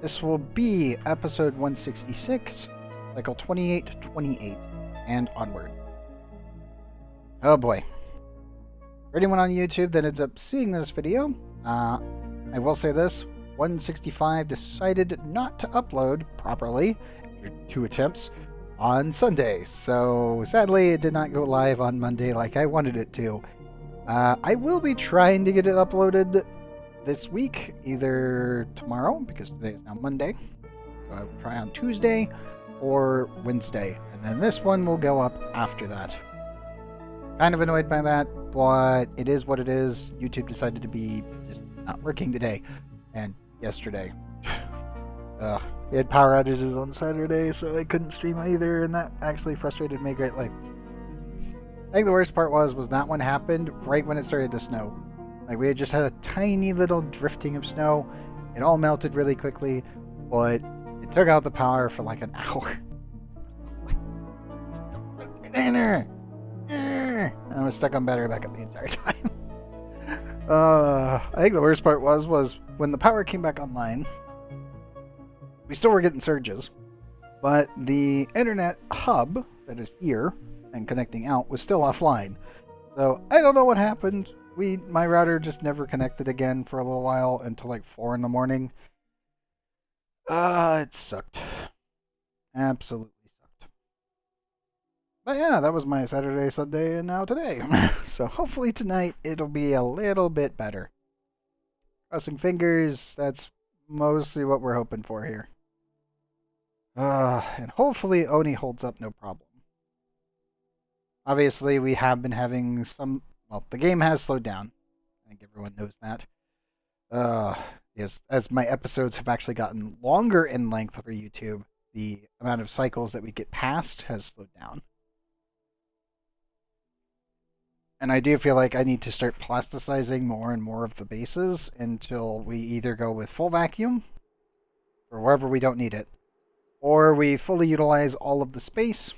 This will be episode 166, cycle 2828, and onward. Oh boy. For anyone on YouTube that ends up seeing this video, I will say this. 165 decided not to upload properly, after 2 attempts, on Sunday. So sadly, it did not go live on Monday like I wanted it to. I will be trying to get it uploaded this week, either tomorrow, because today is now Monday. So I will try on Tuesday or Wednesday. And then this one will go up after that. Kind of annoyed by that, but it is what it is. YouTube decided to be just not working today and yesterday. We had power outages on Saturday, so I couldn't stream either, and that actually frustrated me greatly. I think the worst part was that one happened right when it started to snow. Like, we had just had a tiny little drifting of snow. It all melted really quickly, but it took out the power for like an hour. I was stuck on battery backup the entire time. I think the worst part was when the power came back online, we still were getting surges, but the internet hub that is here and connecting out was still offline. So I don't know what happened. My router just never connected again for a little while until like 4 in the morning. It sucked. Absolutely sucked. But yeah, that was my Saturday, Sunday, and now today. So hopefully tonight it'll be a little bit better. Crossing fingers, that's mostly what we're hoping for here. And hopefully ONI holds up no problem. Obviously, we have been having some... Well, the game has slowed down. I think everyone knows that. Yes, as my episodes have actually gotten longer in length for YouTube, the amount of cycles that we get past has slowed down. And I do feel like I need to start plasticizing more and more of the bases until we either go with full vacuum, or wherever we don't need it, or we fully utilize all of the space,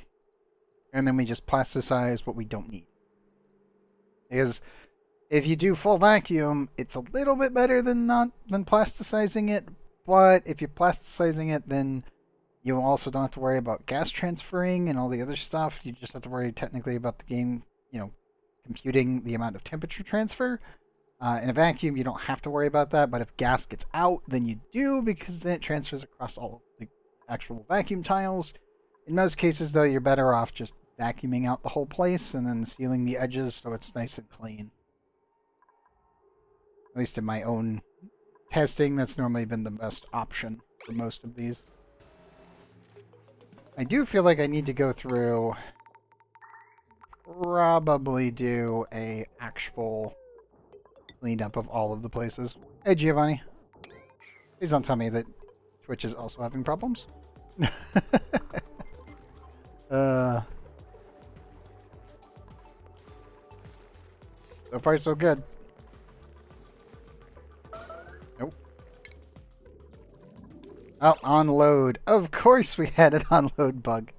and then we just plasticize what we don't need. Because if you do full vacuum, it's a little bit better than plasticizing it, but if you're plasticizing it, then you also don't have to worry about gas transferring and all the other stuff. You just have to worry technically about the game, computing the amount of temperature transfer. In a vacuum, you don't have to worry about that, but if gas gets out, then you do, because then it transfers across all of the actual vacuum tiles. In most cases, though, you're better off just vacuuming out the whole place and then sealing the edges so it's nice and clean. At least in my own testing, that's normally been the best option for most of these. I do feel like I need to go through... probably do a actual cleanup of all of the places. Hey, Giovanni. Please don't tell me that Twitch is also having problems. So far, so good. Nope. Oh, unload. Of course we had an unload bug.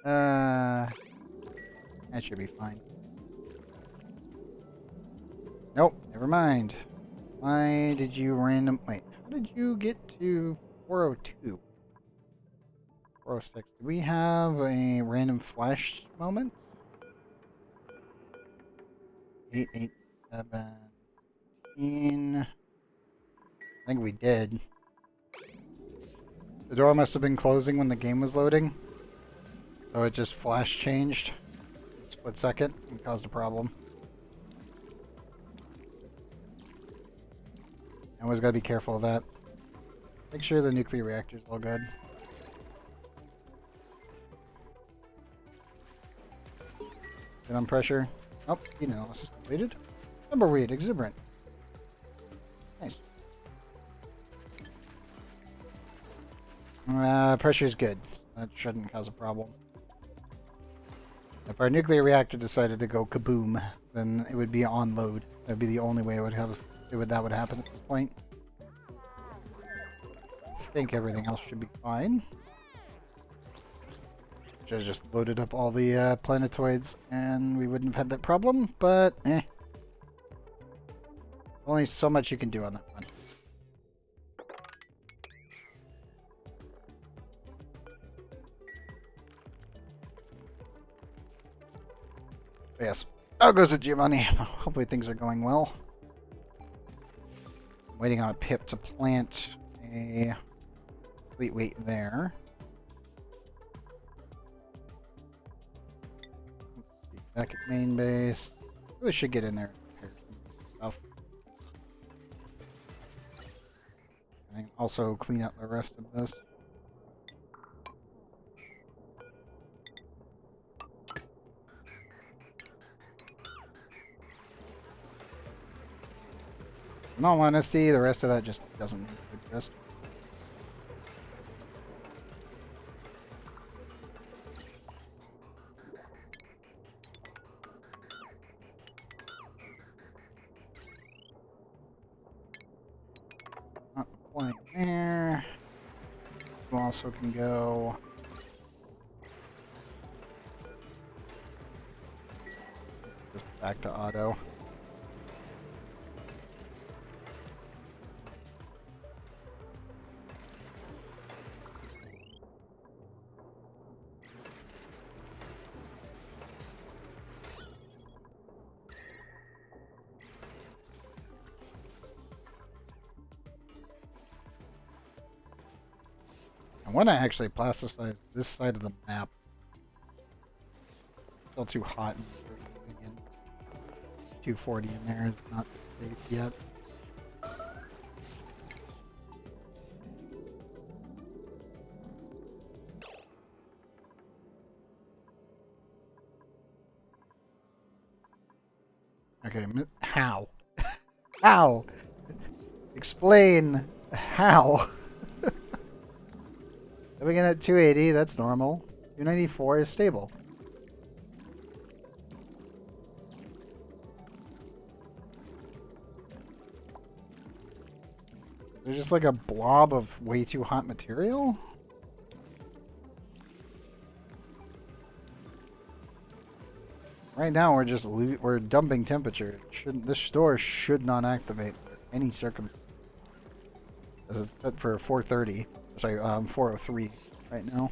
That should be fine. Nope, never mind. Why did you random... Wait, how did you get to 402? 406. Do we have a random flash moment? 887. I think we did. The door must have been closing when the game was loading. So it just flash changed. Split second and caused a problem. Always gotta be careful of that. Make sure the nuclear reactor's all good. Good on pressure. Oh, heat analysis completed. Tumbleweed, exuberant. Nice. Pressure's good. That shouldn't cause a problem. If our nuclear reactor decided to go kaboom, then it would be on load. That would be the only way that would happen at this point. I think everything else should be fine. Should have just loaded up all the planetoids and we wouldn't have had that problem, but only so much you can do on that one. Yes. How goes it, Giovanni? Hopefully things are going well. Waiting on a pip to plant a fleet weight there. Let's see. Back at main base. Really should get in there and repair some of this stuff. And also clean up the rest of this. In all honesty, the rest of that just doesn't need to exist. Not applying there. You also can go. Just back to auto. I want to actually plasticize this side of the map. Still too hot. 240 in there is not safe yet. Okay, how? How? Explain how. Coming in at 280, that's normal. 294 is stable. There's just like a blob of way too hot material? Right now we're dumping temperature. This store should not activate under any circumstance. It's set for 430. Sorry, 403 right now.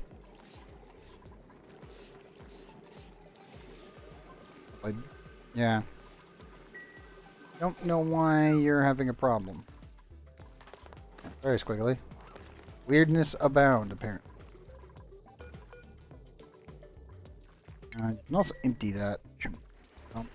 Yeah. Don't know why you're having a problem. Very squiggly. Weirdness abound, apparently. You can also empty that. Oh.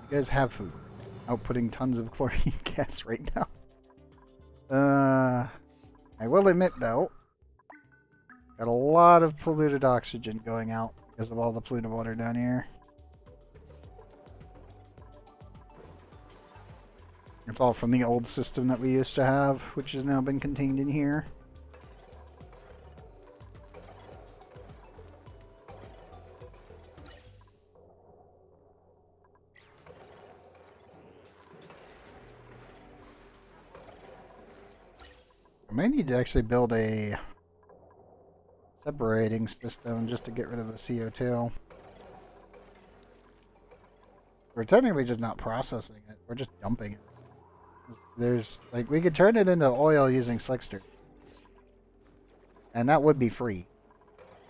You guys have food. Outputting tons of chlorine gas right now. I will admit though, got a lot of polluted oxygen going out because of all the polluted water down here. It's all from the old system that we used to have, which has now been contained in here. I may need to actually build a separating system just to get rid of the CO2. We're technically just not processing it, we're just dumping it. There's, like, we could turn it into oil using Slickster. And that would be free.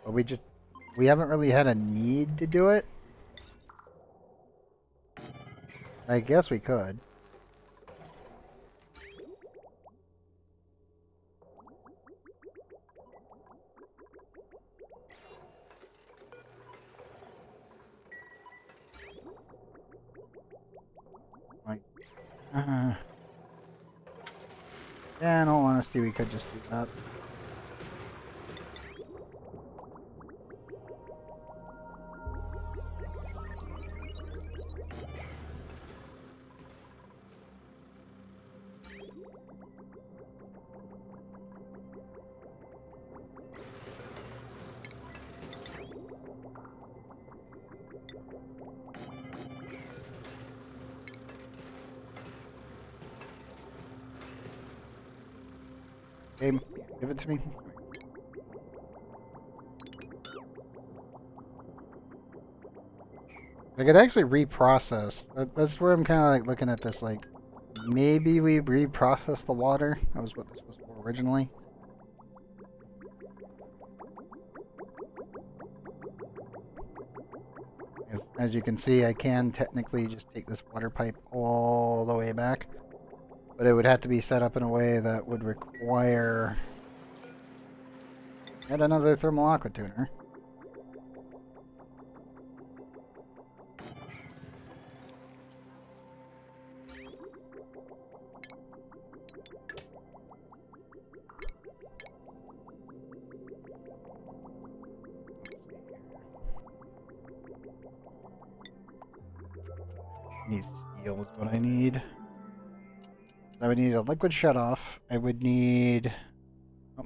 But we haven't really had a need to do it. I guess we could. Like, yeah, in all honesty, we could just do that. Game, give it to me. I could actually reprocess. That's where I'm kind of like looking at this. Like, maybe we reprocess the water. That was what this was for originally. As you can see, I can technically just take this water pipe all the way back, but it would have to be set up in a way that would require yet another thermal aqua tuner. Steel is what I need. I would need a liquid shutoff. I would need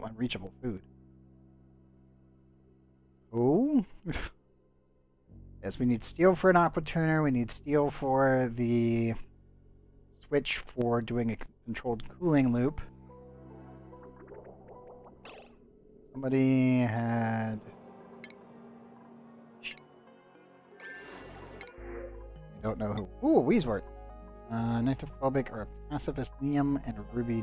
unreachable food. Oh. Yes, we need steel for an aqua tuner. We need steel for the switch for doing a controlled cooling loop. Somebody had... I don't know who. Ooh, Weezwort. Nectophobic or a pacifist Neum and a Ruby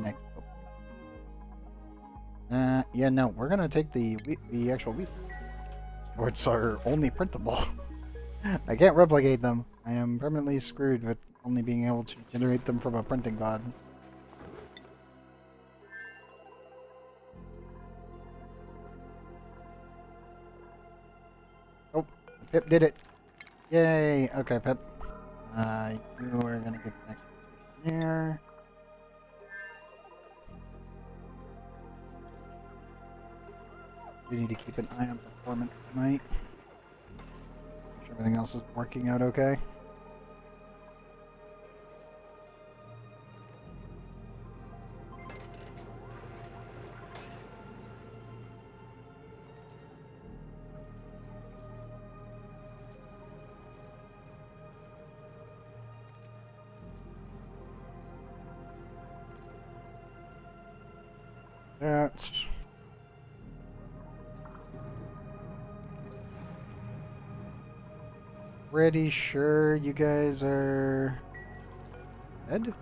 Nectophobic. Yeah, no, we're gonna take the actual Weezwort. Weezworts are only printable. I can't replicate them. I am permanently screwed with only being able to generate them from a printing pod. Oh, Pip did it. Yay! Okay, Pip. You are gonna get the next there. You need to keep an eye on performance tonight. Make sure everything else is working out okay. That's pretty sure you guys are fed.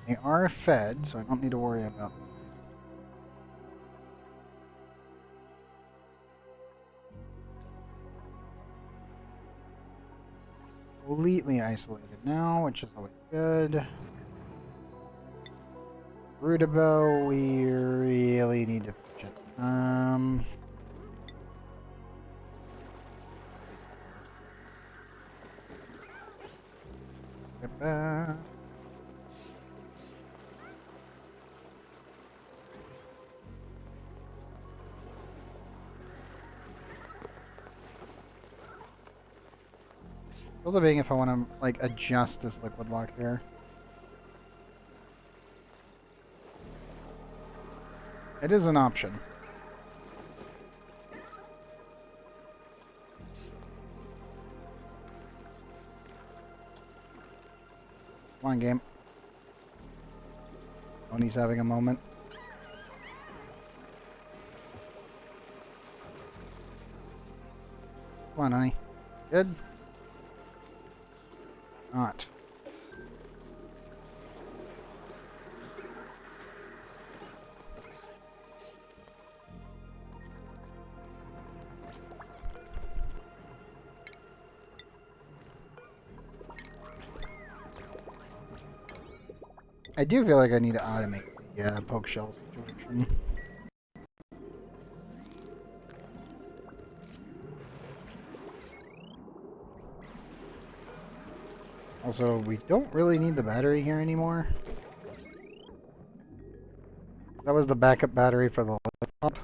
They are fed, so I don't need to worry about them. Completely isolated now, which is always good. Rudabo, we really need to push it. Get back. Still debating if I want to like adjust this liquid lock here. It is an option. Come on, game. ONI's having a moment. Come on, honey. Good? Not. I do feel like I need to automate the poke shell situation. Also, we don't really need the battery here anymore. That was the backup battery for the laptop.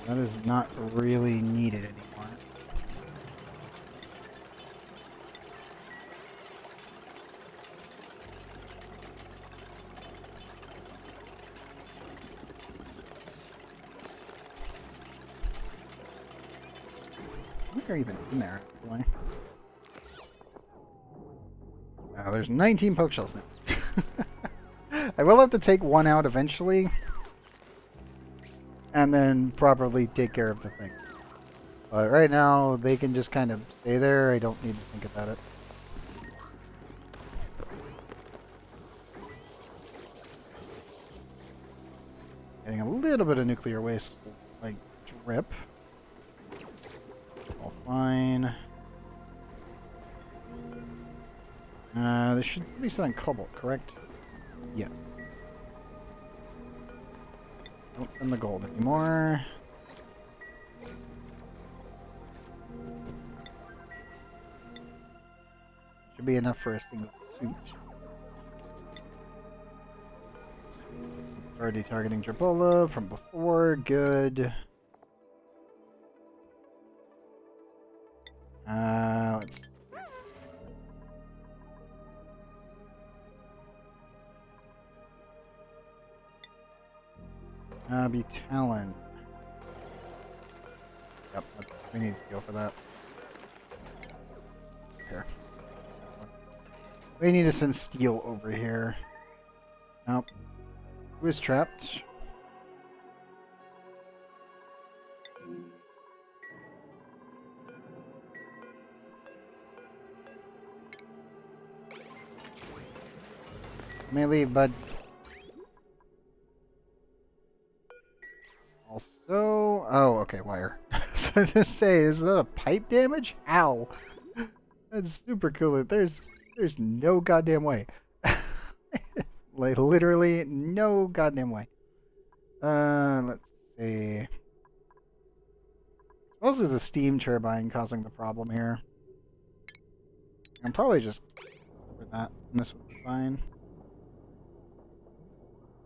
That is not really needed anymore. I think they're even in there, actually. There's 19 poke shells now. I will have to take one out eventually. And then properly take care of the thing. But right now, they can just kind of stay there. I don't need to think about it. Getting a little bit of nuclear waste, like, drip. All fine. This should be selling cobalt, correct? Yes. Don't send the gold anymore. Should be enough for a single suit. Already targeting Drabola from before. Good. Let's... be Talon. Yep, we need steel for that. Here. We need to send steel over here. Nope. Who is trapped? May leave, bud. Also, oh, okay, wire. So to say, is that a pipe damage? Ow! That's super cool. There's no goddamn way. Like literally no goddamn way. Let's see. Mostly the steam turbine causing the problem here. I'm probably just over that, and this would be fine.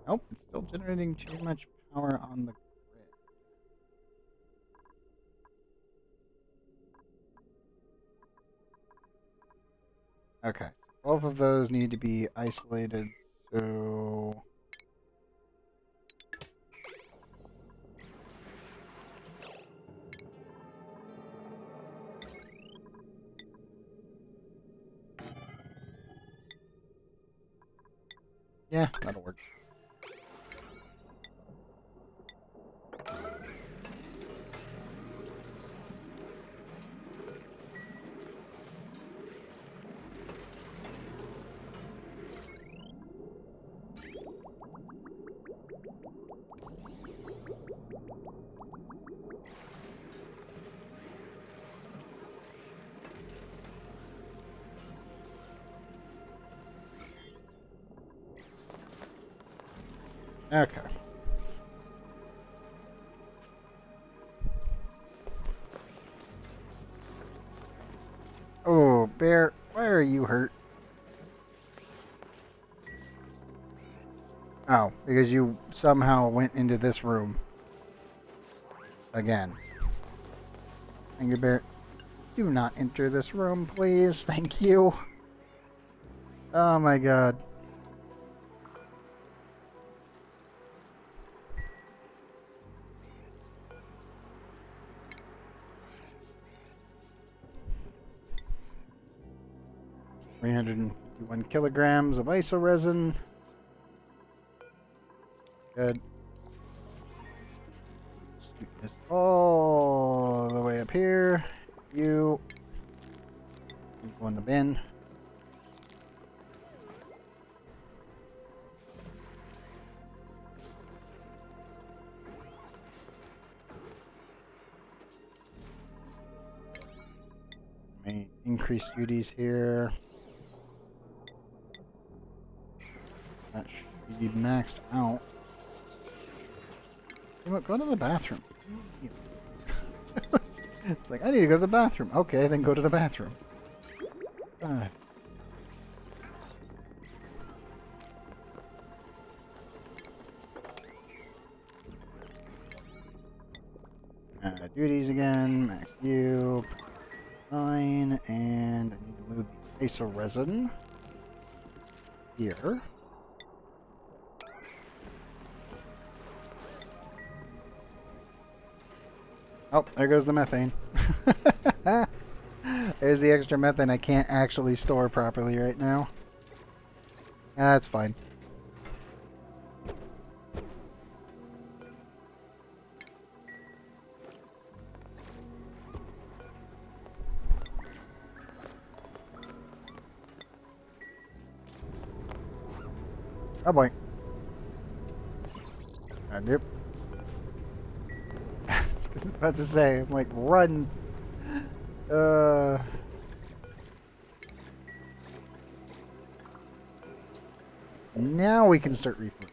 Nope, it's still generating too much power on the grid. Okay, both of those need to be isolated, so... yeah, that'll work. Okay. Oh, Bear, why are you hurt? Oh, because you somehow went into this room. Again. Angry Bear, do not enter this room, please. Thank you. Oh my god. $351 kilograms of iso resin. Good. Scoot this all the way up here. You go in the bin. May increase duties here. That should be maxed out. You know what, go to the bathroom. It's like, I need to go to the bathroom. Okay, then go to the bathroom. Duties again, max view, 9, and I need to move the iso resin here. Oh, there goes the methane. There's the extra methane I can't actually store properly right now. That's fine. Oh boy. Nope. I was about to say, I'm like, run. Now we can start refueling.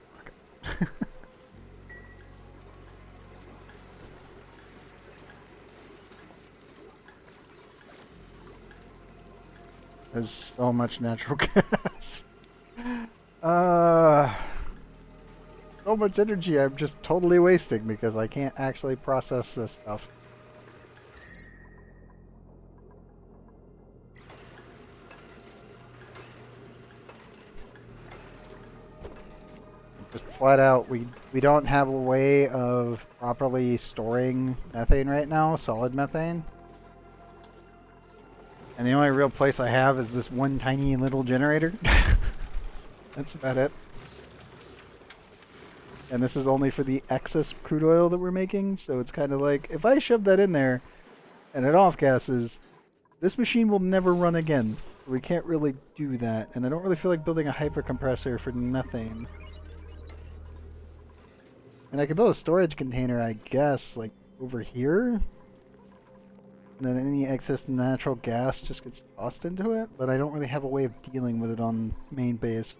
There's so much natural gas. So much energy I'm just totally wasting because I can't actually process this stuff. Just flat out, we don't have a way of properly storing methane right now, solid methane. And the only real place I have is this one tiny little generator. That's about it. And this is only for the excess crude oil that we're making, so it's kind of like, if I shove that in there and it off gases, this machine will never run again. We can't really do that, and I don't really feel like building a hypercompressor for methane. And I could build a storage container, I guess, like over here. And then any excess natural gas just gets tossed into it, but I don't really have a way of dealing with it on main base.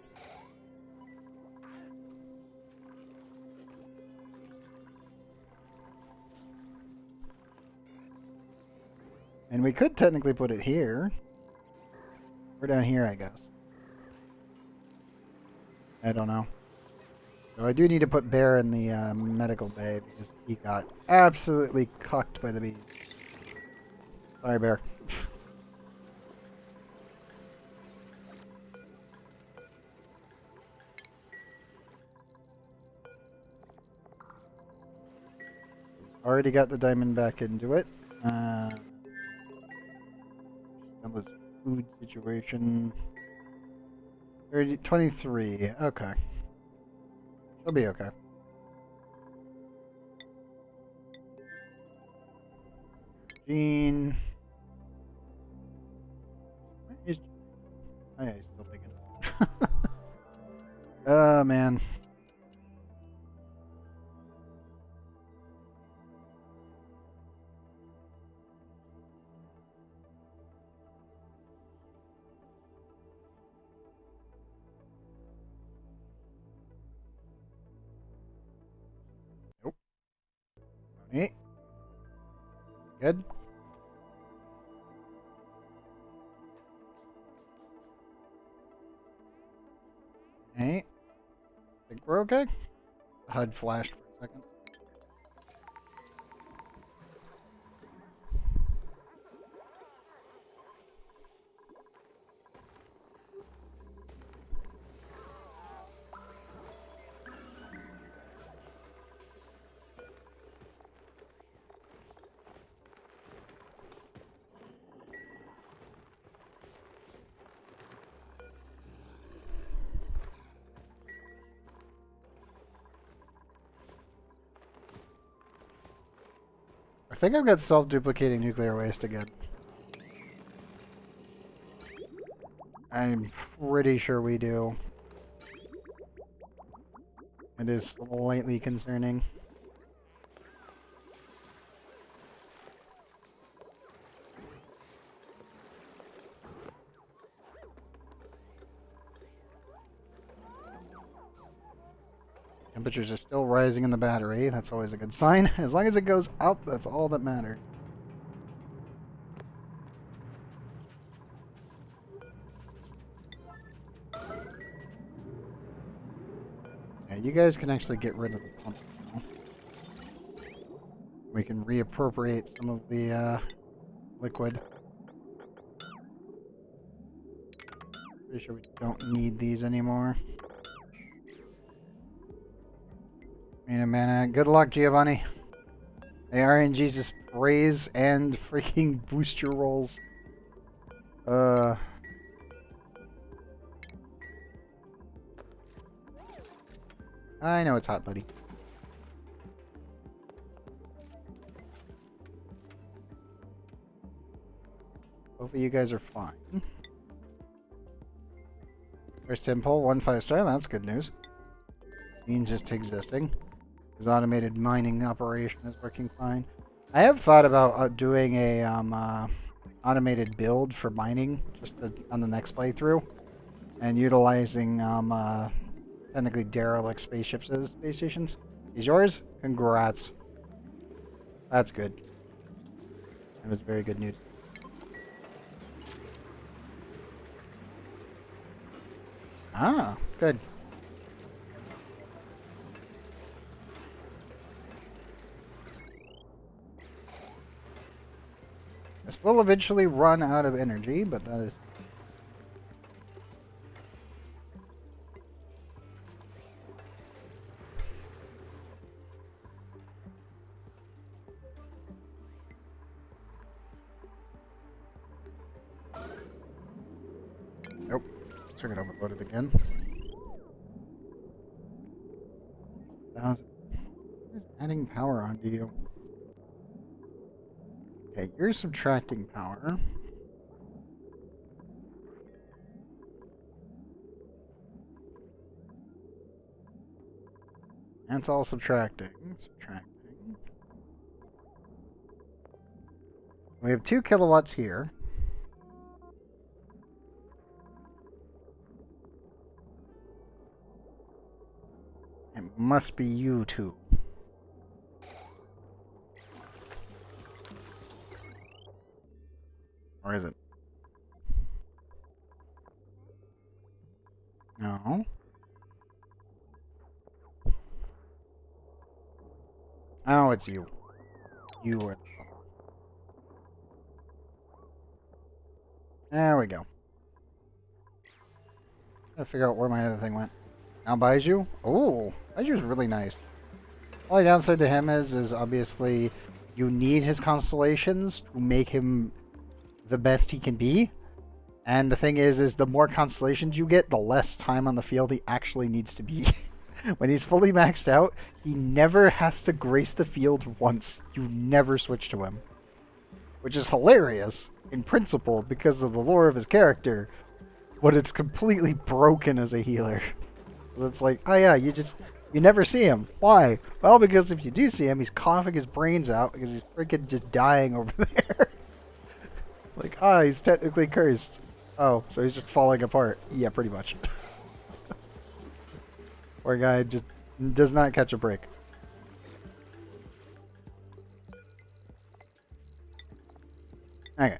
And we could technically put it here. Or down here, I guess. I don't know. So I do need to put Bear in the medical bay because he got absolutely cucked by the bees. Sorry, Bear. Already got the diamond back into it. This food situation. 23. Okay. She'll be okay. Gene. Oh, yeah, he's still digging. Oh, man. Nope. Hey. Good. Hey. Think we're okay? HUD flashed for a second. I think I've got self-duplicating nuclear waste again. I'm pretty sure we do. It is slightly concerning. Temperatures are still rising in the battery. That's always a good sign. As long as it goes out, that's all that matters. Yeah, you guys can actually get rid of the pump now. We can reappropriate some of the liquid. Pretty sure we don't need these anymore. Wait a minute. Good luck, Giovanni. The RNGs just sprays and freaking booster rolls. I know it's hot, buddy. Hopefully you guys are fine. First temple, 1 5-star. That's good news. Means just existing. His automated mining operation is working fine. I have thought about doing a automated build for mining on the next playthrough, and utilizing technically derelict spaceships as space stations. Is yours? Congrats. That's good. That was very good news. Ah, good. This will eventually run out of energy, but that is... Nope. Circuit overloaded again. Adding power onto you. Okay, you're subtracting power. That's all subtracting. We have 2 kilowatts here. It must be you two. Or is it? No. Oh, it's you. You are... There we go. Gotta figure out where my other thing went. Now Baiju? Oh, Baiju's really nice. Only downside to him is obviously you need his constellations to make him the best he can be. And the thing is the more constellations you get, the less time on the field he actually needs to be. When he's fully maxed out, he never has to grace the field once. You never switch to him. Which is hilarious in principle because of the lore of his character, but it's completely broken as a healer. It's like, oh yeah, you never see him. Why? Well, because if you do see him, he's coughing his brains out because he's freaking just dying over there. It's like, he's technically cursed. Oh, so he's just falling apart. Yeah, pretty much. Poor guy just does not catch a break. Okay,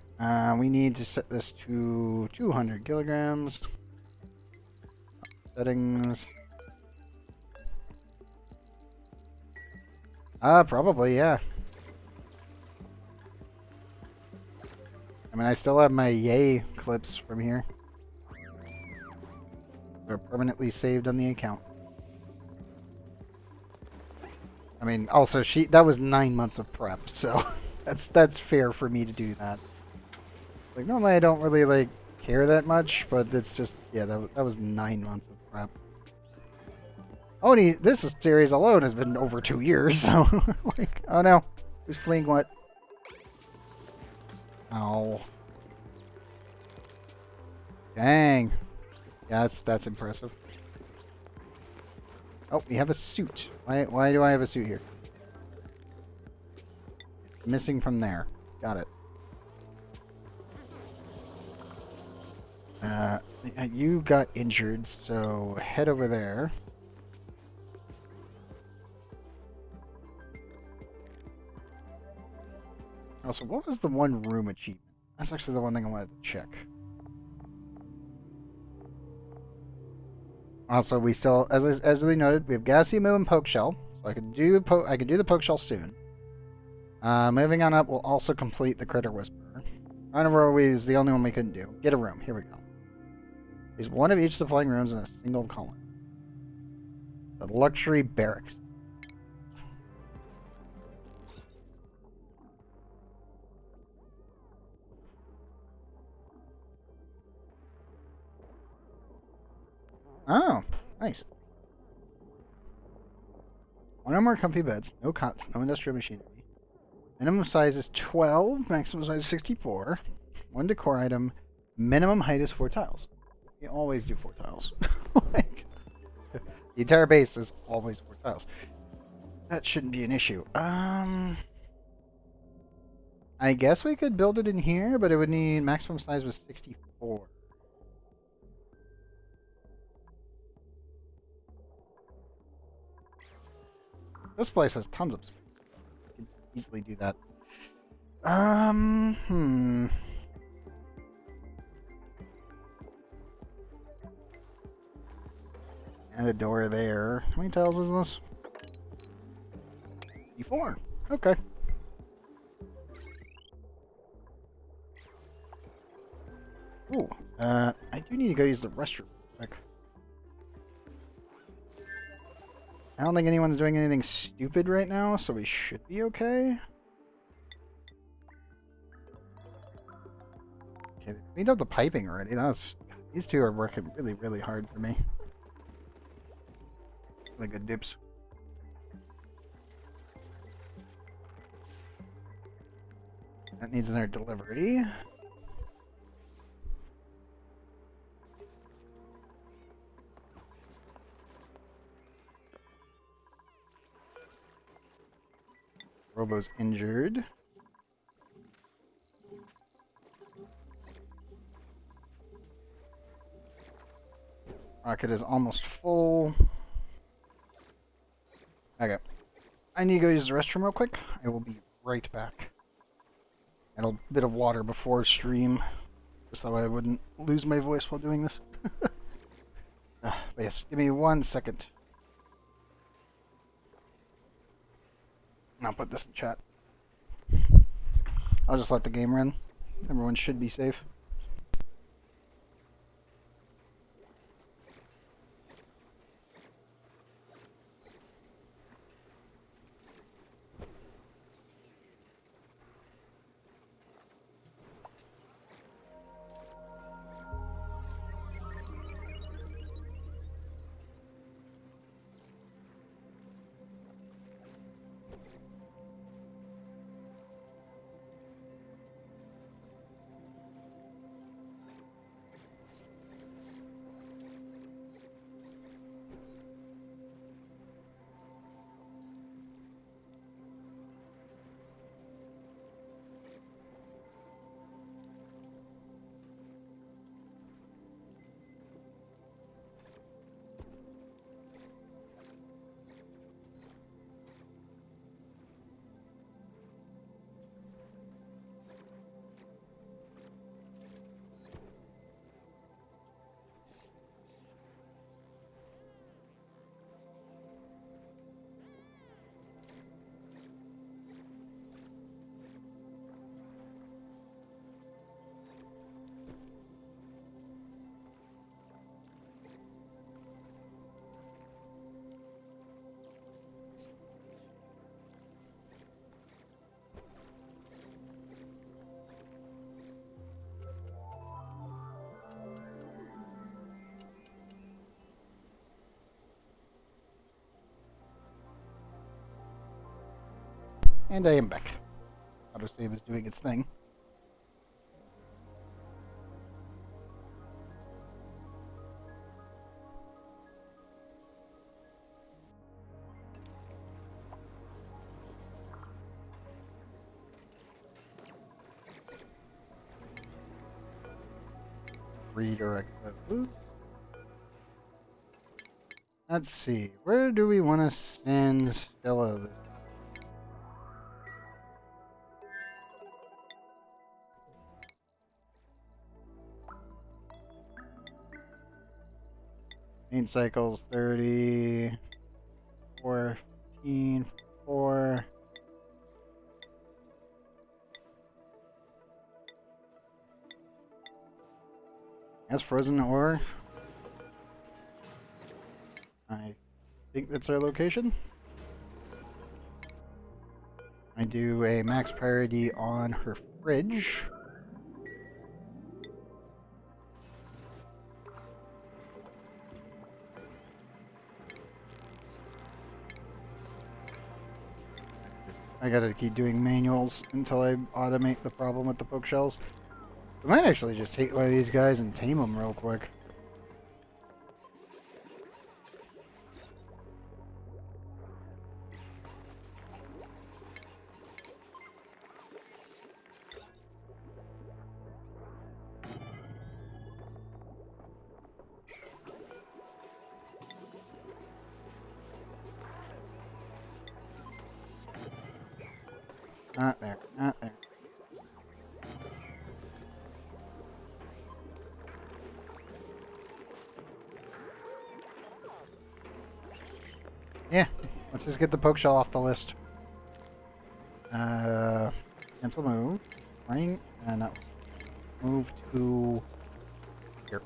we need to set this to 200 kilograms. Settings. Probably, yeah. I mean, I still have my yay clips from here. They're permanently saved on the account. I mean, also, that was 9 months of prep, so that's fair for me to do that. Like, normally I don't really, like, care that much, but it's just, yeah, that was 9 months of prep. ONI, this series alone has been over 2 years, so, like, oh no, who's fleeing what? Oh. Dang. Yeah, that's impressive. Oh, we have a suit. Why do I have a suit here? Missing from there. Got it. You got injured, so head over there. Also, what was the one room achievement? That's actually the one thing I wanted to check. Also, we still, as we noted, we have Gassimu and Poke Shell, so I can do the Poke Shell soon. Moving on up, we'll also complete the Critter Whisperer. Carnivore is the only one we couldn't do. Get a room. Here we go. There's one of each of the flying rooms in a single column. The luxury barracks. Oh, nice. One or more comfy beds, no cots, no industrial machinery. Minimum size is 12, maximum size is 64. One decor item, minimum height is 4 tiles. We always do 4 tiles. Like, the entire base is always 4 tiles. That shouldn't be an issue. I guess we could build it in here, but it would need maximum size was 64. This place has tons of space. I could easily do that. Add a door there. How many tiles is this? 54. Okay. Ooh, I do need to go use the restroom real quick. I don't think anyone's doing anything stupid right now, so we should be okay. Okay, they cleaned up the piping already. These two are working really, really hard for me. Really good dips. That needs another delivery. Robo's injured. Rocket is almost full. Okay. I need to go use the restroom real quick. I will be right back. And a bit of water before stream. Just so I wouldn't lose my voice while doing this. But yes, give me 1 second. And I'll put this in chat. I'll just let the game run. Everyone should be safe. And I am back. Autosave is doing its thing. Redirect those. Let's see. Where do we want to send Stella this time? Main cycles 30, 14, 4. That's frozen ore. I think that's our location. I do a max priority on her fridge. I gotta keep doing manuals until I automate the problem with the poke shells. I might actually just take one of these guys and tame them real quick. Not there. Not there. Yeah. Let's just get the poke shell off the list. Cancel move. Running. No. Move to here.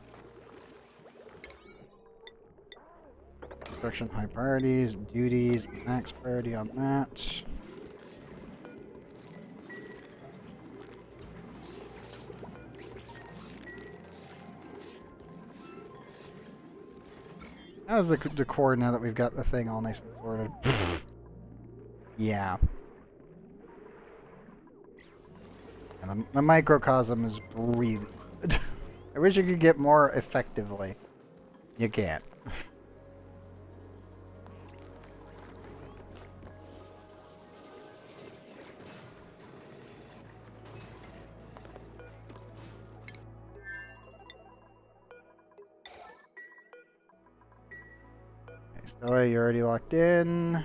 Construction high priorities, duties, max priority on that. How's the decor now that we've got the thing all nice and sorted? Yeah. And the microcosm is really good. I wish you could get more effectively. You can't. Okay, Stella, you're already locked in.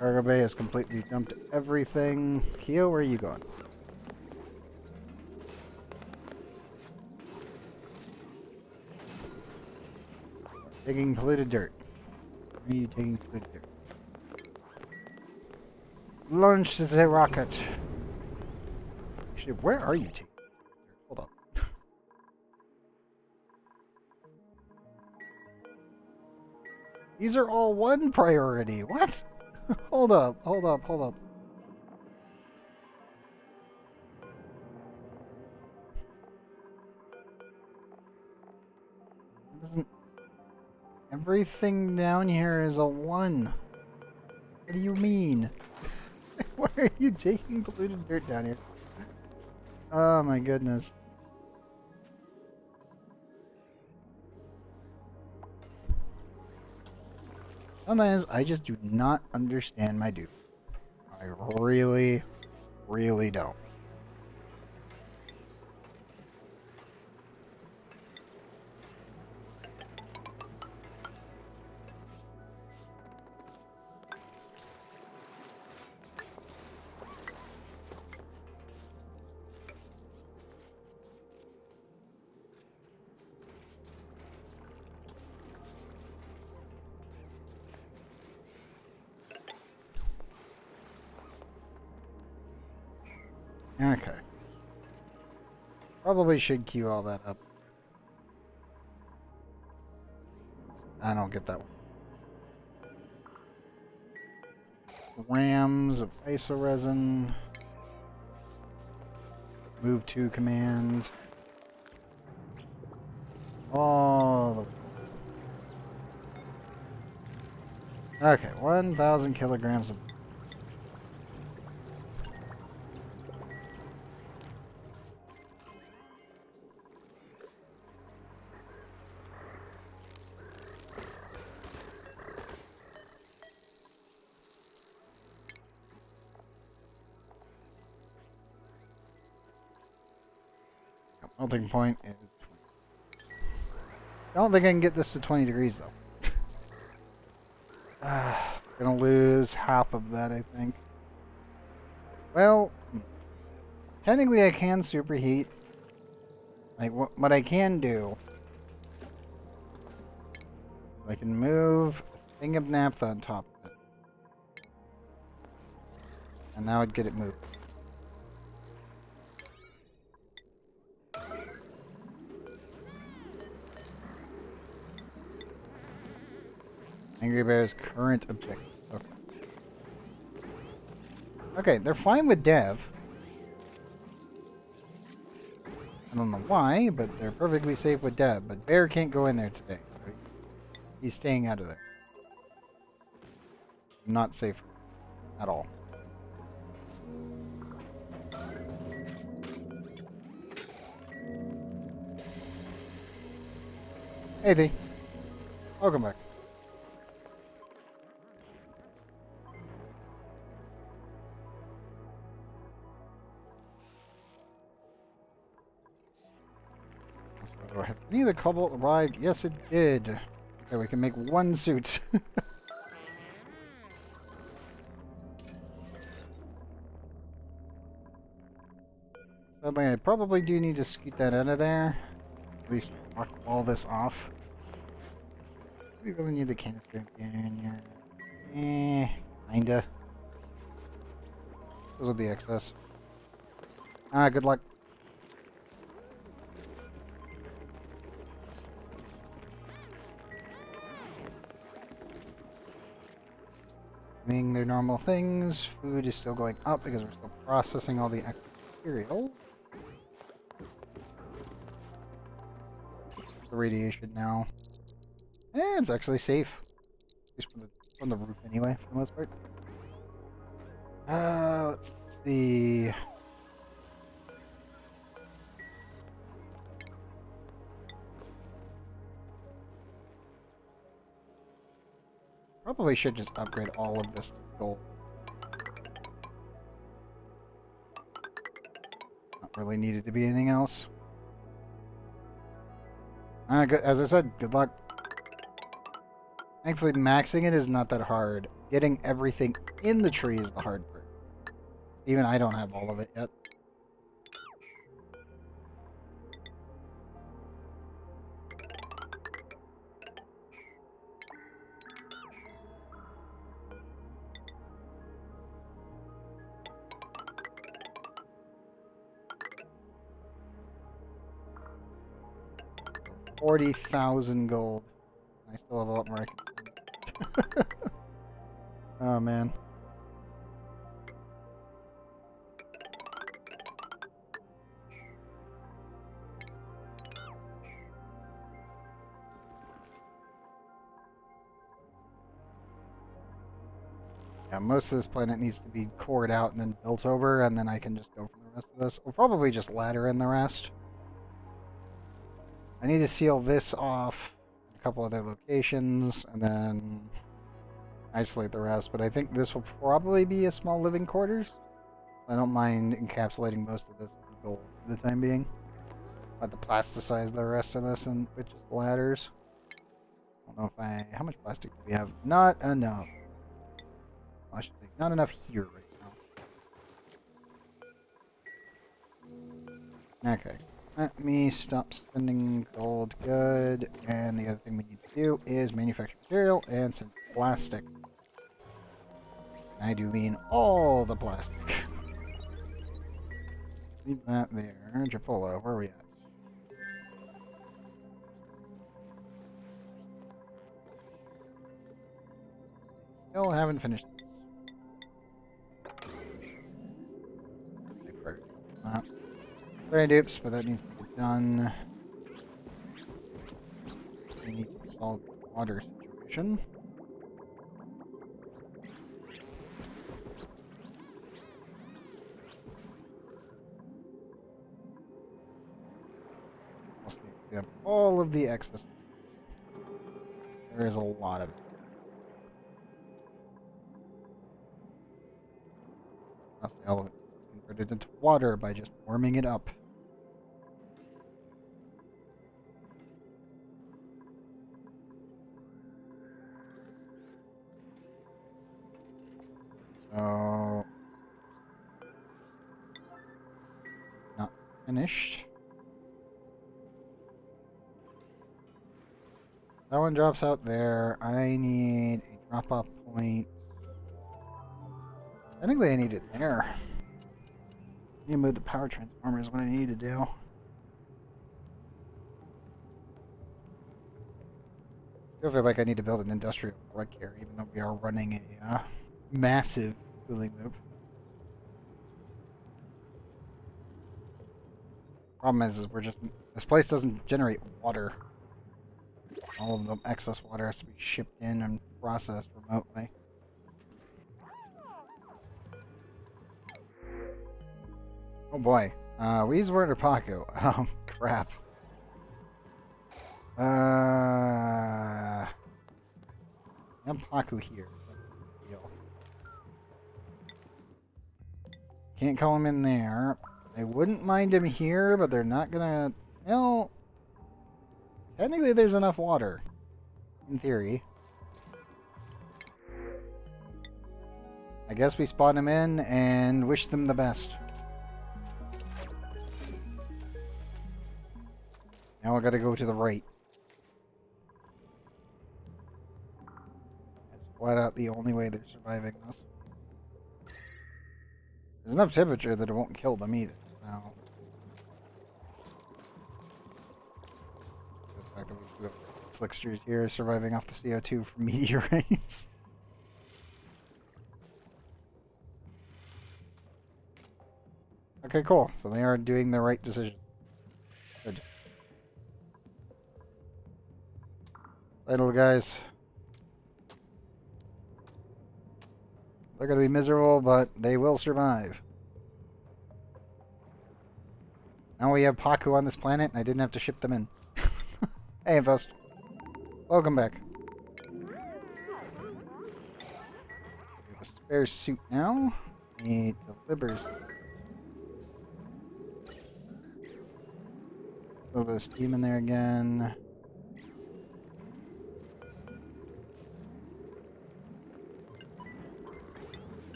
Cargo bay has completely dumped everything. Keo, where are you going? Taking polluted dirt. Where are you taking polluted dirt? Launch the rocket. Actually, where are you taking dirt? Hold on. These are all one priority. What? Hold up, hold up, hold up. Doesn't... Everything down here is a 1. What do you mean? Why are you taking polluted dirt down here? Oh my goodness. Sometimes I just do not understand my dude. I really, really don't. Okay. Probably should queue all that up. I don't get that one. Rams of isoresin. Move to command. All the... Okay, 1,000 kilograms of... Melting point is 20. I don't think I can get this to 20 degrees though. Gonna lose half of that, I think. Well, technically I can superheat. Like what I can do, I can move a thing of naphtha on top of it, and that would get it moved. Angry Bear's current objective. Okay. Okay, they're fine with Dev. I don't know why, but they're perfectly safe with Dev. But Bear can't go in there today. He's staying out of there. Not safe at all. Hey, Thee. Welcome back. Has any of the cobalt arrived? Yes, it did. Okay, we can make one suit. Something I probably do need to scoot that out of there. At least knock all this off. Do we really need the canister in here? Kinda. This will be excess. Good luck. Doing their normal things. Food is still going up because we're still processing all the extra materials. The radiation now. It's actually safe. At least from the roof anyway, for the most part. Let's see. Probably should just upgrade all of this to gold. Not really needed to be anything else. Good. As I said, good luck. Thankfully, maxing it is not that hard. Getting everything in the tree is the hard part. Even I don't have all of it yet. $40,000 gold. I still have a lot more I can spend. Oh man. Yeah, most of this planet needs to be cored out and then built over, and then I can just go from the rest of this. We'll probably just ladder in the rest. I need to seal this off in a couple other locations, and then isolate the rest, but I think this will probably be a small living quarters. I don't mind encapsulating most of this in gold for the time being. But to plasticize the rest of this, and which is ladders. I don't know if I... How much plastic do we have? Not enough. I should say not enough here right now. Okay. Let me stop spending gold. Good. And the other thing we need to do is manufacture material and some plastic. I do mean all the plastic. Leave that there. Japolo, where are we at? Still haven't finished this. Very dupes, but that needs to be done. We need to solve the water situation. We have all of the excess. There is a lot of it. That's the element converted into water by just warming it up. So, not finished. That one drops out there. I need a drop-off point. Technically, I need it there. I need to move the power transformer is what I need to do. Still feel like I need to build an industrial truck here, even though we are running a massive cooling loop. Problem is we're just... This place doesn't generate water. All of the excess water has to be shipped in and processed remotely. Oh boy. We use the word Paco. Crap. I'm Paco here. Can't call him in there. I wouldn't mind him here, but they're not gonna... Well... Technically there's enough water. In theory. I guess we spawn them in and wish them the best. Now I gotta go to the right. That's flat out the only way they're surviving this. There's enough temperature that it won't kill them either. So the fact that we have slicksters here surviving off the CO2 from meteorites. Okay, cool. So they are doing the right decision. Good. Little guys. They're gonna be miserable, but they will survive. Now we have Paku on this planet, and I didn't have to ship them in. Hey, Infost. Welcome back. We have a spare suit now. Need delivers. A little bit of steam in there again.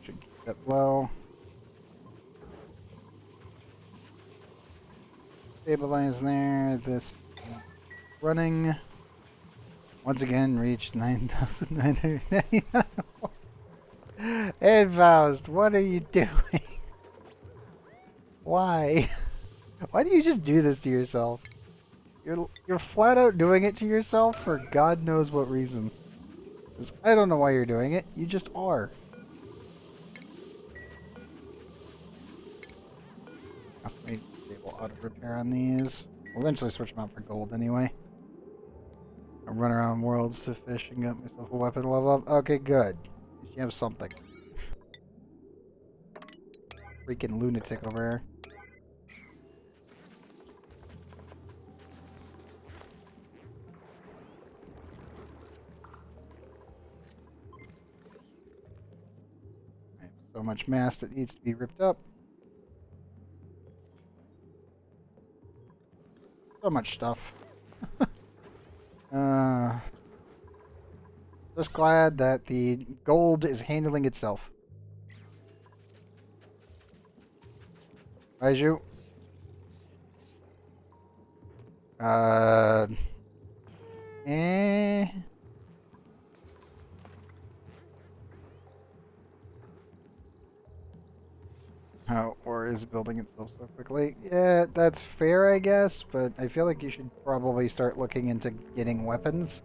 Should keep that low. Stabilize there. This running. Once again, reached 9,999. Faust, what are you doing? Why? Why do you just do this to yourself? You're flat out doing it to yourself for God knows what reason. 'Cause I don't know why you're doing it. You just are. Disable auto repair on these. We'll eventually switch them out for gold anyway. I run around worlds to fish and get myself a weapon to level up. Okay, good. You have something. Freaking lunatic over here. I have so much mass that needs to be ripped up. So much stuff. Just glad that the gold is handling itself. Kaiju. Eh. Oh, or is building itself so quickly? Yeah, that's fair, I guess, but I feel like you should probably start looking into getting weapons.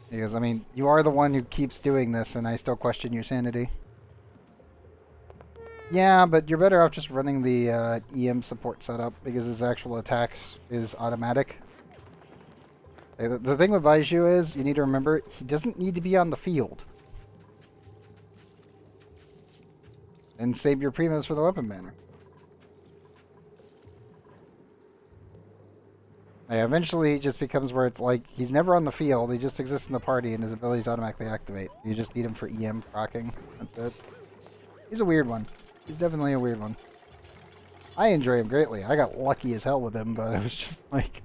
Because, I mean, you are the one who keeps doing this, and I still question your sanity. Yeah, but you're better off just running the EM support setup, because his actual attacks is automatic. The thing with Baiju is, you need to remember, he doesn't need to be on the field. And save your primos for the weapon banner. Yeah, eventually he just becomes where it's like, he's never on the field, he just exists in the party and his abilities automatically activate. You just need him for EM proccing, that's it. He's a weird one. He's definitely a weird one. I enjoy him greatly. I got lucky as hell with him, but I was just like...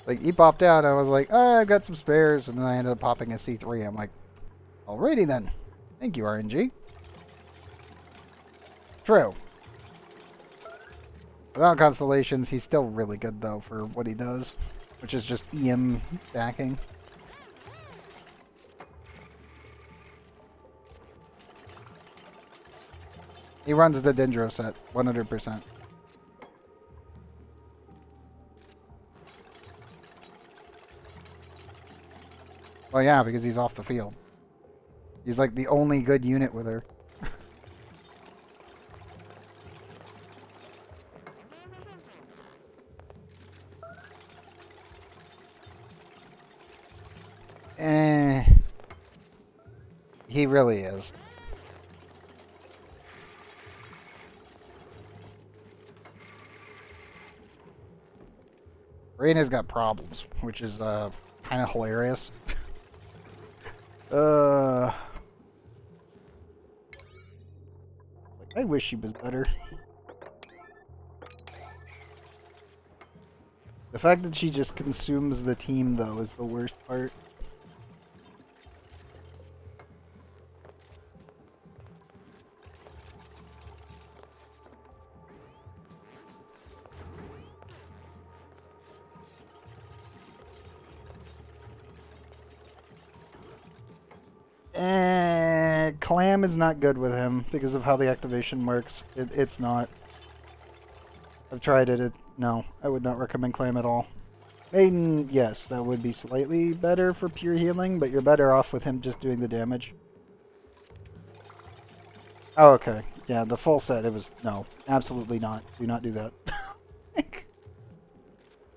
like, he popped out, I was like, oh, I've got some spares, and then I ended up popping a C3. I'm like, alrighty then. Thank you, RNG. True. Without constellations, he's still really good, though, for what he does. Which is just EM stacking. He runs the Dendro set, 100%. Well, yeah, because he's off the field. He's like the only good unit with her. He really is. Raina's got problems, which is kind of hilarious. I wish she was better. The fact that she just consumes the team, though, is the worst part. Clam is not good with him because of how the activation works. It's not. I've tried it. No, I would not recommend Clam at all. Maiden, yes, that would be slightly better for pure healing, but you're better off with him just doing the damage. Oh, okay. Yeah, the full set, it was... No, absolutely not. Do not do that.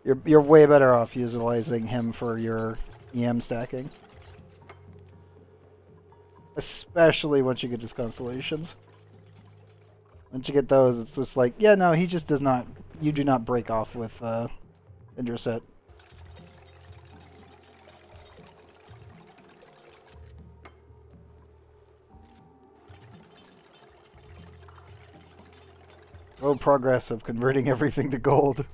You're way better off utilizing him for your EM stacking. Especially once you get his constellations. Once you get those, it's just like, yeah, no, he just does not... You do not break off with Indraset. Oh, progress of converting everything to gold.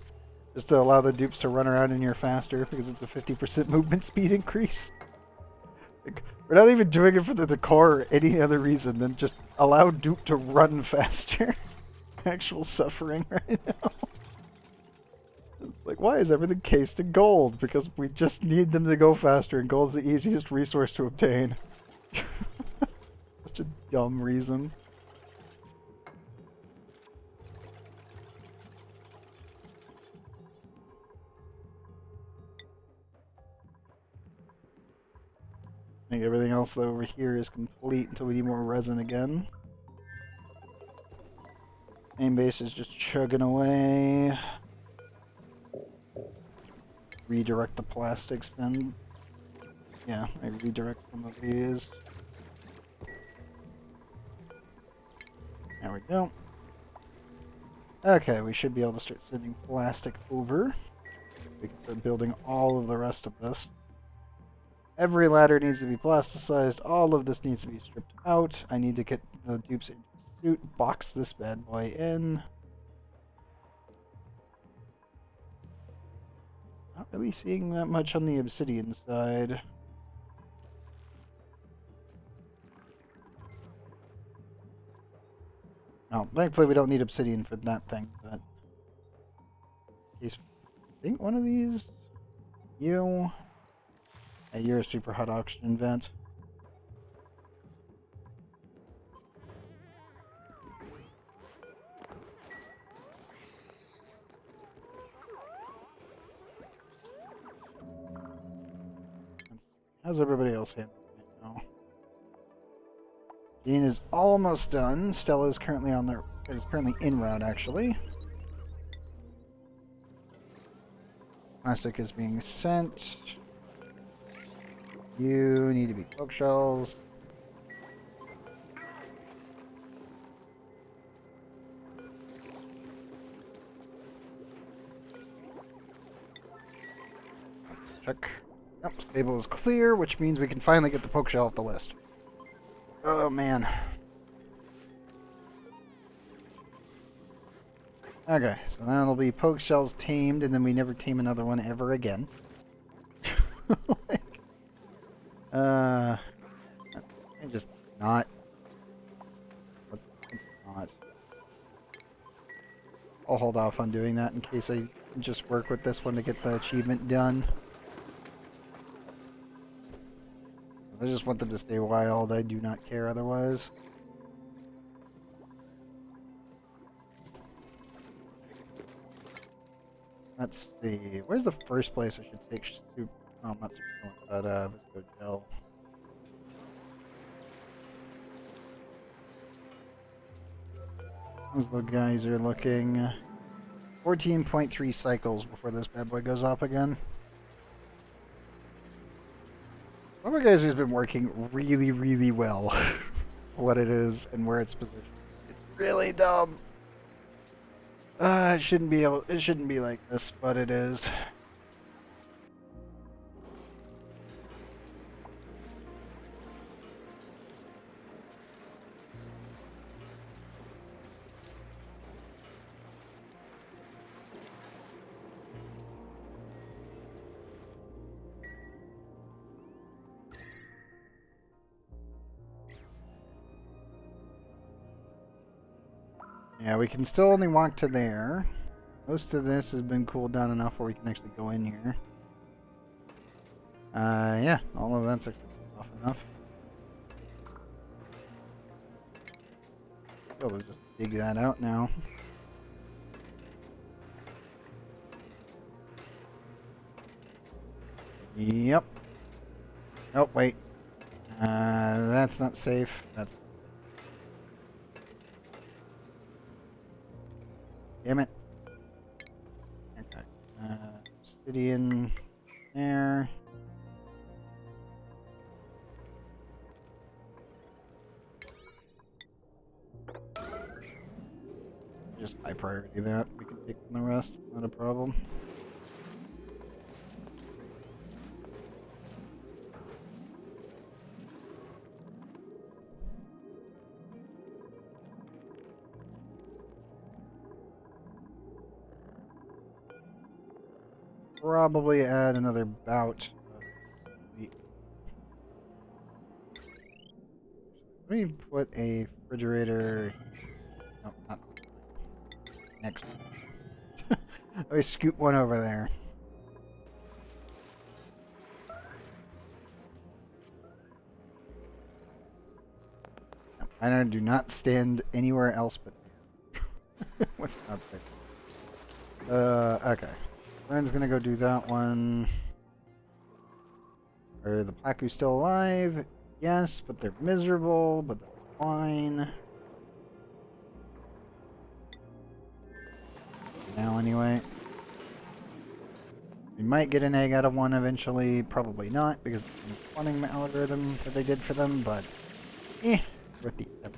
Just to allow the dupes to run around in here faster, because it's a 50% movement speed increase. Like, we're not even doing it for the decor or any other reason than just allow dupe to run faster. Actual suffering right now. It's like, why is everything cased in gold? Because we just need them to go faster, and gold's the easiest resource to obtain. Such a dumb reason. I think everything else over here is complete until we need more resin again. Main base is just chugging away. Redirect the plastics then. Yeah, I redirect some of these. There we go. Okay, we should be able to start sending plastic over. We can start building all of the rest of this. Every ladder needs to be plasticized. All of this needs to be stripped out. I need to get the dupes into the suit, box this bad boy in. Not really seeing that much on the obsidian side. No, thankfully we don't need obsidian for that thing, but... I think one of these... You... Hey, you're a super hot oxygen vent. How's everybody else handling it now? Dean is almost done. Stella is currently en route, actually. Plastic is being sent. You need to be bookshelves. Check. Yep, stable is clear, which means we can finally get the poke shell off the list. Oh, man. Okay, so that'll be poke shells tamed, and then we never tame another one ever again. Like, I just not. Let's not. I'll hold off on doing that in case I just work with this one to get the achievement done. I just want them to stay wild. I do not care otherwise. Let's see. Where's the first place I should take soup? Oh, not soup, but Visco gel. Those little guys are looking 14.3 cycles before this bad boy goes off again. One of the guys who's been working really, really well what it is and where it's positioned. It's really dumb. It shouldn't be like this, but it is. Yeah, we can still only walk to there. Most of this has been cooled down enough where we can actually go in here. Yeah, all of that's off enough. So we'll just dig that out now. Yep. Oh, wait. That's not safe. That's... Damn it. Okay. Obsidian there. Just high priority that. We can take the rest. Not a problem. Probably add another bout of wheat. Let me put a refrigerator. No, not next. Let me scoot one over there. I do not stand anywhere else but there. What's up there? Okay. Ren's gonna go do that one. Are the Paku still alive? Yes, but they're miserable, but that's fine. Now anyway. We might get an egg out of one eventually. Probably not, because of the spawning algorithm that they did for them, but worth the effort.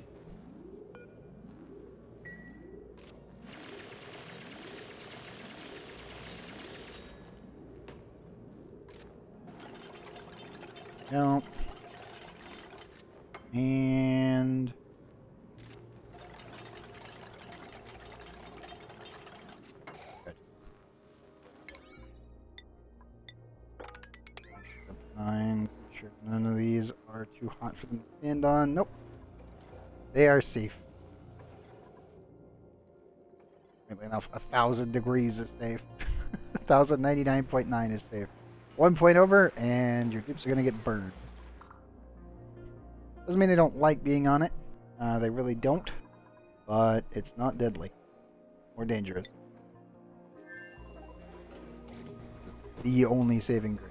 No. And good. That's 9. Sure none of these are too hot for them to stand on. Nope. They are safe. Weirdly enough, 1,000 degrees is safe. 1,099.9 is safe. 1 point over, and your dupes are gonna get burned. Doesn't mean they don't like being on it. They really don't. But it's not deadly. Or dangerous. The only saving grace.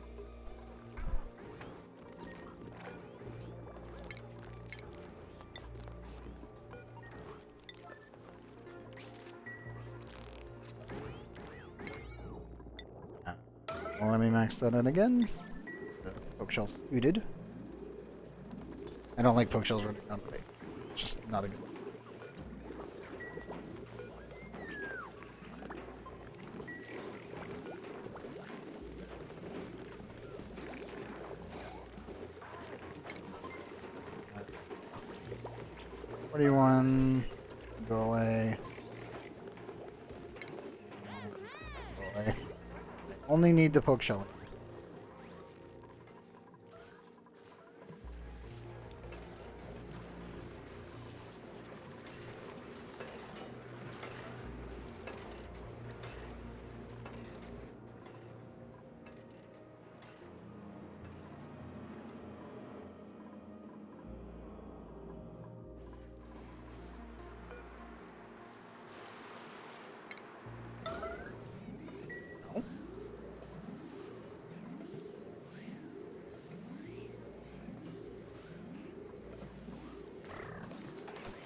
Well, let me max that out again. The poke shell's suited. I don't like poke shells running around the base. It's just not a good one. What do you want? Go away. Go away. Only need the poke shell.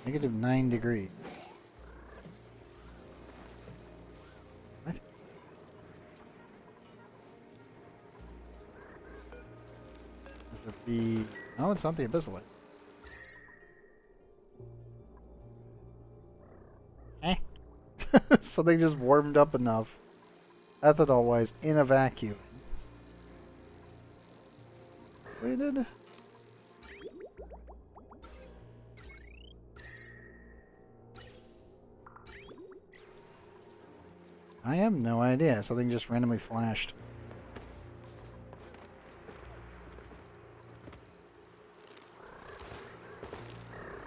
-9 degrees. What? Is it the... No, it's not the abyssal. Eh? Something just warmed up enough, ethanol-wise, in a vacuum. Waited? I have no idea. Something just randomly flashed.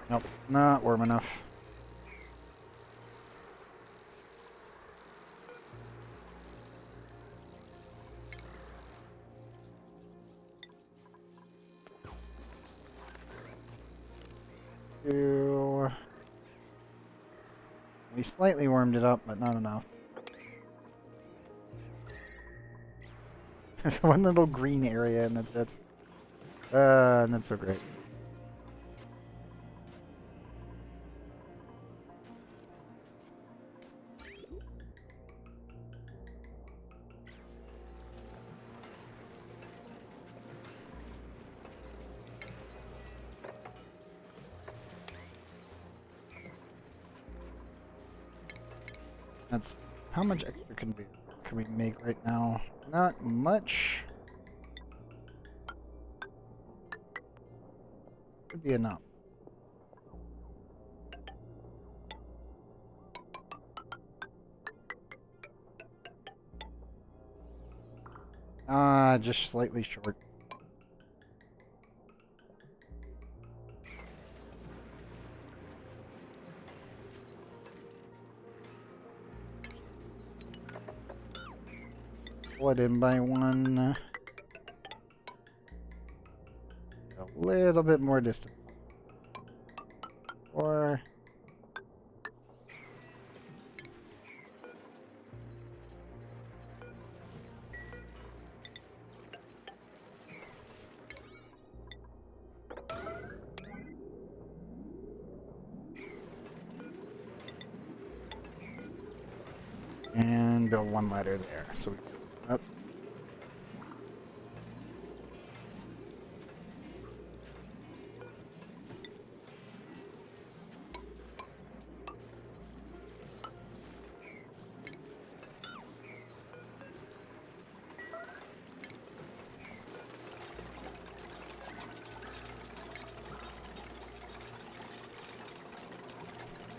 Nope, not warm enough. We slightly warmed it up, but not enough. There's one little green area and that's it. Not so great. That's how much extra can we make right now? Not much. Could be enough. Just slightly short. Pull it in by one. A little bit more distance. Or... and build one ladder there. So we go up.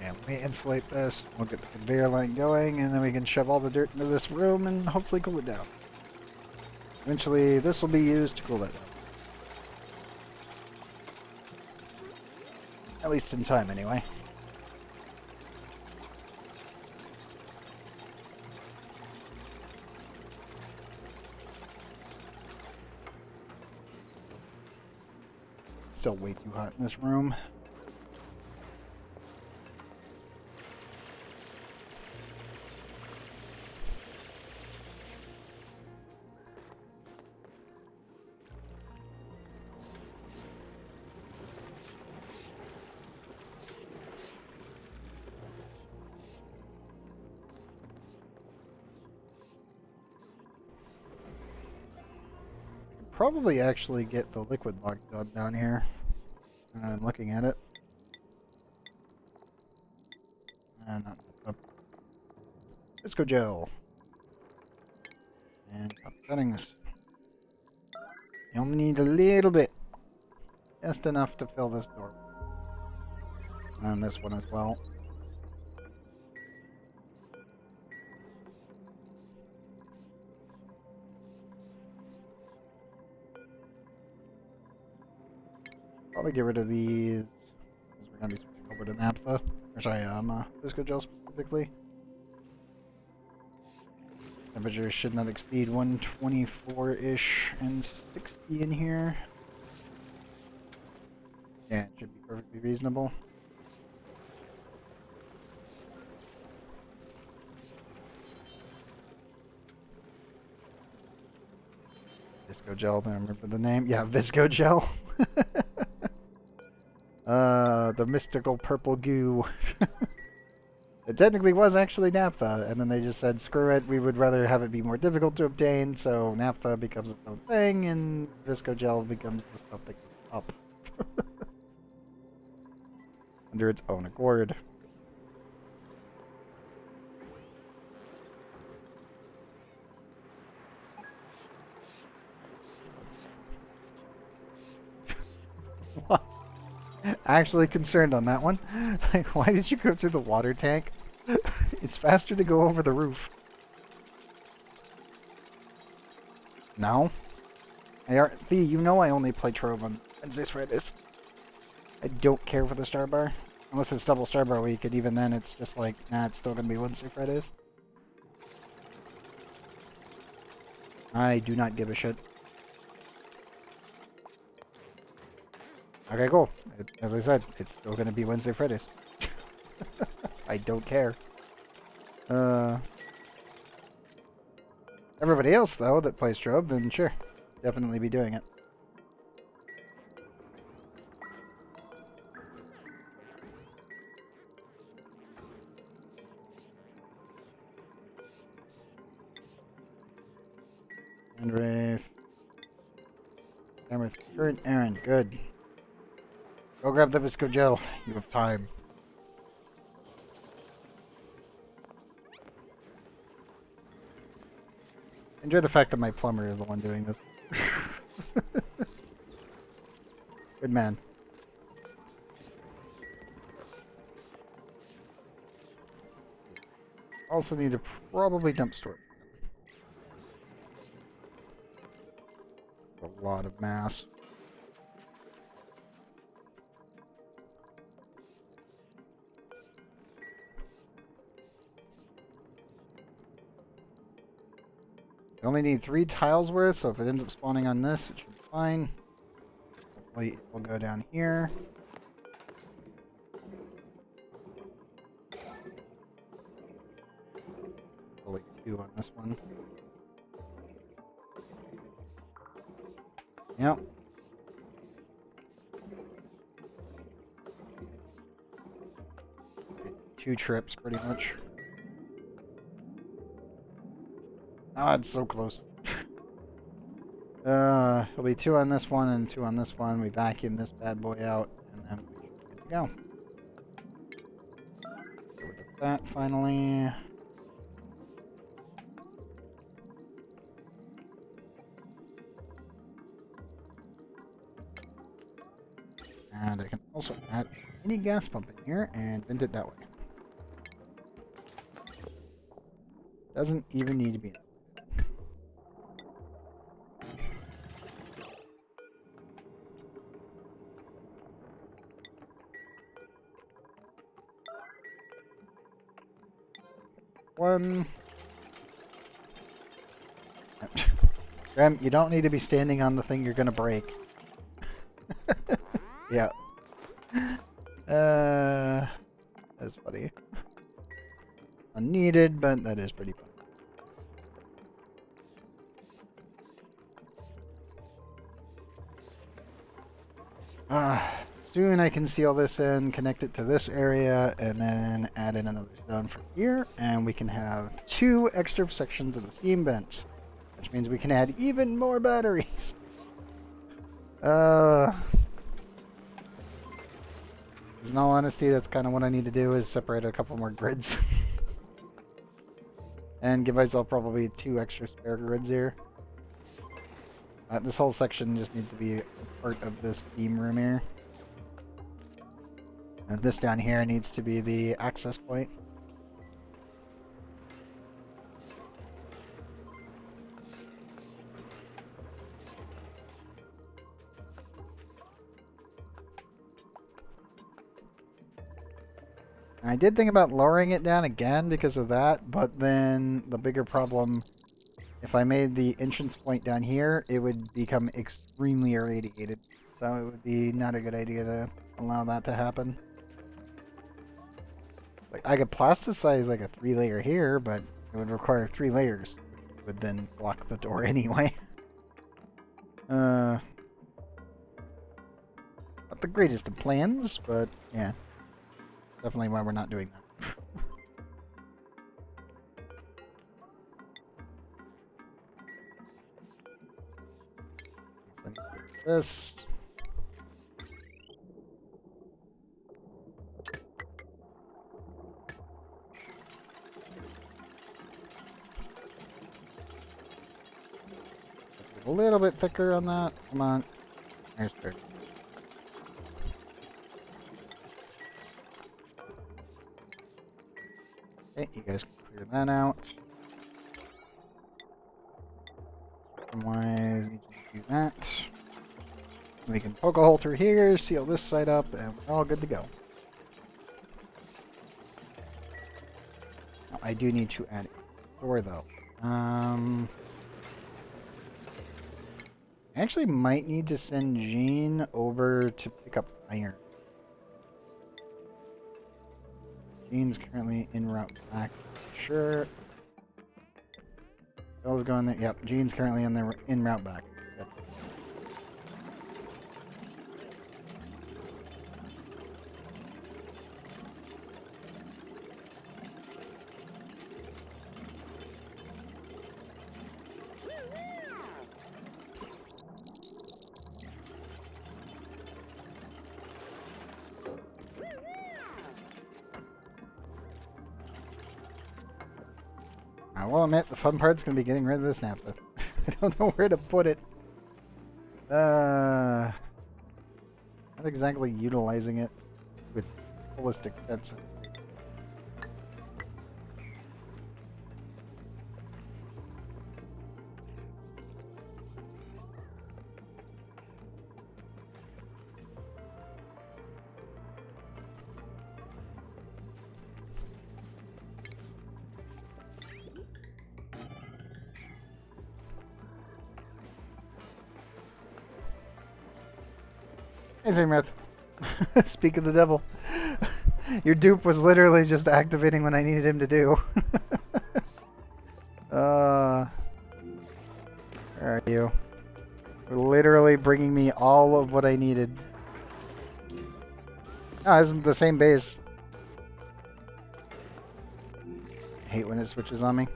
And we insulate this, we'll get the conveyor line going, and then we can shove all the dirt into this room and hopefully cool it down. Eventually, this will be used to cool it down. At least in time, anyway. Still way too hot in this room. Probably actually get the liquid log done down here. I'm looking at it. And not up. Visco gel. And up settings. You only need a little bit. Just enough to fill this door. And this one as well. Probably get rid of these, because we're going to be switching over to naphtha. Or sorry, Visco gel specifically. Temperature should not exceed 124-ish and 60 in here. Yeah, it should be perfectly reasonable. Visco gel, then I remember the name. Yeah, Visco gel. The mystical purple goo. It technically was actually naphtha, and then they just said, screw it, we would rather have it be more difficult to obtain, so naphtha becomes its own thing, and Visco gel becomes the stuff that goes up. Under its own accord. What? Actually concerned on that one. Like, why did you go through the water tank? It's faster to go over the roof. No? Thea, you know I only play Trove on Wednesdays, Fridays. I don't care for the Star Bar. Unless it's double Star Bar week, and even then it's just like, nah, it's still gonna be Wednesday, Fridays. I do not give a shit. Okay, cool. As I said, it's still gonna be Wednesday, Fridays. I don't care. Everybody else, though, that plays Strobe, then sure. Definitely be doing it. And Wraith. With current errand. Good. Go grab the Visco Gel. You have time. Enjoy the fact that my plumber is the one doing this. Good man. Also need to probably dump storage. A lot of mass. I only need 3 tiles worth, so if it ends up spawning on this, it should be fine. Hopefully it will go down here. Only 2 on this one. Yep. 2 trips, pretty much. Ah, it's so close. It'll be 2 on this one and 2 on this one. We vacuum this bad boy out, and then we're good to go. Get rid of that finally. And I can also add a mini gas pump in here and vent it that way. Doesn't even need to be in. One. Graham, you don't need to be standing on the thing you're gonna break. Yeah. That's funny. Unneeded, but that is pretty fun. Soon I can seal this in, connect it to this area, and then add in another zone from here, and we can have 2 extra sections of the steam vents, which means we can add even more batteries. In all honesty, that's kind of what I need to do, is separate a couple more grids. And give myself probably 2 extra spare grids here. This whole section just needs to be part of this steam room here. And this down here needs to be the access point. And I did think about lowering it down again because of that, but then the bigger problem, if I made the entrance point down here, it would become extremely irradiated. So it would be not a good idea to allow that to happen. Like, I could plasticize like a 3-layer here, but it would require 3 layers, which would then block the door anyway. Not the greatest of plans, but yeah. Definitely why we're not doing that. So I need to do this. A little bit thicker on that. Come on. There's 30. Okay, you guys can clear that out. Otherwise, need to do that. We can poke a hole through here, seal this side up, and we're all good to go. Now, I do need to add a door, though. I actually might need to send Jean over to pick up iron. Jean's currently en route back. Sure. Stella's going there. Yep, Jean's currently en route back. Yep. I will admit, the fun part's going to be getting rid of this naphtha. I don't know where to put it. Not exactly utilizing it with fullest extent. Hey, Zamrath. Speak of the devil. Your dupe was literally just activating when I needed him to do. Where are you? You're literally bringing me all of what I needed. Oh, it's the same base. I hate when it switches on me.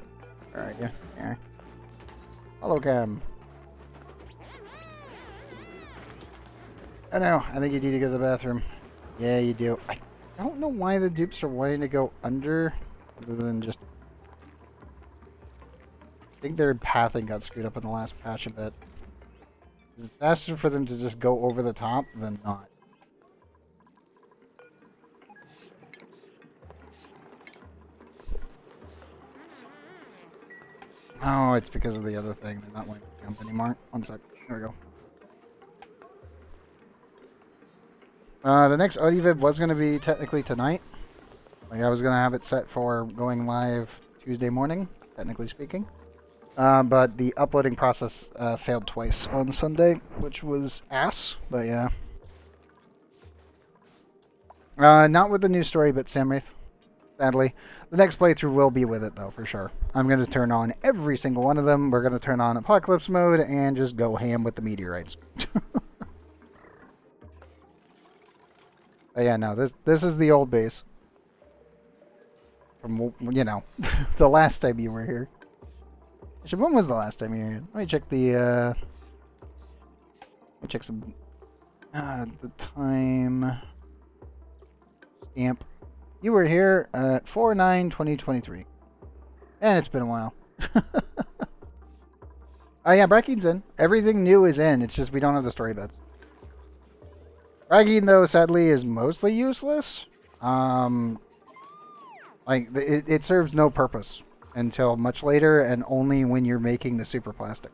Where are you? Here. Hello, Cam. Oh no, I think you need to go to the bathroom. Yeah, you do. I don't know why the dupes are wanting to go under, other than just... I think their pathing got screwed up in the last patch a bit. It's faster for them to just go over the top than not. Oh, it's because of the other thing. They're not wanting to jump anymore. One sec. There we go. The next ONI vid was going to be technically tonight. Like, I was going to have it set for going live Tuesday morning, technically speaking. But the uploading process failed twice on Sunday, which was ass, but yeah. Not with the new story, but Samwraith, sadly. The next playthrough will be with it, though, for sure. I'm going to turn on every single one of them. We're going to turn on Apocalypse mode and just go ham with the meteorites. Yeah, no, this is the old base. From, you know, the last time you were here. Actually, when was the last time you were here? Let me check the, let me check some, the time stamp. You were here at 4/9/2023. And it's been a while. Oh yeah, Brackeen's in. Everything new is in, it's just we don't have the story beds. Bragging, though, sadly, is mostly useless. Like, it serves no purpose until much later, and only when you're making the super plastic.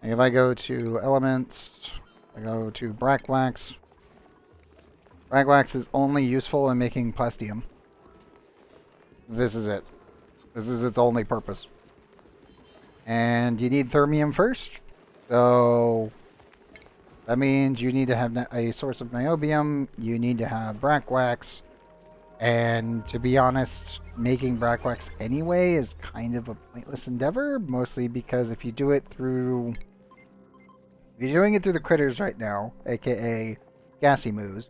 And if I go to elements, I go to Brackwax. Brackwax is only useful in making plastium. This is it. This is its only purpose. And you need thermium first. So that means you need to have a source of niobium, you need to have Brackwax, and to be honest, making Brackwax anyway is kind of a pointless endeavor, mostly because if you do it through... If you're doing it through the critters right now, aka Gassimus,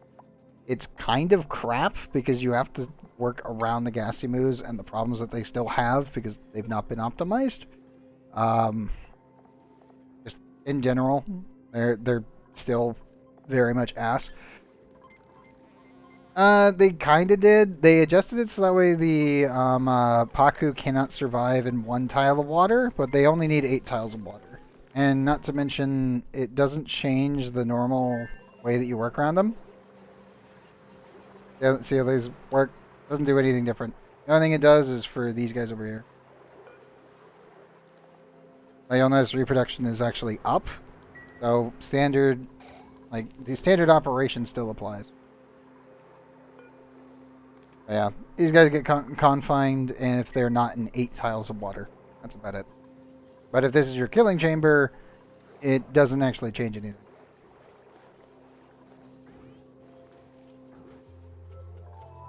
it's kind of crap because you have to work around the Gassimus and the problems that they still have because they've not been optimized. Just in general, they're still very much ass. They kind of did. They adjusted it so that way the Paku cannot survive in one tile of water, but they only need 8 tiles of water. And not to mention, it doesn't change the normal way that you work around them. Yeah, see how these work? Doesn't do anything different. The only thing it does is for these guys over here. You'll notice reproduction is actually up. So standard, like the standard operation still applies. But yeah, these guys get confined if they're not in 8 tiles of water. That's about it. But if this is your killing chamber, it doesn't actually change anything.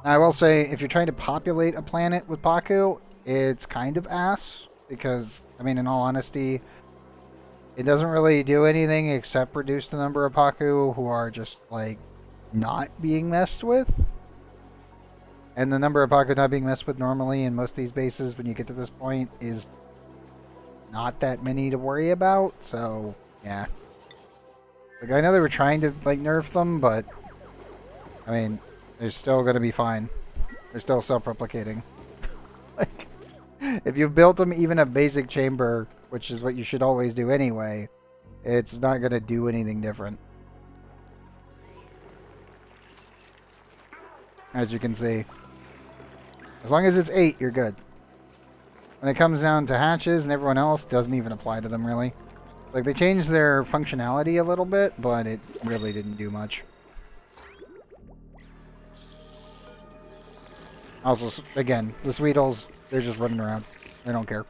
I will say, if you're trying to populate a planet with Paku, it's kind of ass. Because, I mean, in all honesty, it doesn't really do anything except reduce the number of Paku who are just, like, not being messed with. And the number of Paku not being messed with normally in most of these bases when you get to this point is not that many to worry about. So, yeah. Like, I know they were trying to, like, nerf them, but, I mean, they're still going to be fine. They're still self-replicating. Like, if you've built them even a basic chamber, which is what you should always do anyway, it's not going to do anything different. As you can see. As long as it's 8, you're good. When it comes down to hatches and everyone else, doesn't even apply to them, really. Like, they changed their functionality a little bit, but it really didn't do much. Also, again, the Sweetles, they're just running around. They don't care.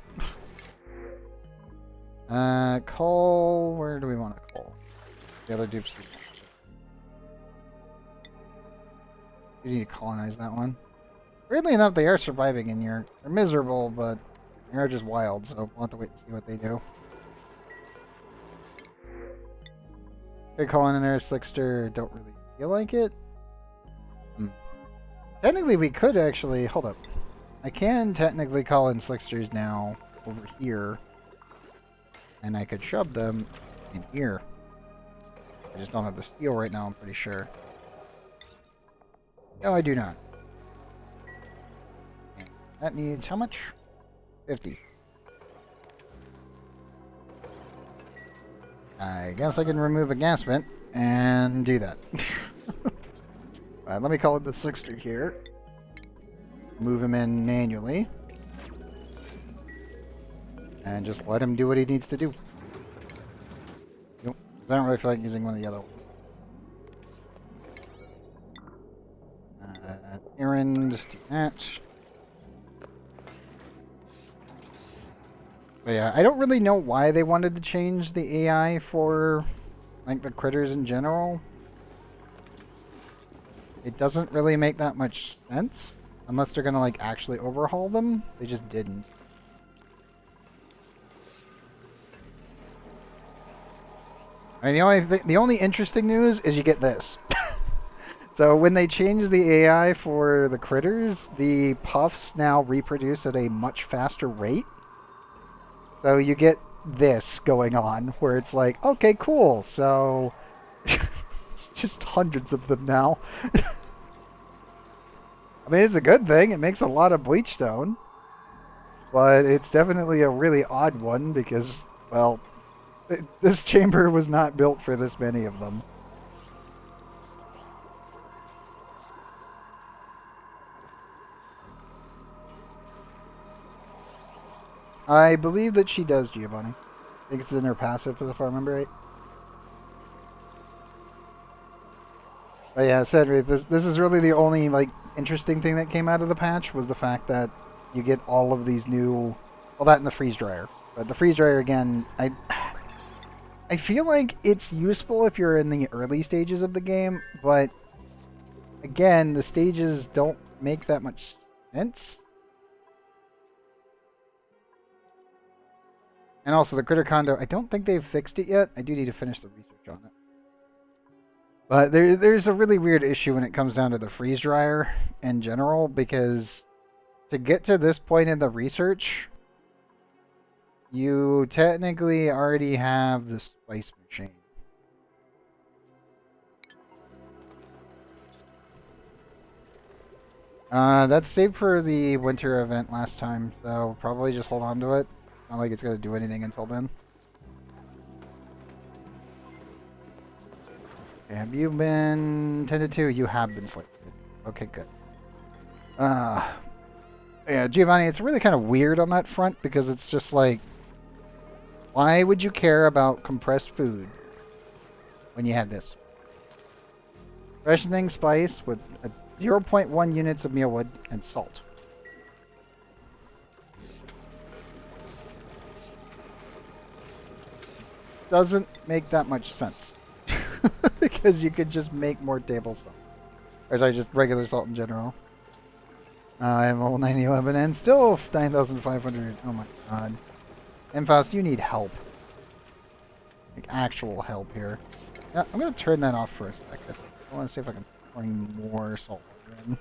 Coal, where do we want to coal? The other dupes. You need to colonize that one. Weirdly enough, they are surviving in here. They're miserable, but they're just wild, so we'll have to wait and see what they do. Okay, calling in there, Slickster, don't really feel like it. Technically, we could actually... Hold up. I can technically call in Slicksters now over here. And I could shove them in here. I just don't have the steel right now, I'm pretty sure. No, I do not. And that needs how much? 50. I guess I can remove a gas vent and do that. Let me call it the Slickster here. Move him in manually. And just let him do what he needs to do. Nope. I don't really feel like using one of the other ones. Errand, just do that. But yeah, I don't really know why they wanted to change the AI for, like, the critters in general. It doesn't really make that much sense. Unless they're gonna, like, actually overhaul them. They just didn't. I mean, the only interesting news is you get this. So when they change the AI for the critters, the puffs now reproduce at a much faster rate. So you get this going on, where it's like, okay, cool. So it's just hundreds of them now. I mean, it's a good thing. It makes a lot of bleach stone. But it's definitely a really odd one because, well, this chamber was not built for this many of them. I believe that she does, Giovanni. I think it's in her passive, if I remember right. But yeah, Cedric, this is really the only, like, interesting thing that came out of the patch was the fact that you get all of these new... Well, that and the freeze dryer. But the freeze dryer, again, I feel like it's useful if you're in the early stages of the game, but again, the stages don't make that much sense. And also, the critter condo, I don't think they've fixed it yet. I do need to finish the research on it. But there's a really weird issue when it comes down to the freeze dryer in general, because to get to this point in the research, you technically already have the spice machine. That's saved for the winter event last time, so probably just hold on to it. Not like it's going to do anything until then. Have you been tended to? You have been selected. Okay, good. Yeah, Giovanni, it's really kind of weird on that front because it's just like, why would you care about compressed food when you have this? Freshening spice with 0.1 units of mealwood and salt. Doesn't make that much sense. Because you could just make more table salt. Or sorry, just regular salt in general. I have a level 90 weapon and still 9,500. Oh my god. Infast, you need help. Like, actual help here. Yeah, I'm gonna turn that off for a second. I want to see if I can bring more salt water in.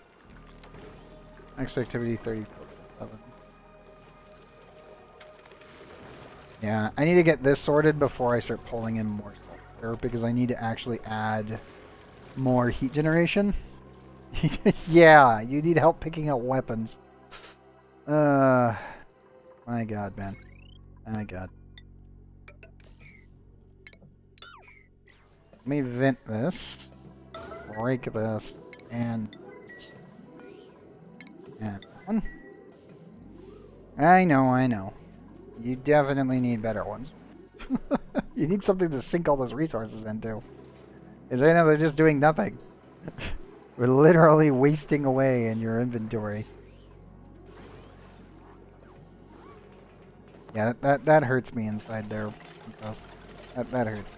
Next activity 37. Yeah, I need to get this sorted before I start pulling in more salt water because I need to actually add more heat generation. Yeah, you need help picking out weapons. My god, man. My god. Let me vent this, break this, and one. I know. You definitely need better ones. You need something to sink all those resources into. Is right now they're just doing nothing. We're literally wasting away in your inventory. Yeah, that hurts me inside there. That hurts.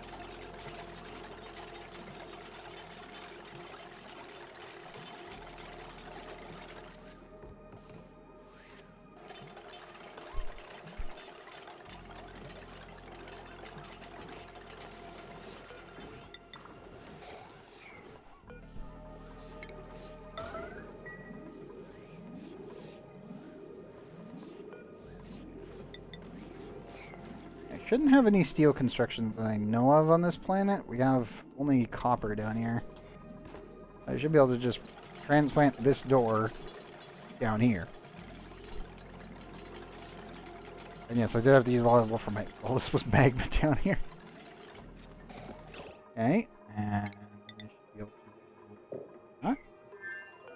Shouldn't have any steel construction that I know of on this planet. We have only copper down here. I should be able to just transplant this door down here. And yes, I did have to use a lot of wolframite. All this was magma down here. Okay, and I should be able to... Huh?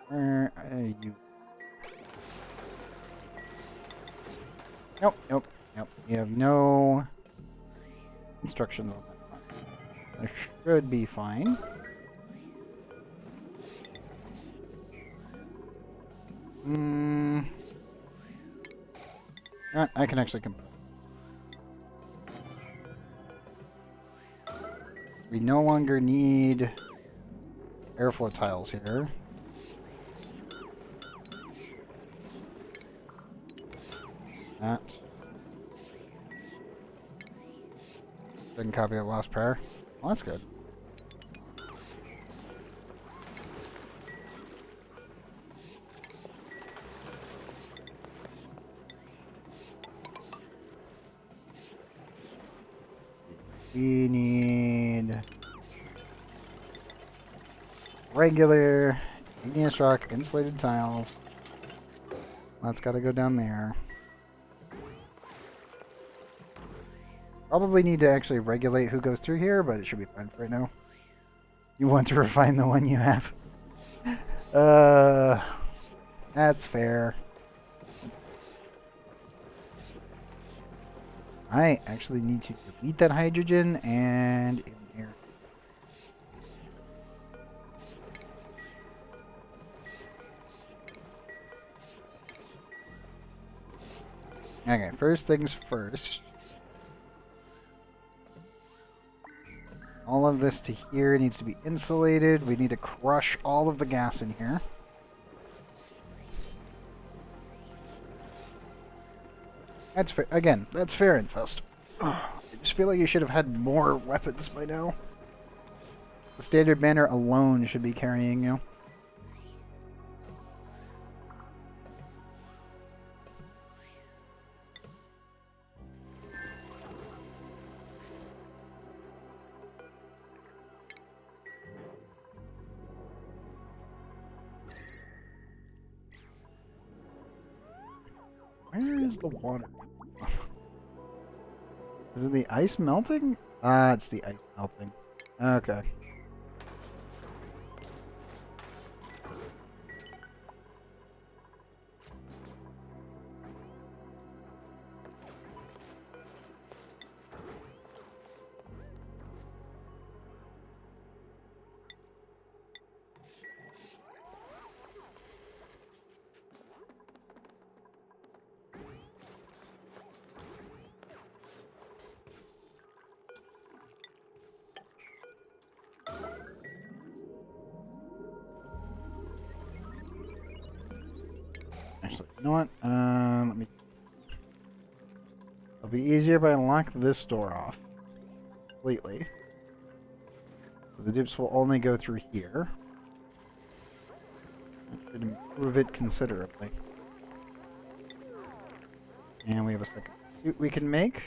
Where are you? Nope. You have no instructions on that one. That should be fine. I can actually compare. We no longer need airflow tiles here. That. Didn't copy the last pair. Well, that's good. We need regular igneous rock insulated tiles. That's got to go down there. Probably need to actually regulate who goes through here, but it should be fine for right now. You want to refine the one you have. That's fair. I actually need to delete that hydrogen and in here. Okay, first things first. All of this to here needs to be insulated. We need to crush all of the gas in here. That's fair. Again, that's fair, Infest. I just feel like you should have had more weapons by now. The standard banner alone should be carrying you. Where is the water? Is it the ice melting? Ah, it's the ice melting. Okay. You know what? Let me... It'll be easier if I lock this door off completely. So the dupes will only go through here. That should improve it considerably. And we have a second suit we can make.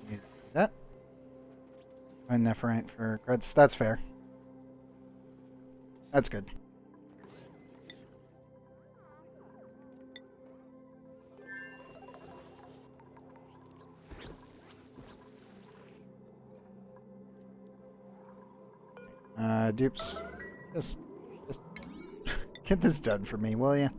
Do that. And Nephrite for creds. That's fair. That's good. Dupes. Just get this done for me, will you?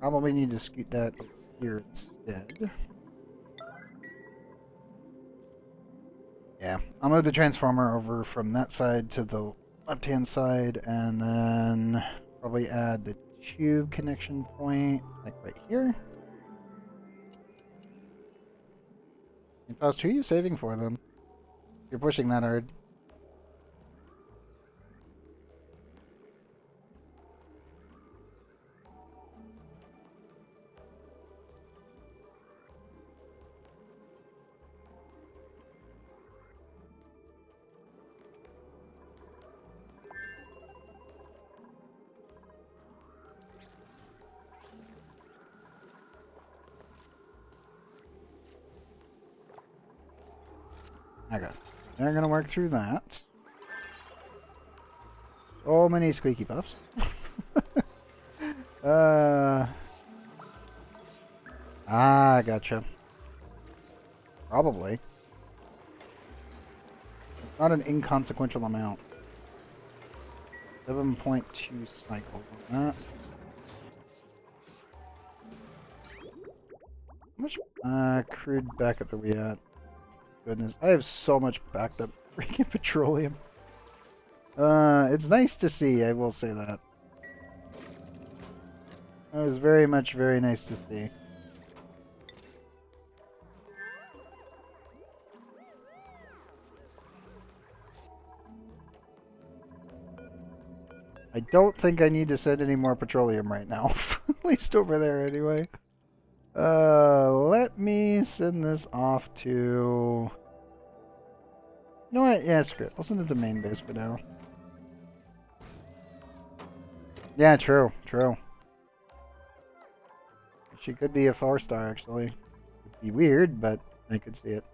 Probably need to scoot that over here instead. Yeah, I'll move the transformer over from that side to the left-hand side, and then probably add the tube connection point, like right here. And Faust, who are you saving for them? You're pushing that hard. Okay, they're gonna work through that. So many squeaky puffs. Gotcha. Probably. It's not an inconsequential amount. 7.2 cycles on that. How much crude backup are we at? Goodness, I have so much backed up freaking petroleum. It's nice to see, I will say that. It was very nice to see. I don't think I need to send any more petroleum right now. At least over there anyway. Let me send this off to... You know what? Yeah, screw it. I'll send it to main base for now. Yeah, true. She could be a 4-star, actually. It'd be weird, but I could see it.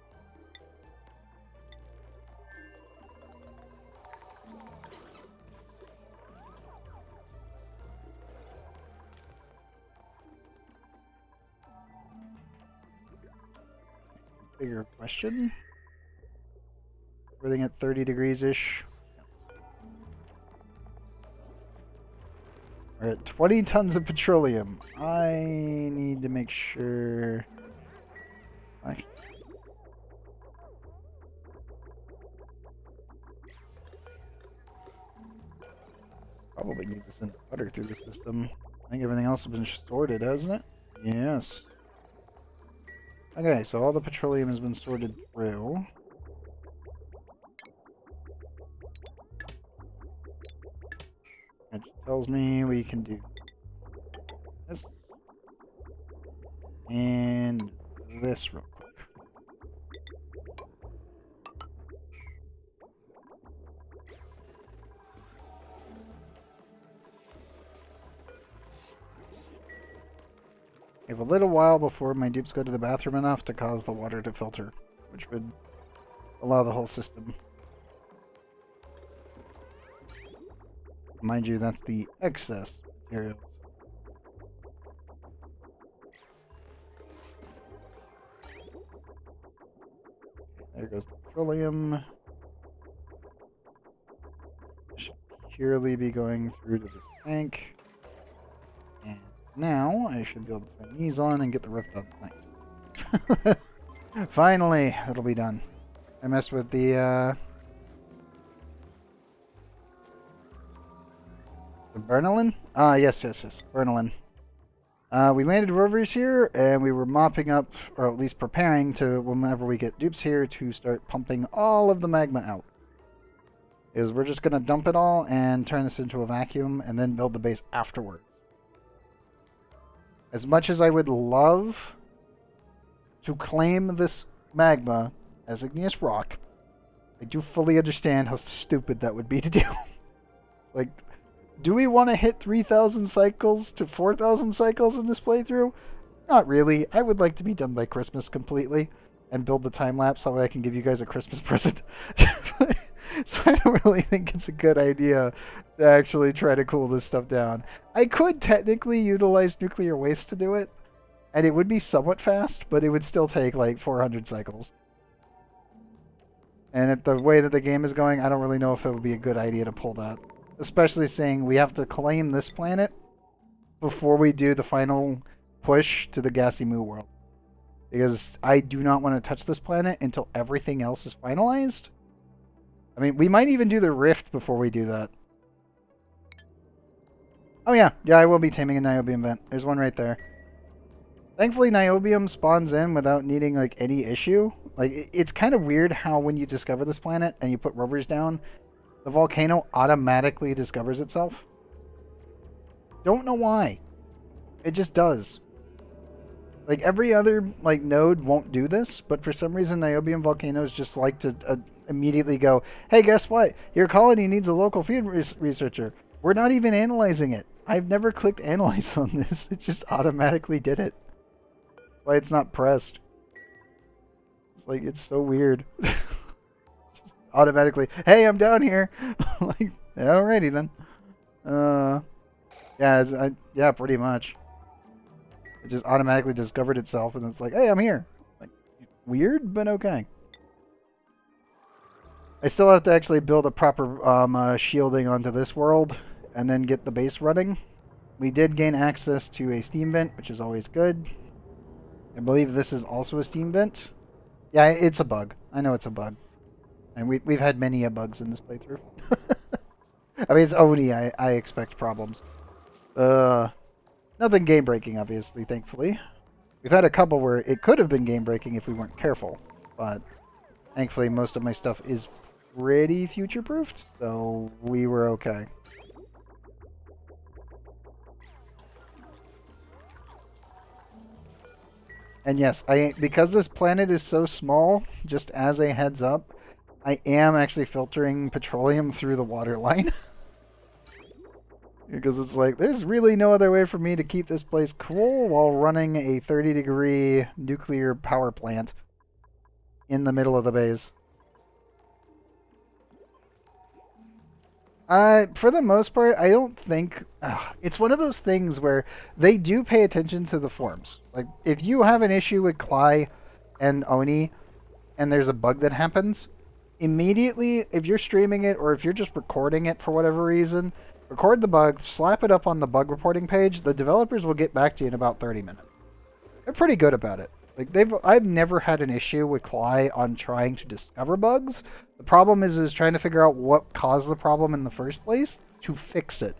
Bigger question. Everything at 30 degrees-ish. We're at 20 tons of petroleum. I need to make sure... Probably need to send butter through the system. I think everything else has been sorted, hasn't it? Yes. Okay, so all the petroleum has been sorted through. It tells me we can do this and this real quick. I have a little while before my dupes go to the bathroom enough to cause the water to filter, which would allow the whole system. Mind you, that's the excess materials. There goes the petroleum. Should purely be going through to the tank. And now I should be able to turn these on and get the roof done. Nice. Finally, it'll be done. I messed with the Bernalin? Yes. Bernalin. We landed rovers here, and we were mopping up, or at least preparing to, whenever we get dupes here, to start pumping all of the magma out. Is we're just going to dump it all and turn this into a vacuum, and then build the base afterwards. As much as I would love to claim this magma as igneous rock, I do fully understand how stupid that would be to do. Like, do we want to hit 3,000 cycles to 4,000 cycles in this playthrough? Not really. I would like to be done by Christmas completely and build the time lapse so I can give you guys a Christmas present. So I don't really think it's a good idea to actually try to cool this stuff down. I could technically utilize nuclear waste to do it, and it would be somewhat fast, but it would still take like 400 cycles. And at the way that the game is going, I don't really know if it would be a good idea to pull that. Especially saying we have to claim this planet before we do the final push to the Gassy Moo world. Because I do not want to touch this planet until everything else is finalized. I mean, we might even do the rift before we do that. Oh yeah, I will be taming a niobium vent. There's one right there. Thankfully, niobium spawns in without needing like any issue. Like, it's kind of weird how when you discover this planet and you put rovers down, the volcano automatically discovers itself. Don't know why. It just does. Like, every other like node won't do this, but for some reason niobium volcanoes just like to immediately go, hey, guess what? Your colony needs a local field researcher. We're not even analyzing it. I've never clicked analyze on this. It just automatically did it. Why it's not pressed. It's like, it's so weird. Just automatically, hey, I'm down here. Like, alrighty then. Yeah, pretty much. It just automatically discovered itself, and it's like, hey, I'm here. Like, weird, but okay. I still have to actually build a proper shielding onto this world, and then get the base running. We did gain access to a steam vent, which is always good. I believe this is also a steam vent. Yeah, it's a bug. I know it's a bug. And we've had many bugs in this playthrough. I mean, it's ONI. I expect problems. Nothing game-breaking, obviously, thankfully. We've had a couple where it could have been game-breaking if we weren't careful. But thankfully, most of my stuff is pretty future-proofed, so we were okay. And yes, because this planet is so small, just as a heads up, I am actually filtering petroleum through the water line. Because it's like, there's really no other way for me to keep this place cool while running a 30-degree nuclear power plant in the middle of the base. For the most part, I don't think... it's one of those things where they do pay attention to the forms. Like, if you have an issue with Cly and Oni, and there's a bug that happens, immediately, if you're streaming it, or if you're just recording it for whatever reason, record the bug, slap it up on the bug reporting page, the developers will get back to you in about 30 minutes. They're pretty good about it. Like, I've never had an issue with Cly on trying to discover bugs. The problem is trying to figure out what caused the problem in the first place to fix it.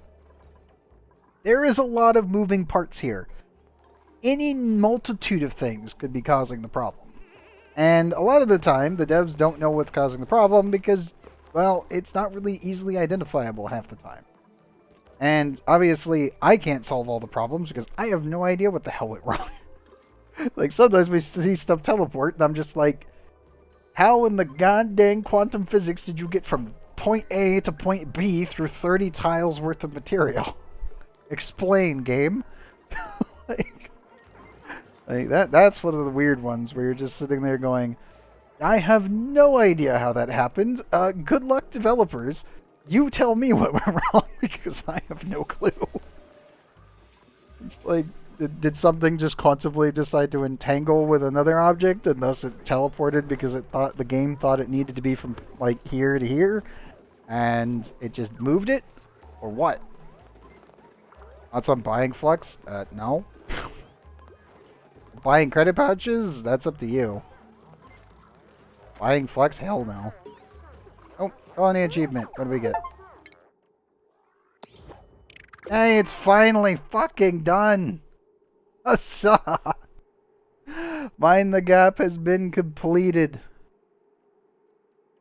There is a lot of moving parts here. Any multitude of things could be causing the problem. And a lot of the time, the devs don't know what's causing the problem because, well, it's not really easily identifiable half the time. And obviously, I can't solve all the problems because I have no idea what the hell went wrong. Like, sometimes we see stuff teleport, and I'm just like, how in the goddamn quantum physics did you get from point A to point B through 30 tiles worth of material? Explain, game. like that's one of the weird ones where you're just sitting there going, I have no idea how that happened. Good luck, developers. You tell me what went wrong because I have no clue. It's like, did something just quantumly decide to entangle with another object and thus it teleported because it thought the game thought it needed to be from like here to here and it just moved it? Or what? Thoughts on buying Flux? No. Buying credit pouches? That's up to you. Buying Flux? Hell no. Oh, colony achievement. What do we get? Hey, it's finally fucking done! Huzzah! Mind the Gap has been completed.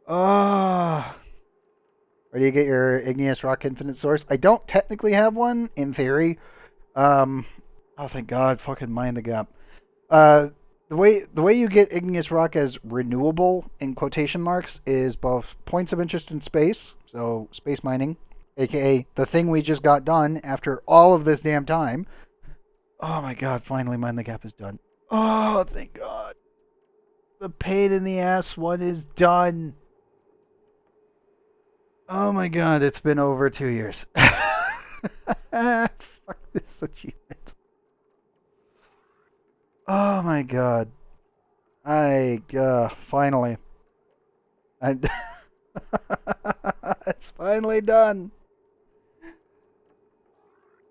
Ah. Where do you get your igneous rock infinite source? I don't technically have one, in theory. Oh, thank God. Fucking Mind the Gap. Uh, the way you get igneous rock as renewable in quotation marks is both points of interest in space, so space mining, aka the thing we just got done after all of this damn time. Oh my God! Finally, Mind the Gap is done. Oh, thank God. The pain in the ass one is done. Oh my God! It's been over 2 years. Fuck this achievement. Oh my God. Finally. I, it's finally done.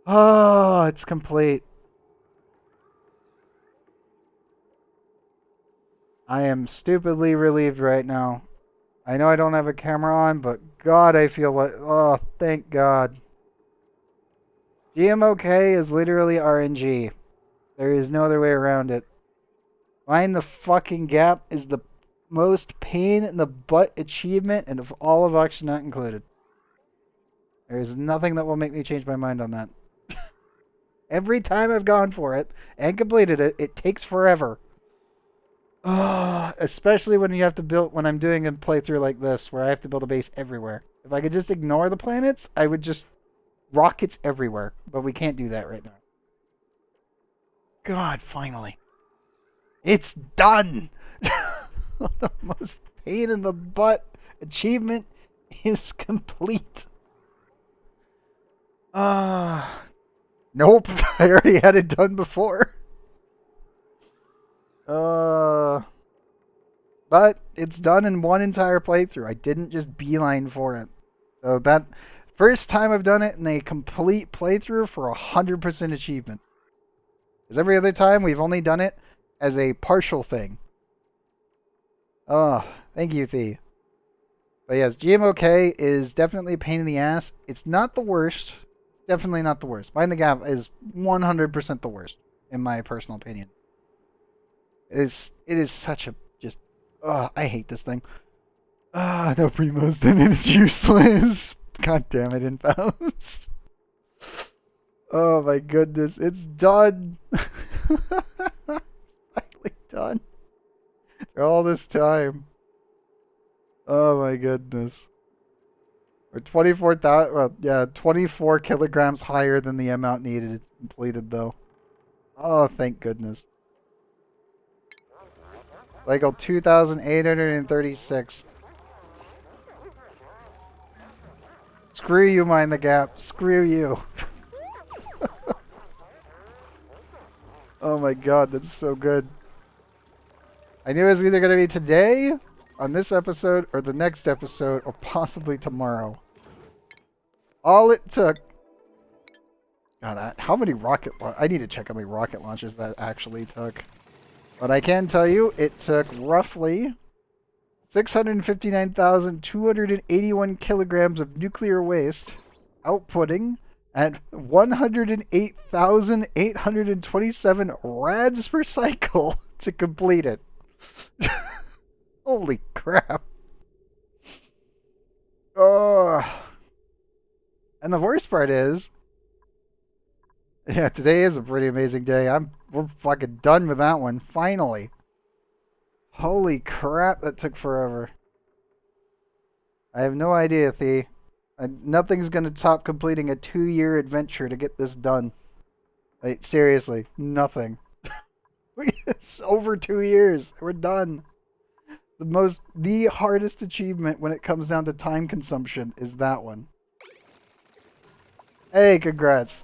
Oh, it's complete. I am stupidly relieved right now. I know I don't have a camera on, but God, I feel like, oh, thank God. GMOK is literally RNG. There is no other way around it. Mind the fucking Gap is the most pain in the butt achievement and of all of Auction Not Included. There is nothing that will make me change my mind on that. Every time I've gone for it and completed it, it takes forever. Oh, especially when you have to build, when I'm doing a playthrough like this, where I have to build a base everywhere. If I could just ignore the planets, I would just rockets everywhere. But we can't do that right now. God, finally. It's done! The most pain in the butt achievement is complete. Nope. I already had it done before. But it's done in one entire playthrough. I didn't just beeline for it. So that first time I've done it in a complete playthrough for 100% achievement. Because every other time we've only done it as a partial thing. Oh, thank you, Thee. But yes, GMOK is definitely a pain in the ass. It's not the worst. Definitely not the worst. Mind the Gap is 100% the worst, in my personal opinion. It is such a just. Oh, I hate this thing. No primos, then it's useless. God damn it, Infaust. Oh my goodness, it's done. It's finally done. For all this time. Oh my goodness. We're 24,000. Well, yeah, 24 kilograms higher than the amount needed completed, though. Oh, thank goodness. Lego 2,836. Screw you, Mind the Gap. Screw you. Oh my God, that's so good. I knew it was either going to be today, on this episode, or the next episode, or possibly tomorrow. All it took... God, how many rocket... I need to check how many rocket launches that actually took. But I can tell you, it took roughly 659,281 kilograms of nuclear waste, outputting at 108,827 rads per cycle to complete it. Holy crap. Oh. And the worst part is, yeah, today is a pretty amazing day. We're fucking done with that one, finally. Holy crap, that took forever. I have no idea, Thea. Nothing's gonna top completing a 2-year adventure to get this done. Like, seriously, nothing. It's over 2 years. We're done. The hardest achievement when it comes down to time consumption is that one. Hey, congrats.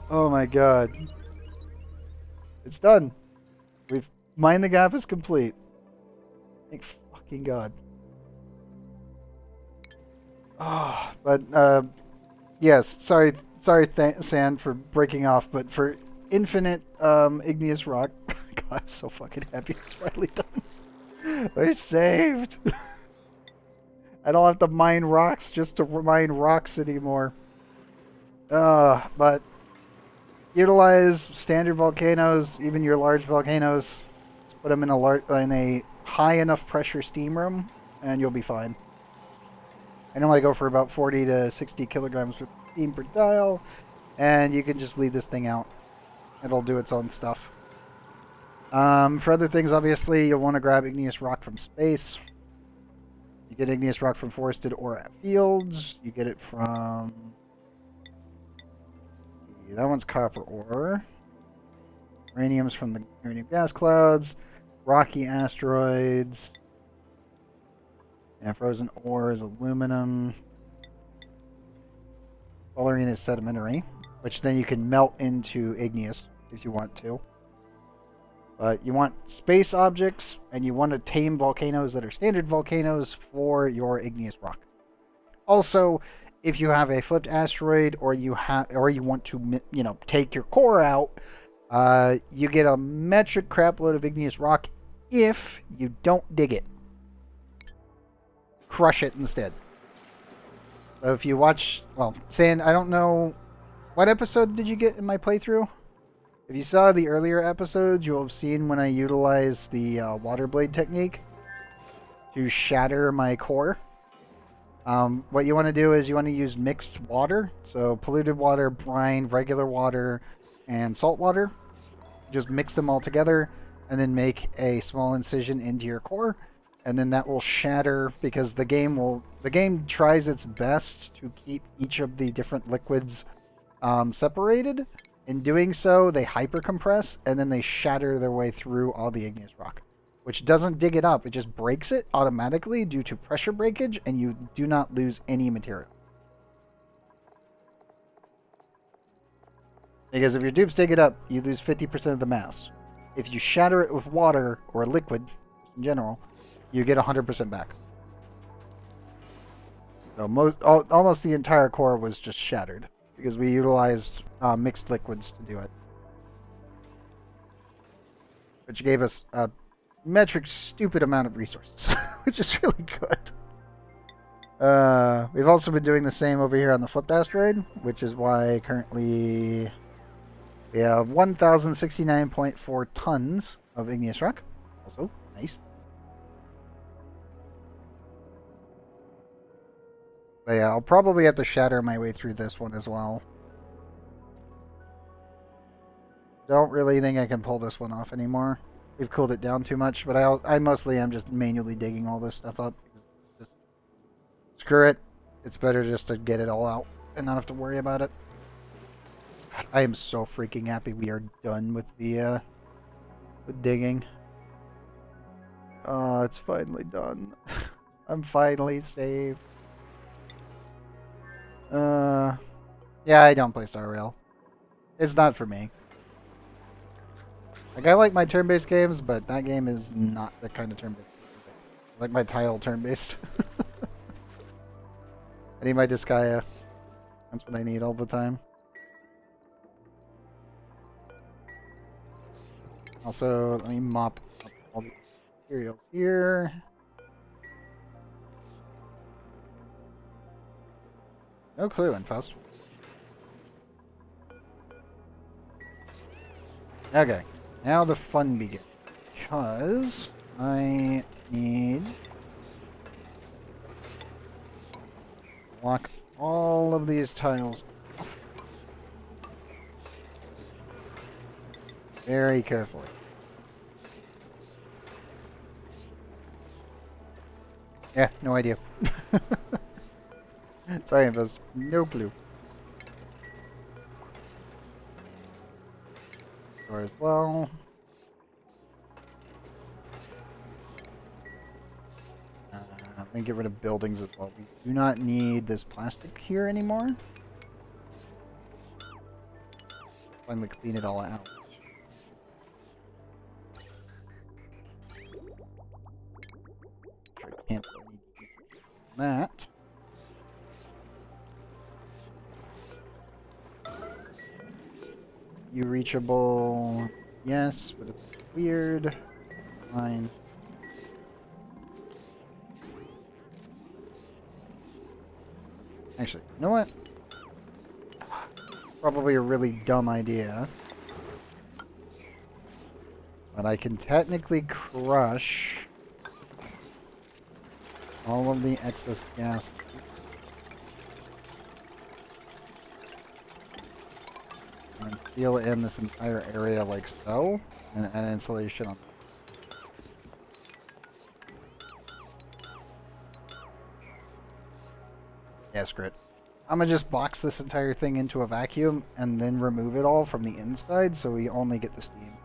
Oh my God. It's done. Mind the Gap is complete. Thank fucking God. Oh, but yes, sorry Sand for breaking off, but for infinite igneous rock, God, I'm so fucking happy it's finally done. We're saved. I don't have to mine rocks just to mine rocks anymore. But Utilize standard volcanoes, even your large volcanoes. Just put them in a high enough pressure steam room, and you'll be fine. I normally go for about 40 to 60 kilograms of steam per tile, and you can just leave this thing out. It'll do its own stuff. For other things, obviously, you'll want to grab igneous rock from space. You get igneous rock from forested or fields. You get it from... That one's copper ore. Uranium's from the uranium gas clouds. Rocky asteroids. And frozen ore is aluminum. Toluene is sedimentary, which then you can melt into igneous if you want to. But you want space objects, and you want to tame volcanoes that are standard volcanoes for your igneous rock. Also, if you have a flipped asteroid, or you want to, take your core out, you get a metric crapload of igneous rock if you don't dig it. Crush it instead. So if you watch, San, I don't know, what episode did you get in my playthrough? If you saw the earlier episodes, you'll have seen when I utilized the water blade technique to shatter my core. What you want to do is you want to use mixed water. So polluted water, brine, regular water, and salt water. Just mix them all together and then make a small incision into your core. And then that will shatter because the game tries its best to keep each of the different liquids separated. In doing so, they hypercompress and then they shatter their way through all the igneous rock, which doesn't dig it up. It just breaks it automatically due to pressure breakage, and you do not lose any material. Because if your dupes dig it up, you lose 50% of the mass. If you shatter it with water or a liquid in general, you get 100% back. So almost the entire core was just shattered because we utilized mixed liquids to do it, which gave us a metric stupid amount of resources, which is really good. We've also been doing the same over here on the flipped asteroid, which is why currently we have 1,069.4 tons of igneous rock. Also, nice. But yeah, I'll probably have to shatter my way through this one as well. Don't really think I can pull this one off anymore. We've cooled it down too much, but I mostly am just manually digging all this stuff up. Just screw it. It's better just to get it all out and not have to worry about it. I am so freaking happy we are done with the with digging. Oh, it's finally done. I'm finally saved. Yeah, I don't play Star Rail. It's not for me. Like, I like my turn-based games, but that game is not the kind of turn-based. I like my tile turn-based. I need my Disgaea. That's what I need all the time. Also, let me mop up all the materials here. No clue, Infest. Okay, now the fun begins. Because I need to lock all of these tiles off very carefully. Yeah, no idea. Sorry, Infest. No clue. Door as well. Let me get rid of buildings as well. We do not need this plastic here anymore. Finally clean it all out. I can't that. You reachable, yes, but it's weird. Fine. Actually, you know what? probably a really dumb idea. But I can technically crush all of the excess gas. And seal in this entire area like so. And add insulation on. Yeah, screw it. I'm gonna just box this entire thing into a vacuum and then remove it all from the inside so we only get the steam.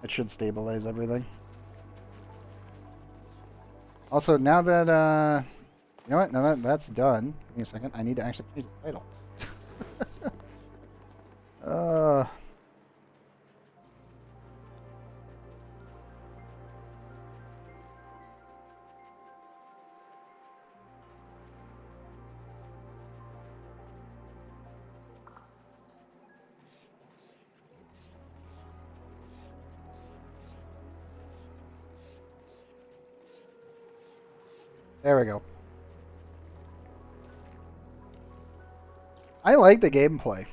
It should stabilize everything. Also, now that, you know what? Now that that's done, give me a second. I need to actually change the title. uh... There we go. I like the gameplay.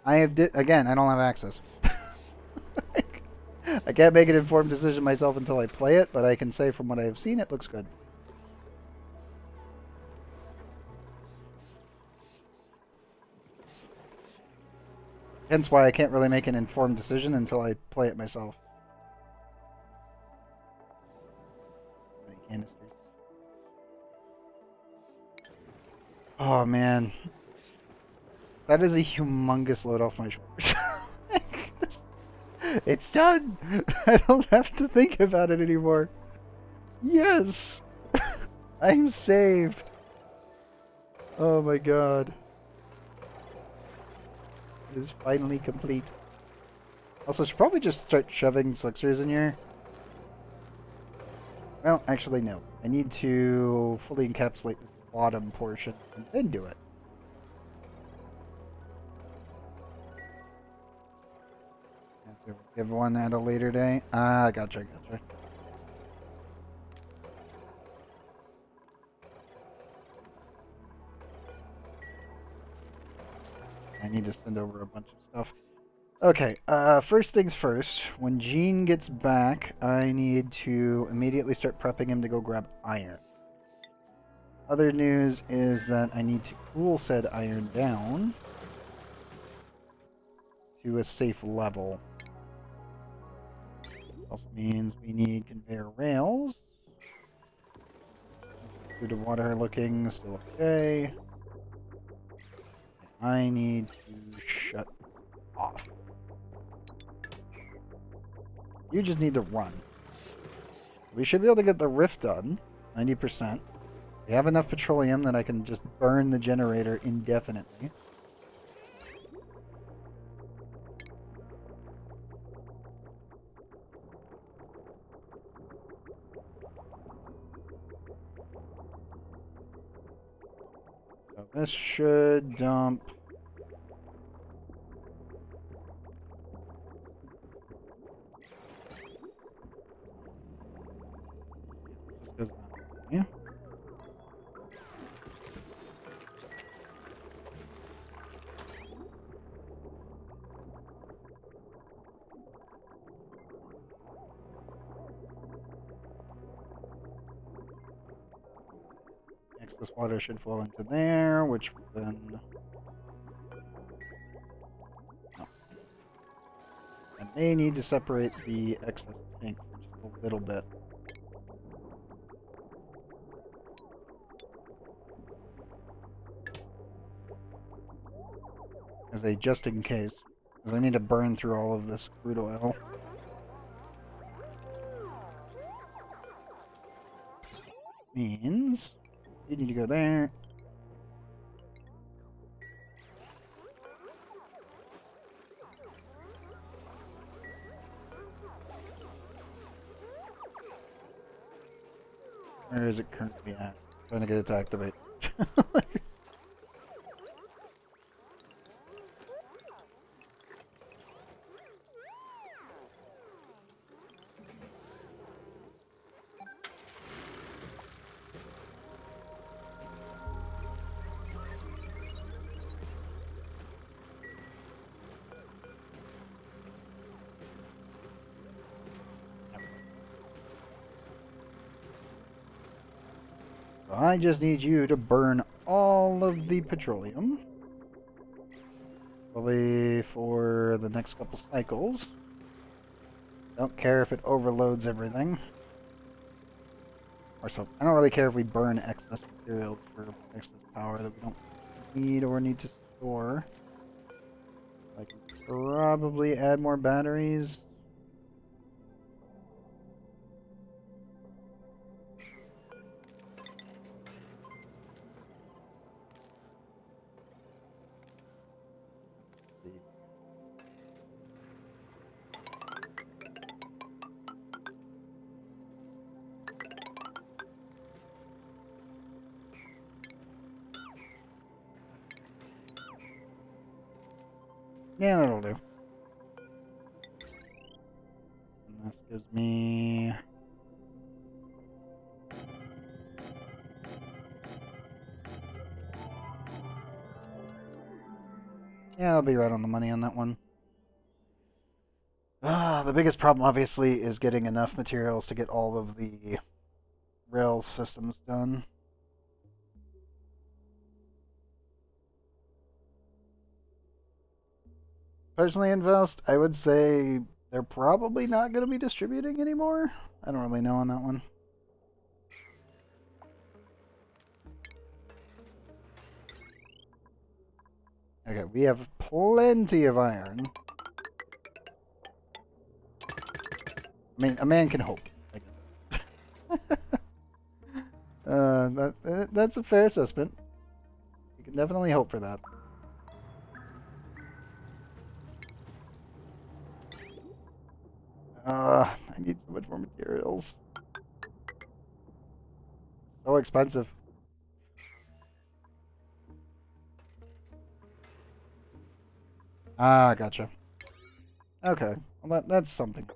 Again, I don't have access. I can't make an informed decision myself until I play it, but I can say from what I have seen, it looks good. Hence why I can't really make an informed decision until I play it myself. Oh man. That is a humongous load off my shoulders. It's done! I don't have to think about it anymore. Yes! I'm saved! Oh my god. It is finally complete. Also, I should probably just start shoving slickers in here. Well, actually no. I need to fully encapsulate this bottom portion and then do it. Give one at a later day. Ah, gotcha. I need to send over a bunch of stuff. Okay, first things first. When Gene gets back, I need to immediately start prepping him to go grab iron. Other news is that I need to cool said iron down to a safe level. Also means we need conveyor rails. Through the water looking still okay. I need to shut this off. You just need to run. We should be able to get the rift done. 90%. We have enough petroleum that I can just burn the generator indefinitely. So this should dump. Just goes that way. Excess water should flow into there, which will then... Oh. I may need to separate the excess tank for just a little bit. As a just in case. Because I need to burn through all of this crude oil. Means you need to go there. Where is it currently at? Trying to get it to activate. So I just need you to burn all of the petroleum. Probably for the next couple cycles. Don't care if it overloads everything. Or so I don't really care if we burn excess materials for excess power that we don't need or need to store. I can probably add more batteries. Yeah, that'll do. And this gives me... Yeah, I'll be right on the money on that one. The biggest problem, obviously, is getting enough materials to get all of the rail systems done. Personally, Invest, I would say they're probably not going to be distributing anymore. I don't really know on that one. Okay, we have plenty of iron. I mean, a man can hope, I guess. That's a fair assessment. You can definitely hope for that. I need so much more materials. So expensive. Ah, gotcha. Okay, well that's something.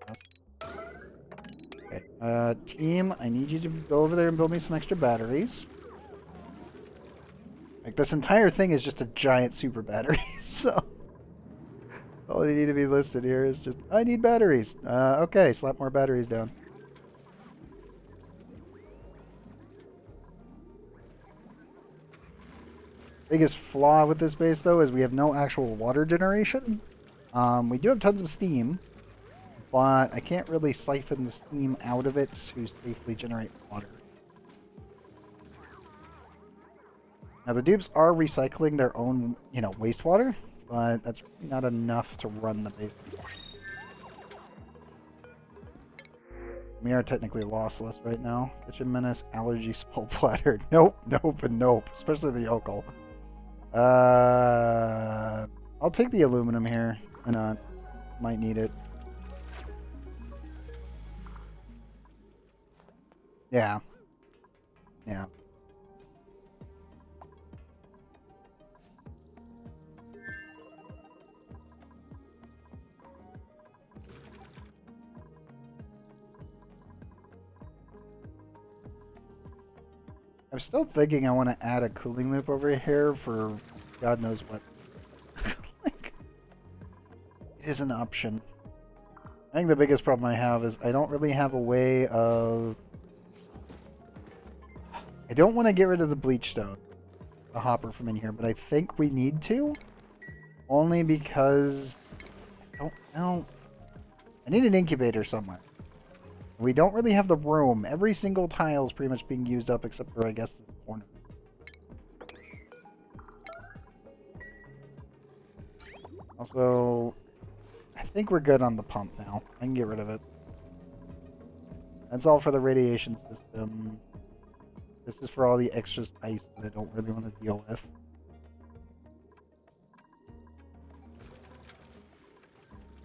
Okay, team, I need you to go over there and build me some extra batteries. Like, this entire thing is just a giant super battery, so... all they need to be listed here is just, I need batteries. Okay, slap more batteries down. Biggest flaw with this base, though, is we have no actual water generation. We do have tons of steam, but I can't really siphon the steam out of it to safely generate water. Now, the dupes are recycling their own, wastewater, but that's not enough to run the base. We are technically lossless right now. Kitchen Menace, Allergy, Spell Platter. Nope, nope, and nope. Especially the Yokel. I'll take the aluminum here. Why not? Might need it. Yeah. Yeah. I'm still thinking I want to add a cooling loop over here for God knows what. Like, it is an option. I think the biggest problem I have is I don't really have a way of... I don't want to get rid of the bleach stone, the hopper from in here, but I think we need to. Only because... I don't know. I need an incubator somewhere. We don't really have the room. Every single tile is pretty much being used up except for, I guess, this corner. Also, I think we're good on the pump now. I can get rid of it. That's all for the radiation system. This is for all the extra ice that I don't really want to deal with.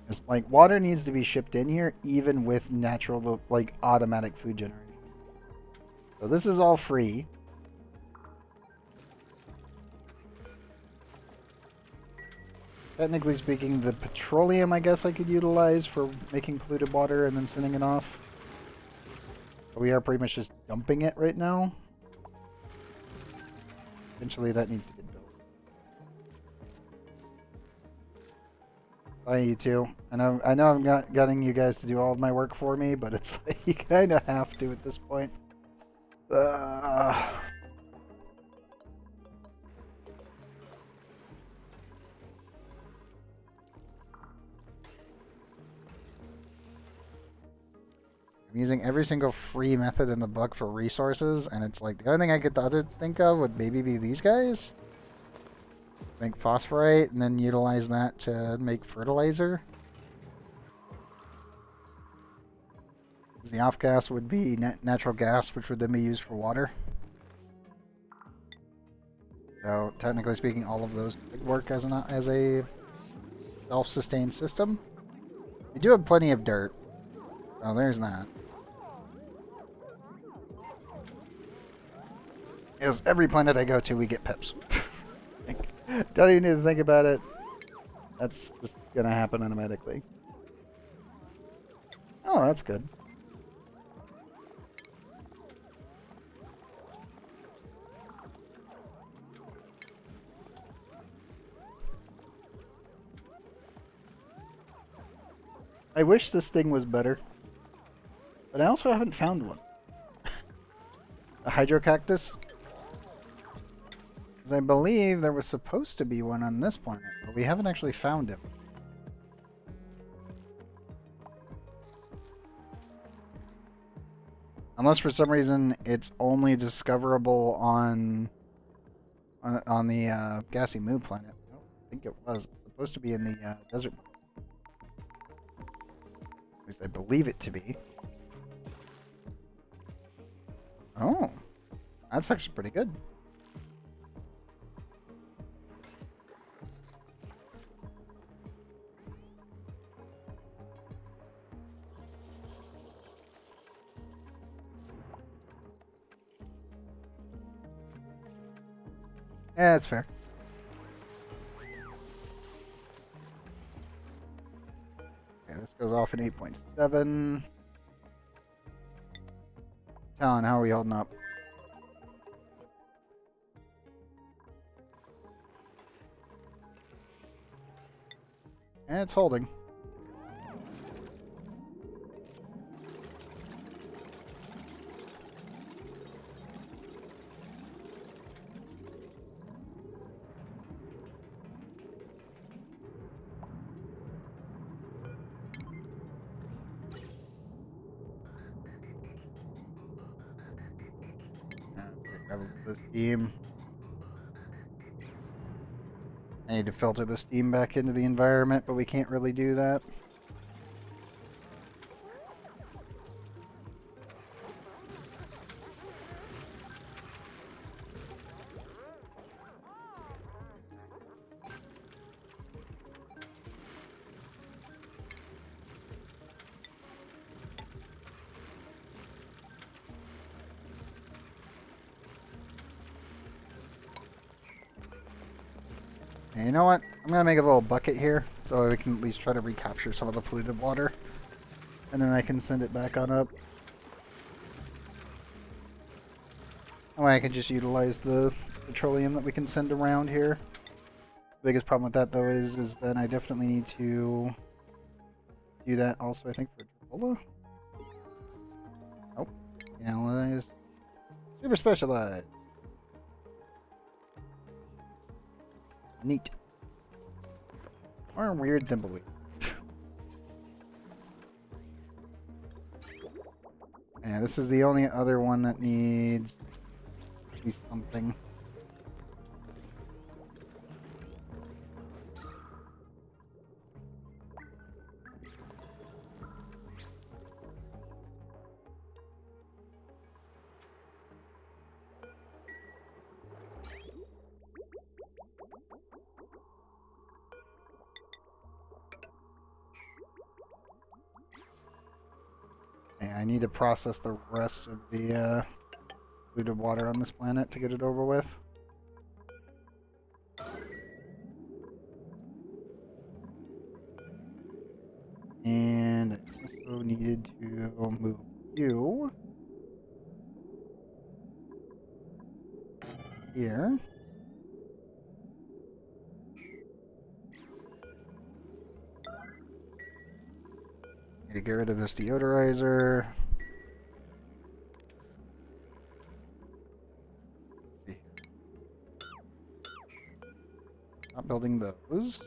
It's like, water needs to be shipped in here even with natural, like, automatic food generation. So this is all free. Technically speaking, the petroleum I guess I could utilize for making polluted water and then sending it off. But we are pretty much just dumping it right now. Eventually that needs to get built. Bye, you two. I know I'm not getting you guys to do all of my work for me, but it's like you kind of have to at this point. using every single free method in the book for resources, and it's like the only thing I could think of would maybe be these guys. Make phosphorite and then utilize that to make fertilizer. The off gas would be natural gas, which would then be used for water. So technically speaking, all of those would work as a self-sustained system. We do have plenty of dirt. Oh, there's that. Because every planet I go to, we get pips. Don't even need to think about it. That's just gonna happen automatically. Oh, that's good. I wish this thing was better. But I also haven't found one. A hydrocactus? Because I believe there was supposed to be one on this planet, but we haven't actually found him. Unless for some reason it's only discoverable on the gassy moon planet. I don't think it was. It's supposed to be in the desert. At least I believe it to be. Oh, that's actually pretty good. Yeah, that's fair. Okay, this goes off in 8.7. Talon, how are we holding up? And it's holding. Grab the steam. I need to filter the steam back into the environment, but we can't really do that. And you know what? I'm gonna make a little bucket here so we can at least try to recapture some of the polluted water. And then I can send it back on up. That way I can just utilize the petroleum that we can send around here. The biggest problem with that though is then I definitely need to do that also I think for Dracola. Oh, analyze. Super specialized. Neat. Or weird thimbleweed. Yeah, this is the only other one that needs at least something. Yeah, I need to process the rest of the polluted water on this planet to get it over with. And I also needed to move you here. Need to get rid of this deodorizer. Let's see. Not building those.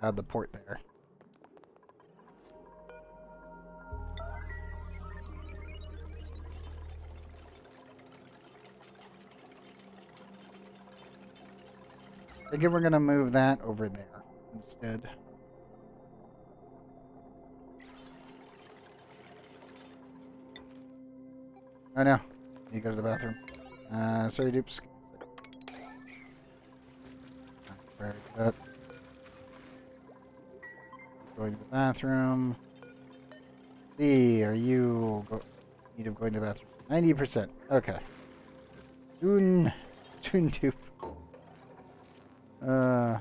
add the port there. I think we're gonna move that over there instead. Oh no, you go to the bathroom. Sorry, dupes. That. Going to the bathroom. Lee, are you need of going to the bathroom? 90%. Okay. Soon dupe. I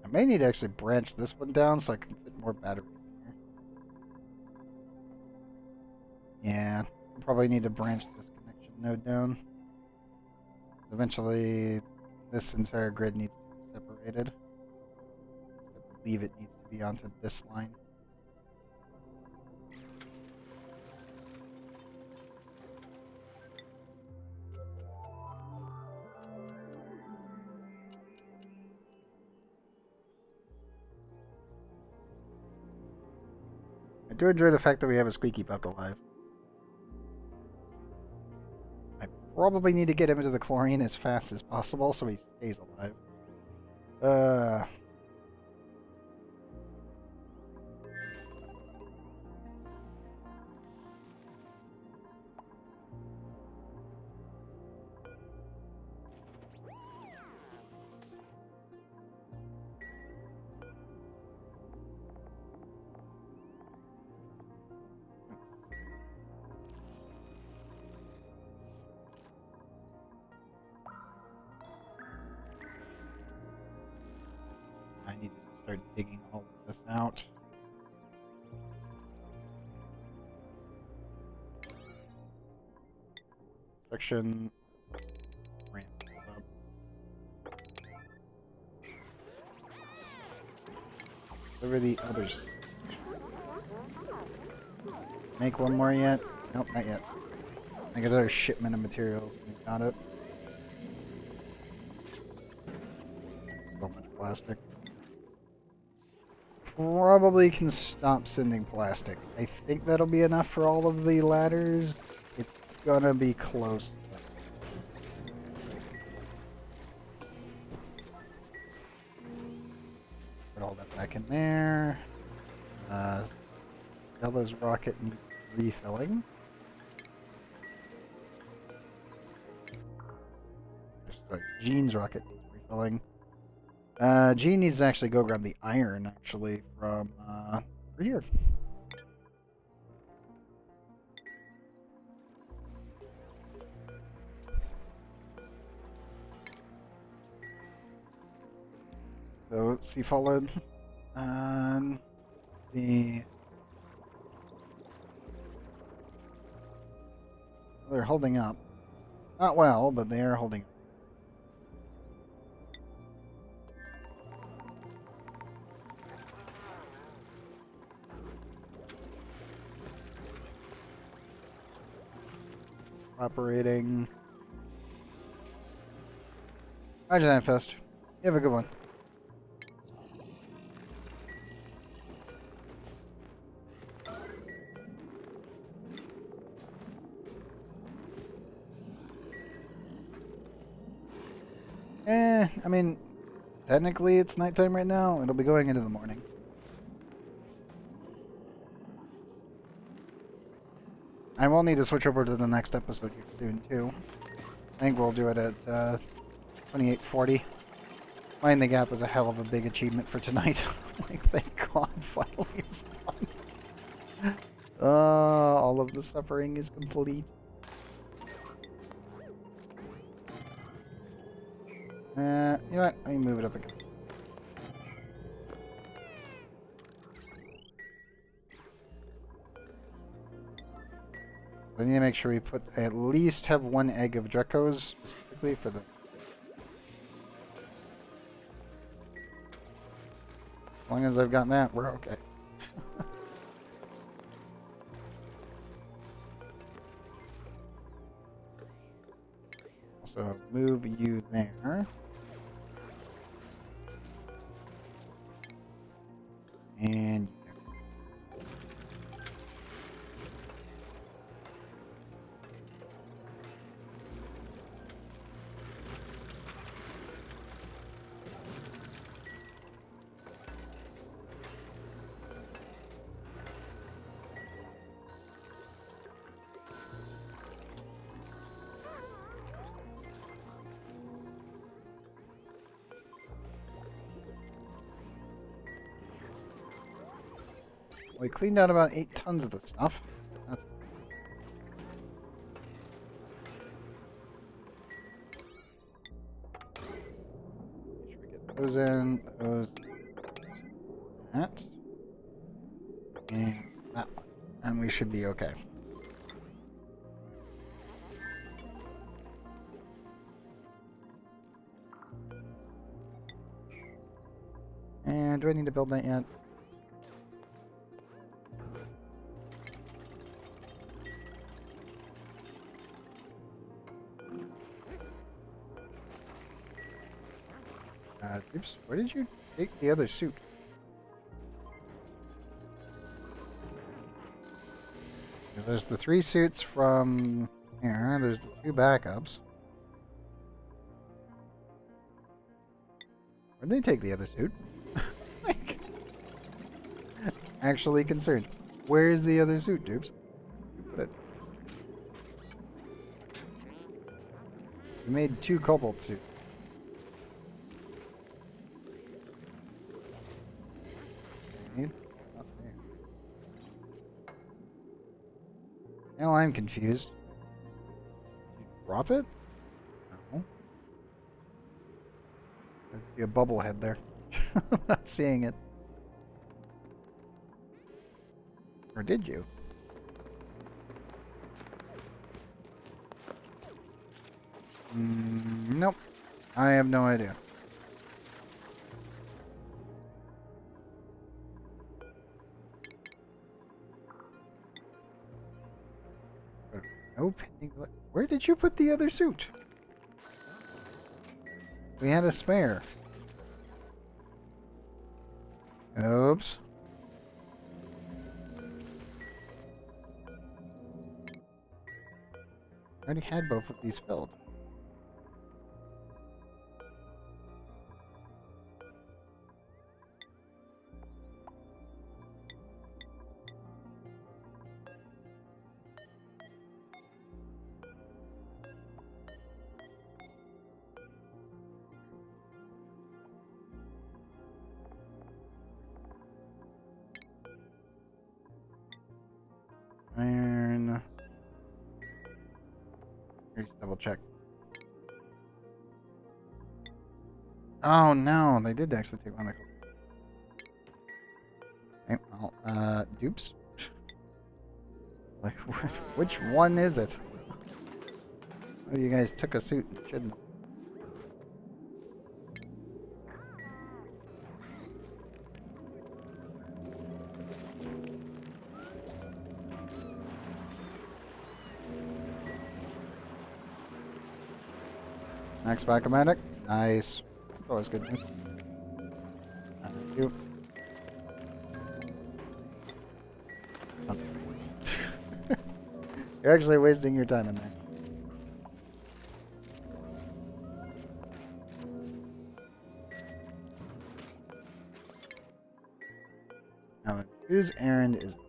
may need to actually branch this one down so I can fit more batteries in here. Yeah, I'll probably need to branch this connection node down. Eventually, this entire grid needs to be separated. I believe it needs to be onto this line. I do enjoy the fact that we have a squeaky pup alive. I probably need to get him into the chlorine as fast as possible so he stays alive. I need to start digging all of this out. Section ramp up. Over the others. Make one more yet? Nope, not yet. Make another shipment of materials. We got it. So much plastic. Probably can stop sending plastic. I think that'll be enough for all of the ladders. It's gonna be close. Put all that back in there. Bella's rocket needs refilling. Jean's rocket needs refilling. Jean needs to actually go grab the iron, actually, from, over here. So, see followed. They're holding up. Not well, but they are holding up. Operating. Roger that, Fest. You have a good one. I mean, technically it's nighttime right now. It'll be going into the morning. I will need to switch over to the next episode here soon, too. I think we'll do it at 2840. Finding the gap was a hell of a big achievement for tonight. Like, thank God, finally it's done. All of the suffering is complete. You know what? Let me move it up again. We need to make sure we put at least have one egg of Drecos specifically for the. As long as I've gotten that, we're okay. So move you there. And we cleaned out about 8 tons of the stuff. That's make sure we get those in, those, that, and that one. And we should be okay. And do I need to build that yet? Oops, where did you take the other suit? Because there's the 3 suits from here, there's the 2 backups. Where'd they take the other suit? Like, actually concerned. Where's the other suit, dupes? Put it. We made 2 cobalt suits. Now I'm confused. Did you drop it? No. I see a bubble head there. I'm not seeing it. Or did you? Nope. I have no idea. No pending. Where did you put the other suit? We had a spare. Oops. I already had both of these filled. Iron. Here's double check. Oh no, they did actually take one of the. Okay, well, dupes. Like, which one is it? Oh, you guys took a suit and shouldn't. Max vacuum medic. Nice. That's always good news. Thank you. You're actually wasting your time in there. Now, whose errand is it?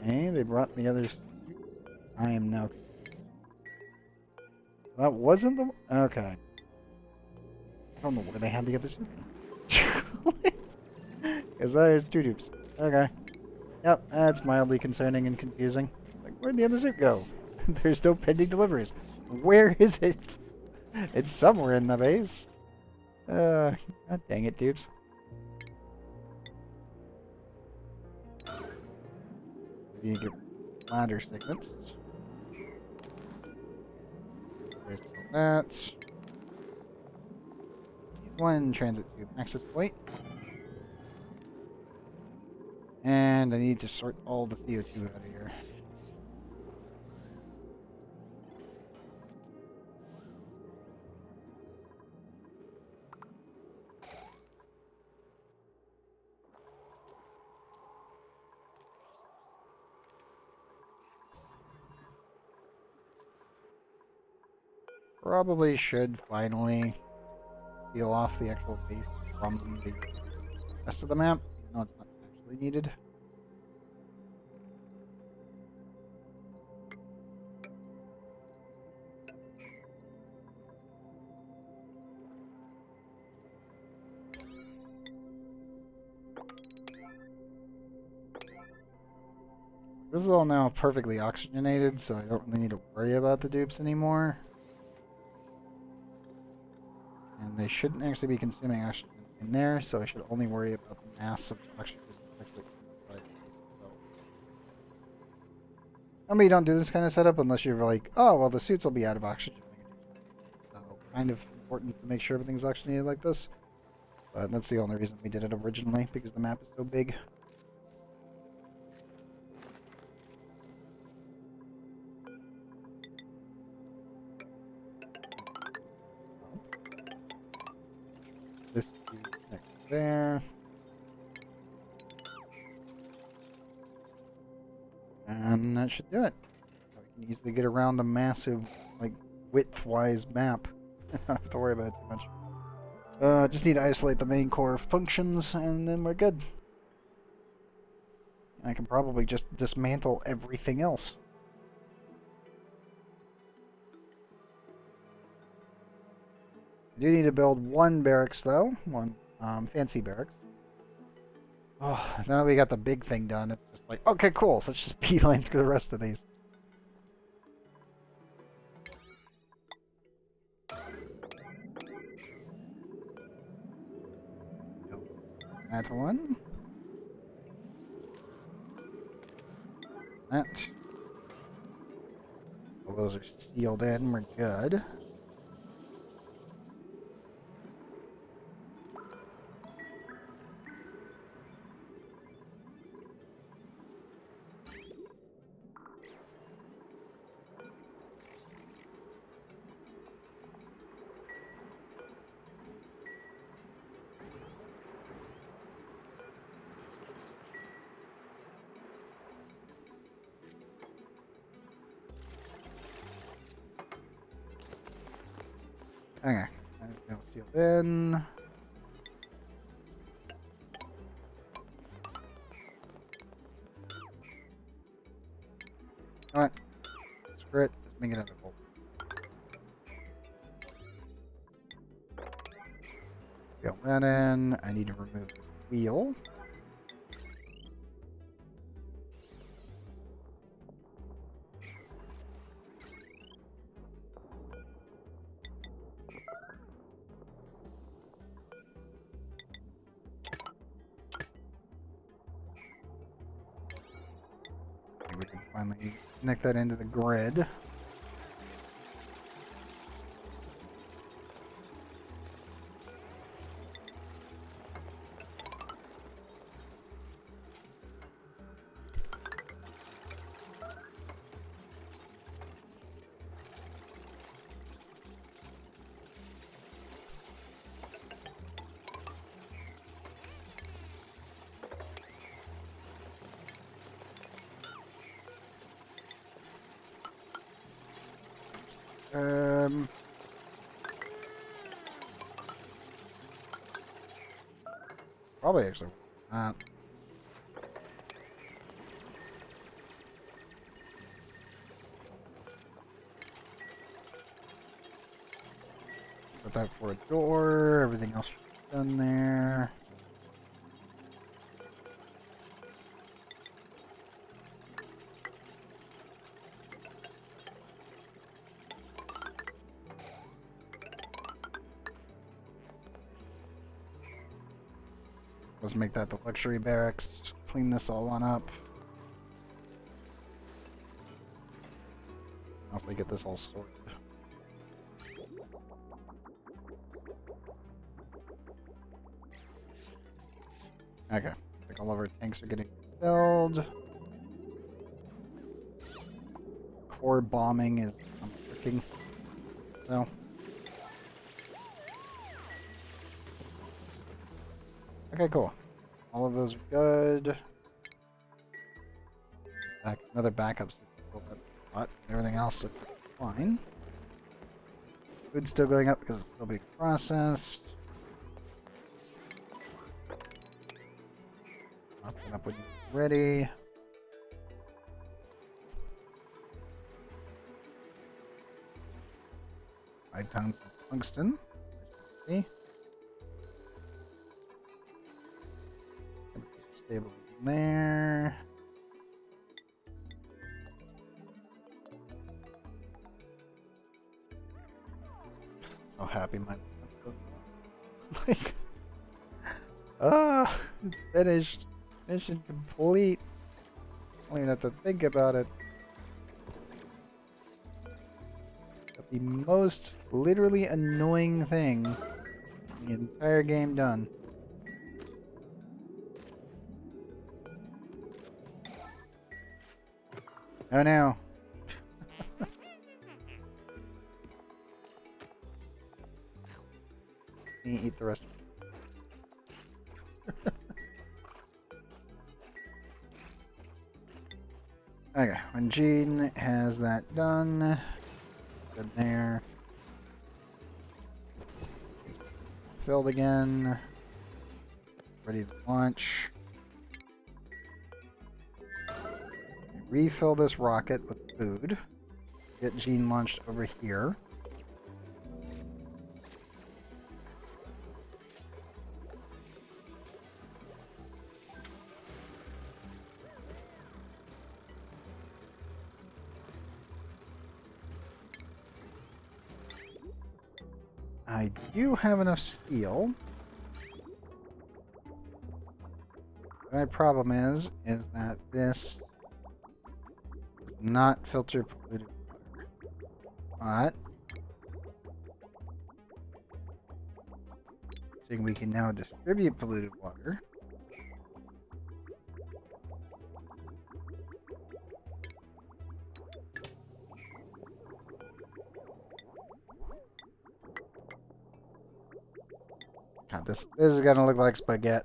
Okay, they brought the others. I am now. That wasn't the. Okay. I don't know where they had the other suit. Because there's 2 dupes. Okay. Yep, that's mildly concerning and confusing. Like, where'd the other suit go? There's no pending deliveries. Where is it? It's somewhere in the base. God dang it, dupes. You get ladder segments. There's that. one transit tube access point. And I need to sort all the CO2 out of here. Probably should finally seal off the actual base from the rest of the map, even though it's not actually needed. This is all now perfectly oxygenated, so I don't really need to worry about the dupes anymore. And they shouldn't actually be consuming oxygen in there, so I should only worry about the mass of oxygen actually inside the base itself. I mean, you don't do this kind of setup unless you're like, oh, well, the suits will be out of oxygen. So, kind of important to make sure everything's oxygenated like this. But that's the only reason we did it originally, because the map is so big. This next there. And that should do it. So we can easily get around a massive, like, width-wise map. I don't have to worry about it too much. Just need to isolate the main core functions, and then we're good. I can probably just dismantle everything else. I do need to build one barracks, though. One fancy barracks. Oh, now that we got the big thing done, it's just like, okay, cool. So let's just beeline through the rest of these. That one. That. All those are sealed in. We're good. Okay. Now sealed in. Alright. Screw it. Just make it another bolt. Seal that in. I need to remove this wheel. We can finally connect that into the grid. Probably actually. Set that for a door. Everything else done there. Let's make that the luxury barracks. Clean this all on up. Also get this all sorted. Okay. Like all of our tanks are getting filled. Core bombing is working. So. Okay, cool. All of those are good. Another backup spot. Everything else looks fine. Food's still going up because it's still being processed. Open up when you're ready. 5 tons of tungsten. See? Stabilize there. So happy my like it's finished. Mission complete. I don't even have to think about it. Got the most literally annoying thing in the entire game done. Oh no. Eat the rest of it. Okay, when Gene has that done, good there. Filled again. Ready to launch. Refill this rocket with food. Get Gene launched over here. I do have enough steel. My problem is that this does not filter polluted water. But seeing we can now distribute polluted water. God, this is gonna look like spaghetti.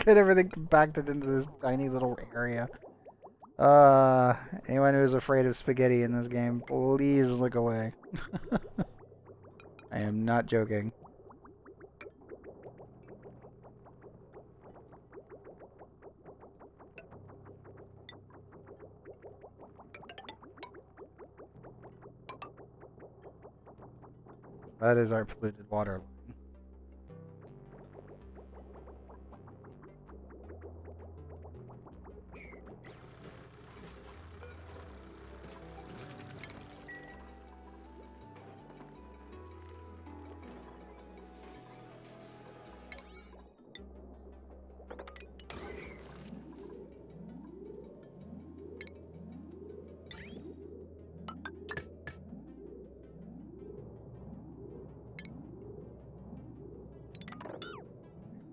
Get everything compacted into this tiny little area. Anyone who is afraid of spaghetti in this game, please look away. I am not joking. That is our polluted water line.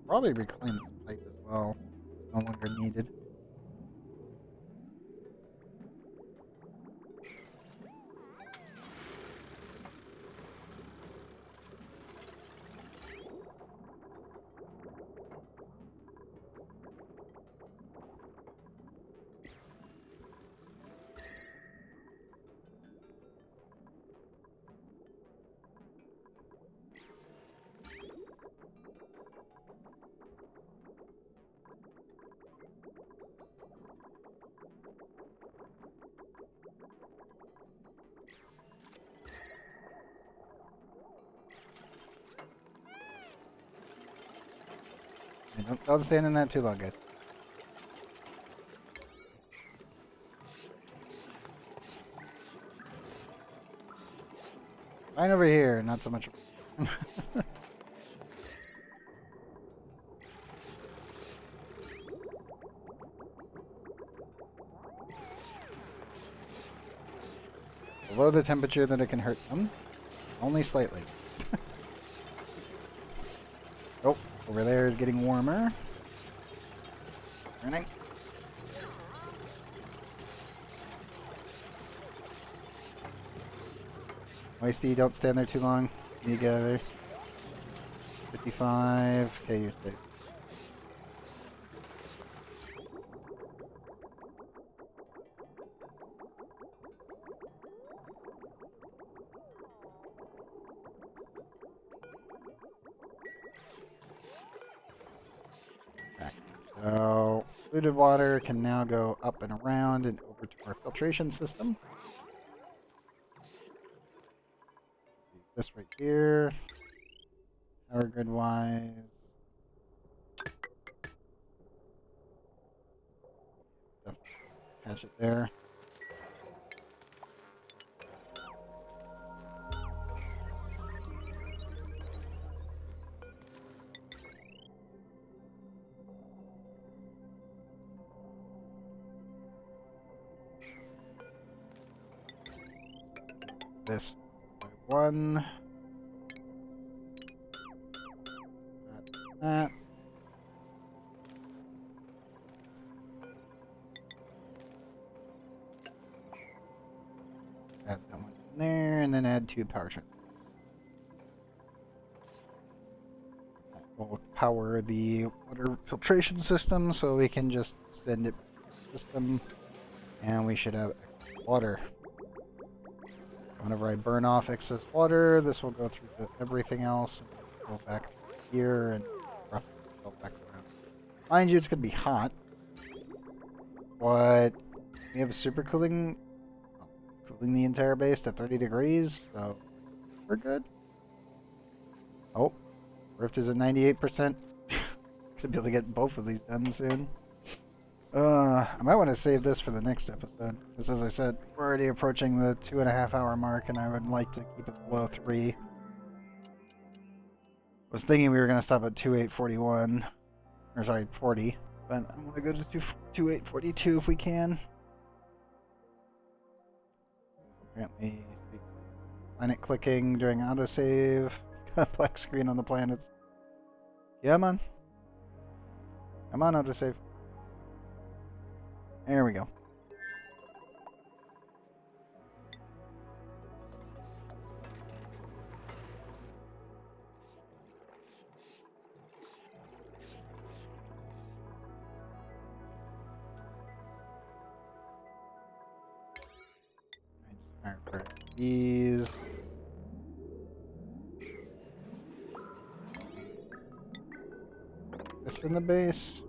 Probably reclaim this pipe as well. It's no longer needed. Don't stand in that too long, guys. Fine over here, not so much. Below the temperature that it can hurt them. Only slightly. Oh, over there is getting warmer. Turning. Wasty, don't stand there too long. You get out of there. 55. Okay, you're safe. So, polluted water can now go up and around and over to our filtration system. This right here. Power grid wise. Catch it there. This by one. That. Add that one in there, and then add 2 power transformers. We'll power the water filtration system, so we can just send it to the system, and we should have excess water. Whenever I burn off excess water, this will go through to everything else, and go back here, and process itself back around. Mind you, it's going to be hot, but we have a super cooling the entire base to 30 degrees, so we're good. Oh, Rift is at 98%. Should be able to get both of these done soon. I might want to save this for the next episode, because as I said, we're already approaching the 2.5 hour mark, and I would like to keep it below 3. I was thinking we were going to stop at 2841, or sorry, 40, but I'm going to go to 2842 if we can. Apparently, planet clicking during autosave. Black screen on the planets. Come on. Come on, autosave. There we go. These. This in the base.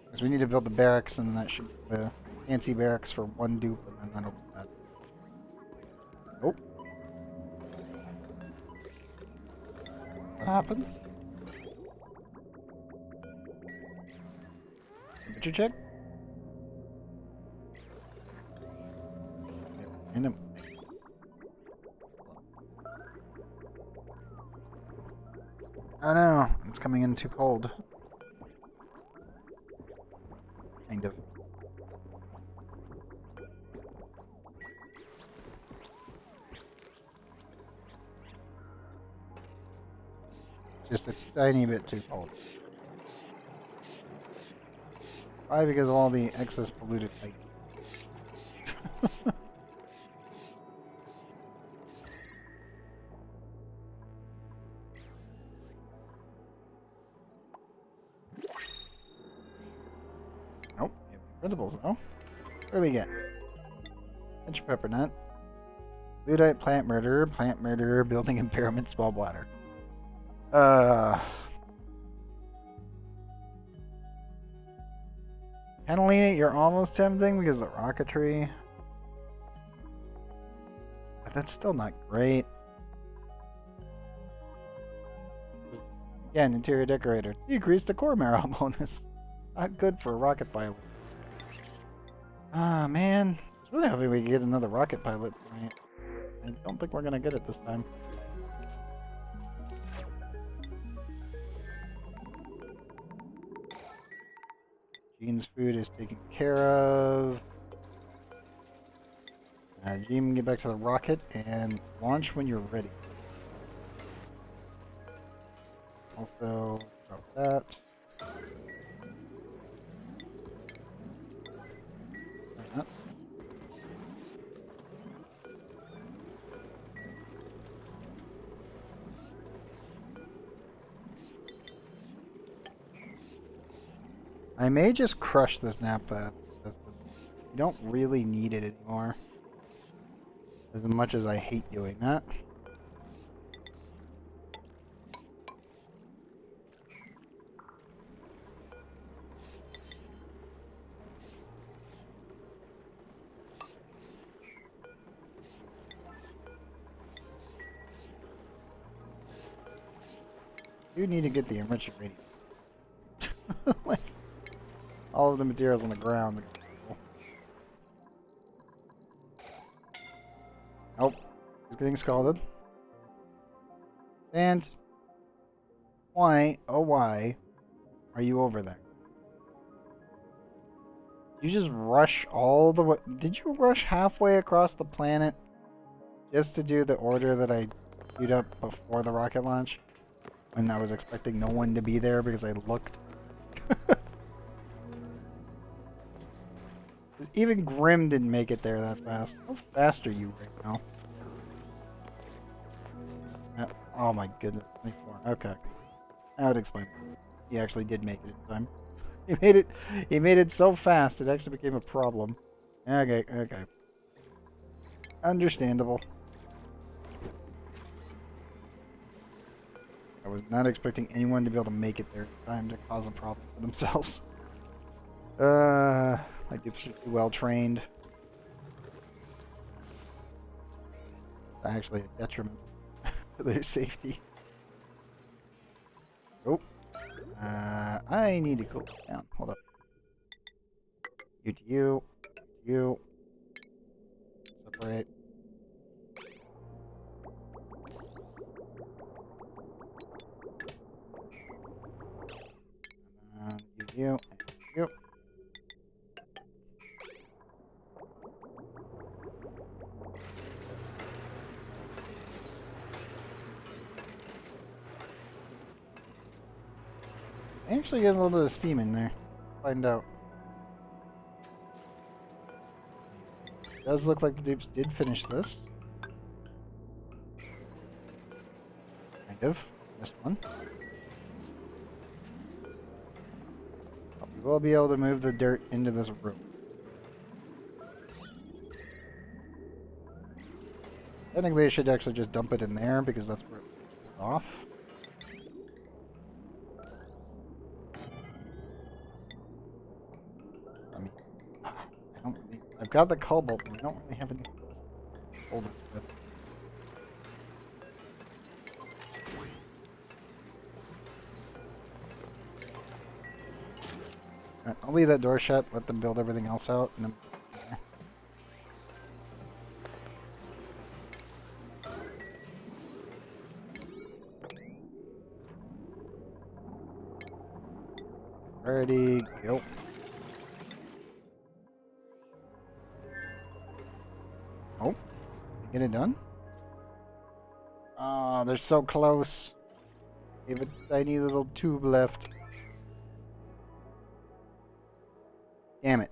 Because we need to build the barracks, and that should be the fancy barracks for 1 dupe, and then that'll be that. Oh. What happened? Temperature check? Random. Oh no, it's coming in too cold. Kind of. Just a tiny bit too cold. Probably because of all the excess polluted ice. Nope, we have principles though. What do we get? Pinch of pepper nut. Ludite, plant murder, building impairment, small bladder. Catalina, you're almost tempting because of the rocketry. But that's still not great. Again, interior decorator. Decrease the core marrow bonus. Not good for a rocket pilot. Ah, man. I was really hoping we could get another rocket pilot tonight. I don't think we're gonna get it this time. Jean's food is taken care of. Jean, get back to the rocket and launch when you're ready. Also, drop that. That. I may just crush this nappa because you don't really need it anymore. As much as I hate doing that. You need to get the enrichment radio. Like, all of the materials on the ground. Nope. He's getting scalded. And why, oh why, are you over there? You just rush all the way. Did you rush halfway across the planet just to do the order that I queued up before the rocket launch? When I was expecting no one to be there because I looked. Even Grim didn't make it there that fast. How fast are you right now? Oh my goodness, 24. Okay. That would explain. He actually did make it in time. He made it so fast it actually became a problem. Okay, okay. Understandable. I was not expecting anyone to be able to make it there in time to cause a problem for themselves. My dupes should be well trained. Actually a detriment to their safety. Oh. I need to cool down. Hold up. You to you. You. Separate. And you. And you. I actually get a little bit of steam in there. Find out. It does look like the dupes did finish this. Kind of. This one. But we will be able to move the dirt into this room. Technically I should actually just dump it in there because that's where it's off. I've got the cobalt, but I don't really have anything to hold this with. Right, I'll leave that door shut, let them build everything else out, and then... Ready, go. Oh, get it done? Oh, they're so close. They have a tiny little tube left. Damn it.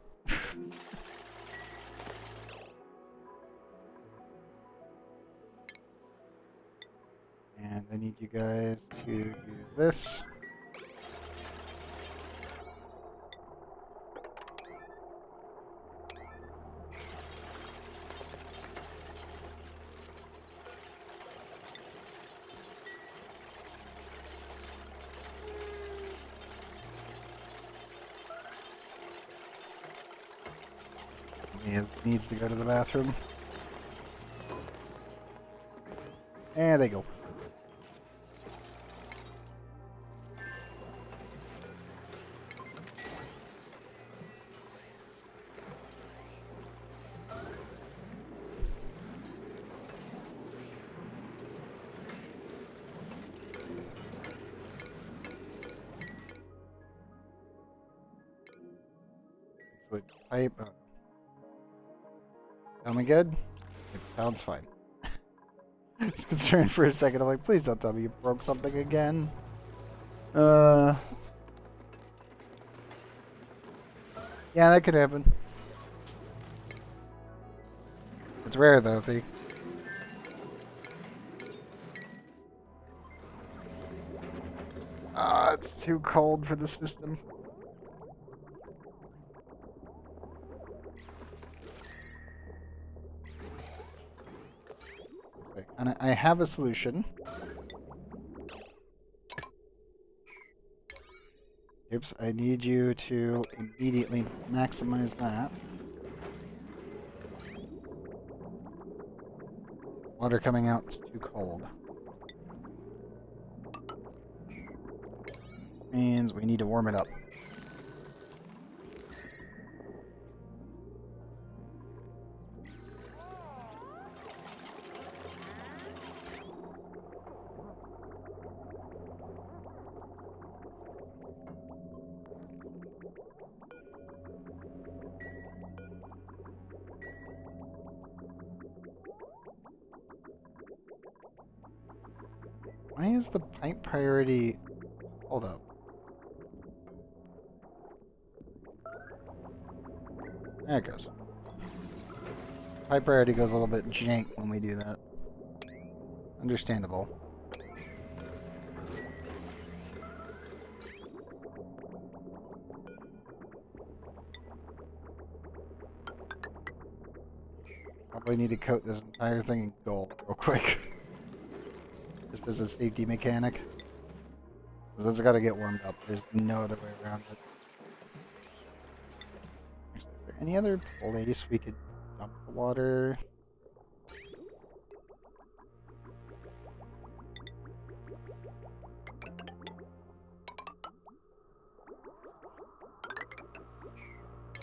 And I need you guys to do this. He needs to go to the bathroom. There they go. It's like pipe. Tell me good? It sounds fine. I was concerned for a second. I'm like, please don't tell me you broke something again. Yeah, that could happen. It's rare though, the. Ah, it's too cold for the system. Okay, and I have a solution. Oops, I need you to immediately maximize that. Water coming out is too cold. Means we need to warm it up. Why is the pipe priority... Hold up. There it goes. Pipe priority goes a little bit jank when we do that. Understandable. Probably need to coat this entire thing in gold real quick. Just as a safety mechanic. Because it's got to get warmed up. There's no other way around it. Actually, is there any other place we could dump the water?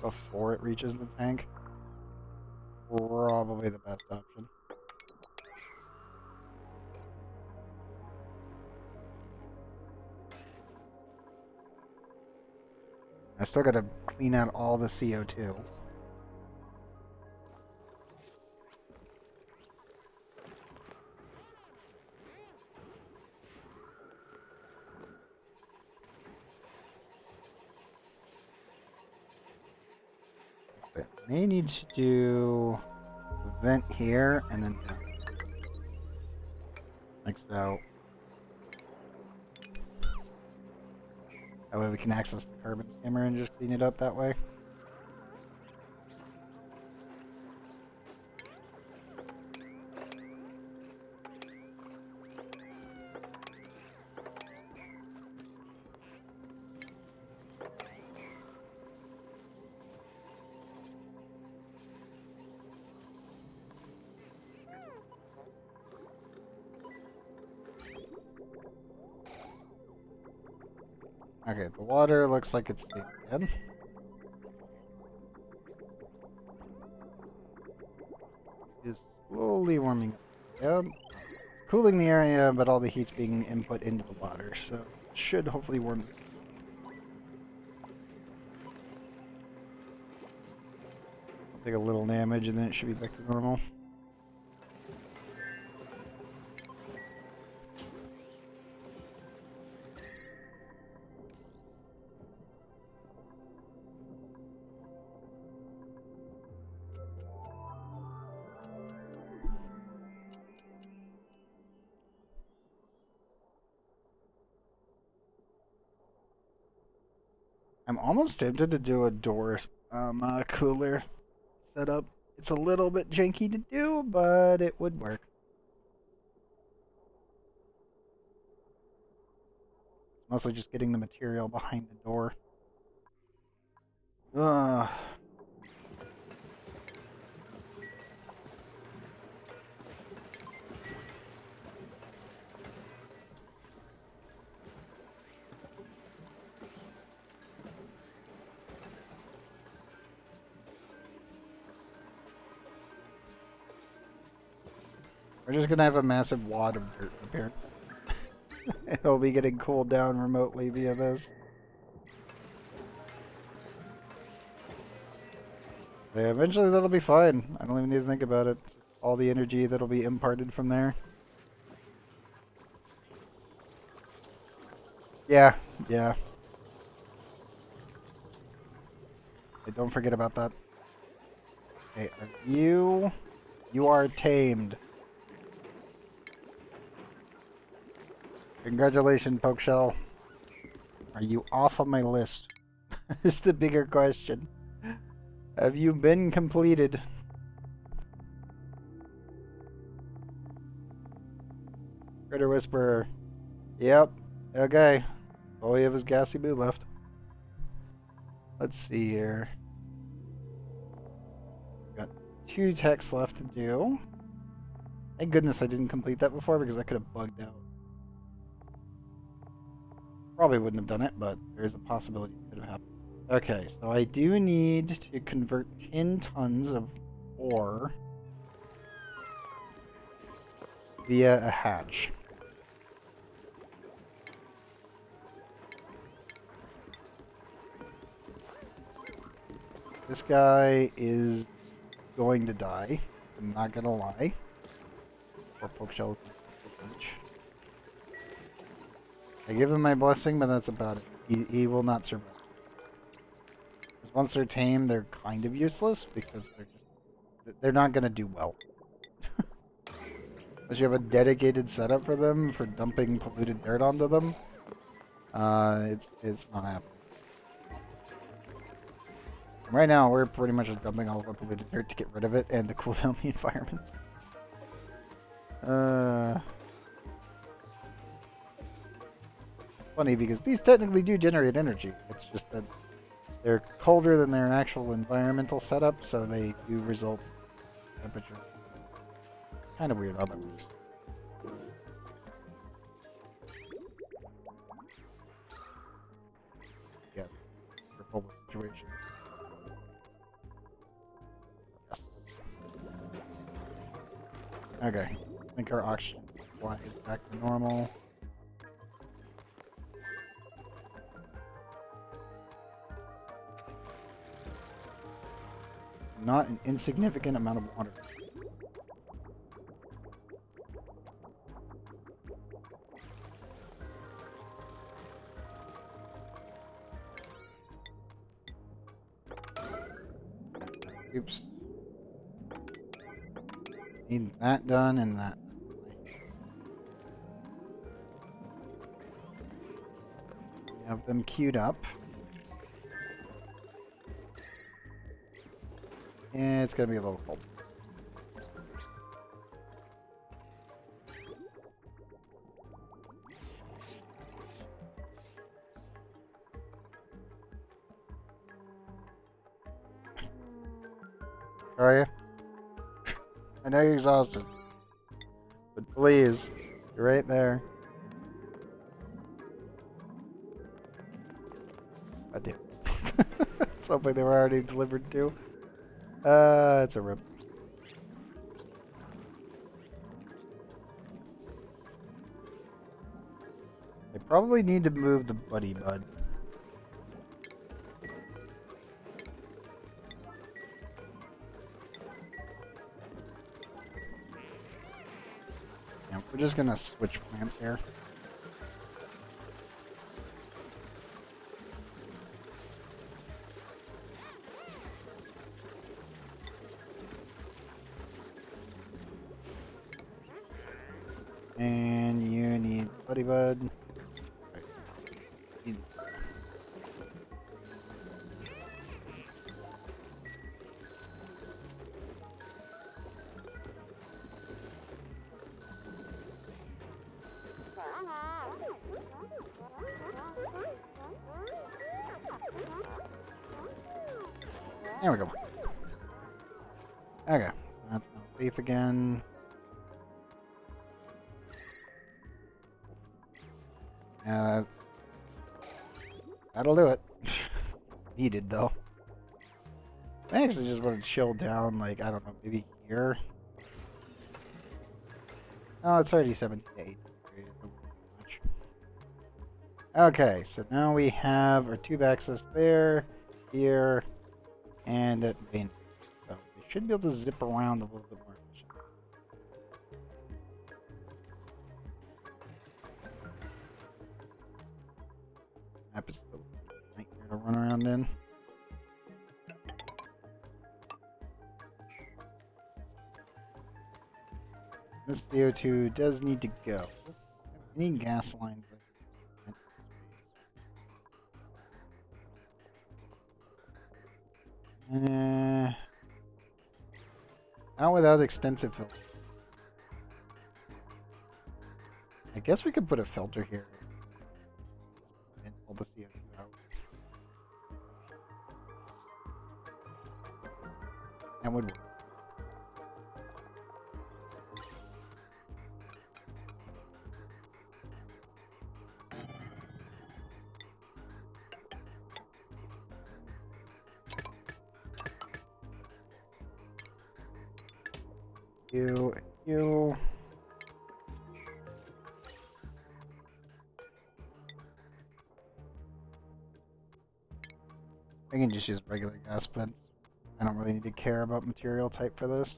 Before it reaches the tank? Probably the best option. I still gotta clean out all the CO2. But I may need to do a vent here and then down. Like so. That way we can access the carbon skimmer and just clean it up that way. Okay, the water looks like it's staying dead. Is slowly warming up. Yep. Cooling the area, but all the heat's being input into the water, so it should hopefully warm. I'll take a little damage and then it should be back to normal. I'm almost tempted to do a door cooler setup. It's a little bit janky to do, but it would work. It's mostly just getting the material behind the door. Ugh. We're just gonna have a massive wad of dirt prepared. It'll be getting cooled down remotely via this. Yeah, eventually that'll be fine. I don't even need to think about it. All the energy that'll be imparted from there. Yeah, yeah. Hey, don't forget about that. Okay, are you... You are tamed. Congratulations, Pokeshell. Are you off of my list? Is the bigger question. Have you been completed? Critter Whisperer. Yep. Okay. All we have is Gassy Boo left. Let's see here. Got 2 texts left to do. Thank goodness I didn't complete that before because I could have bugged out. Probably wouldn't have done it, but there is a possibility it could have happened. Okay, so I do need to convert 10 tons of ore via a hatch. This guy is going to die. I'm not gonna lie. Or Pokeshell. I give him my blessing, but that's about it. He will not survive. Because once they're tamed, they're kind of useless because they're not gonna do well. Unless you have a dedicated setup for them for dumping polluted dirt onto them, it's not happening. Right now, we're pretty much just dumping all of our polluted dirt to get rid of it and to cool down the environment. Funny because these technically do generate energy. It's just that they're colder than their actual environmental setup, so they do result in temperature. Kind of weird how that works. Yes, for the situation. Yes. Okay, I think our oxygen supply is back to normal. Not an insignificant amount of water. Oops. Need that done and that. Have them queued up. And it's gonna be a little cold. How are you? I know you're exhausted. But please, you're right there. God damn. Something they were already delivered to. It's a rip. They probably need to move the Buddy Bud. Yeah, we're just gonna switch plants here. And you need Buddy Bud. There we go. Okay, that's now safe again. That'll do it. Needed though. I actually just want to chill down, like, I don't know, maybe here. Oh, it's already 78. Okay, so now we have our tube access there, here, and at main. So we should be able to zip around a little bit more efficiently. map is still a nightmare to run around in. This CO2 does need to go. Any gas lines? Not without extensive filter. I guess we could put a filter here and pull the CO2 out. That would work. You. I can just use regular gas, but I don't really need to care about material type for this.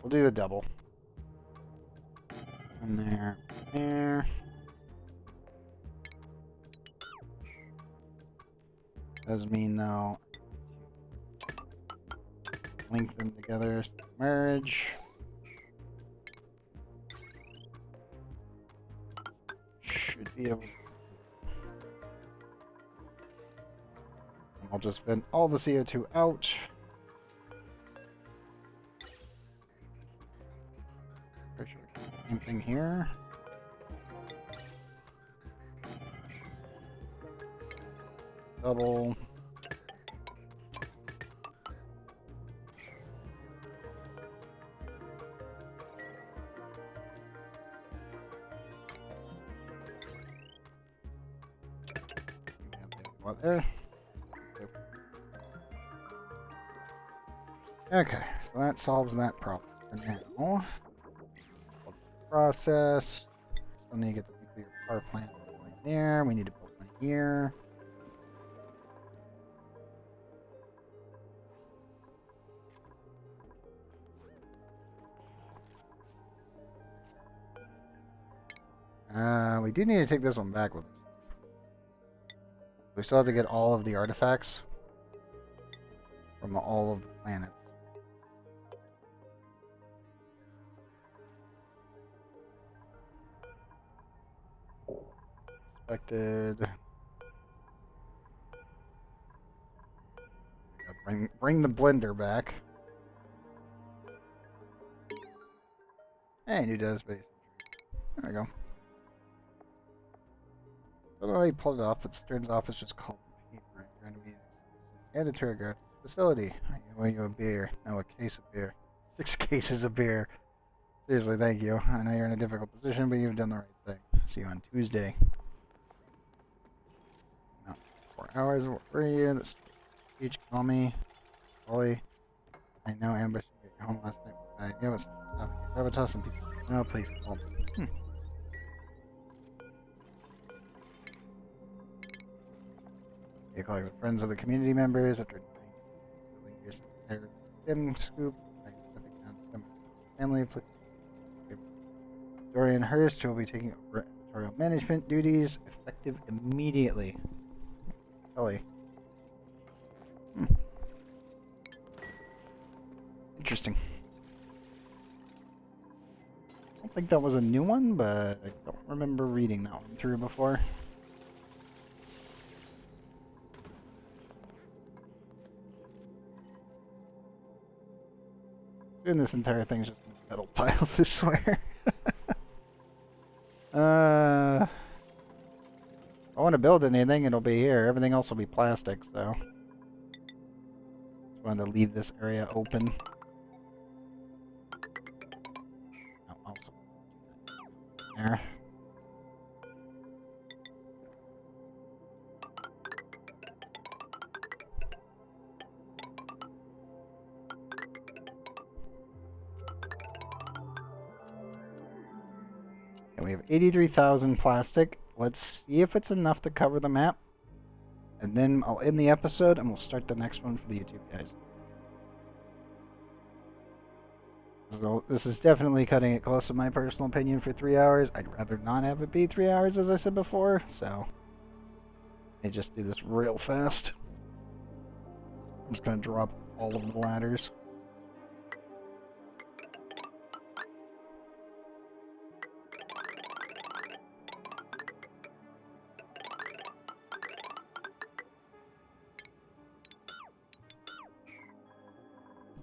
We'll do a double. And there. Does mean though, link them together, merge. Should be able to. I'll just vent all the CO2 out. Same thing here. Double. There. Okay, so that solves that problem for now. Process. Still need to get the nuclear power plant right there. We need to build one here. We do need to take this one back with us. We still have to get all of the artifacts from all of the planets. Expected. Bring the blender back. Hey, new data space. There we go. I don't know how you pulled it off, but turns off it's just called paper. Trying to be editor guard facility. I owe you a beer. No, a case of beer. 6 cases of beer. Seriously, thank you. I know you're in a difficult position, but you've done the right thing. See you on Tuesday. No, 4 hours. Where were you? The stage. Call me. Ollie. I know Ambush got you home last night. Yeah, what's stopping you? Grab a toss some people. No, please call me. You call your friends of the community members after your stem scoop. Stepping down stem family. Please. Dorian Hurst will be taking over editorial management duties effective immediately. Kelly. Interesting. I don't think that was a new one, but I don't remember reading that one through before. Soon this entire thing's just metal tiles, I swear. If I want to build anything, it'll be here. Everything else will be plastic, so. Just wanted to leave this area open. Oh, also. There. And we have 83,000 plastic. Let's see if it's enough to cover the map. And then I'll end the episode and we'll start the next one for the YouTube guys. So this is definitely cutting it close in my personal opinion for 3 hours. I'd rather not have it be 3 hours as I said before, so I just do this real fast. I'm just gonna drop all of the ladders.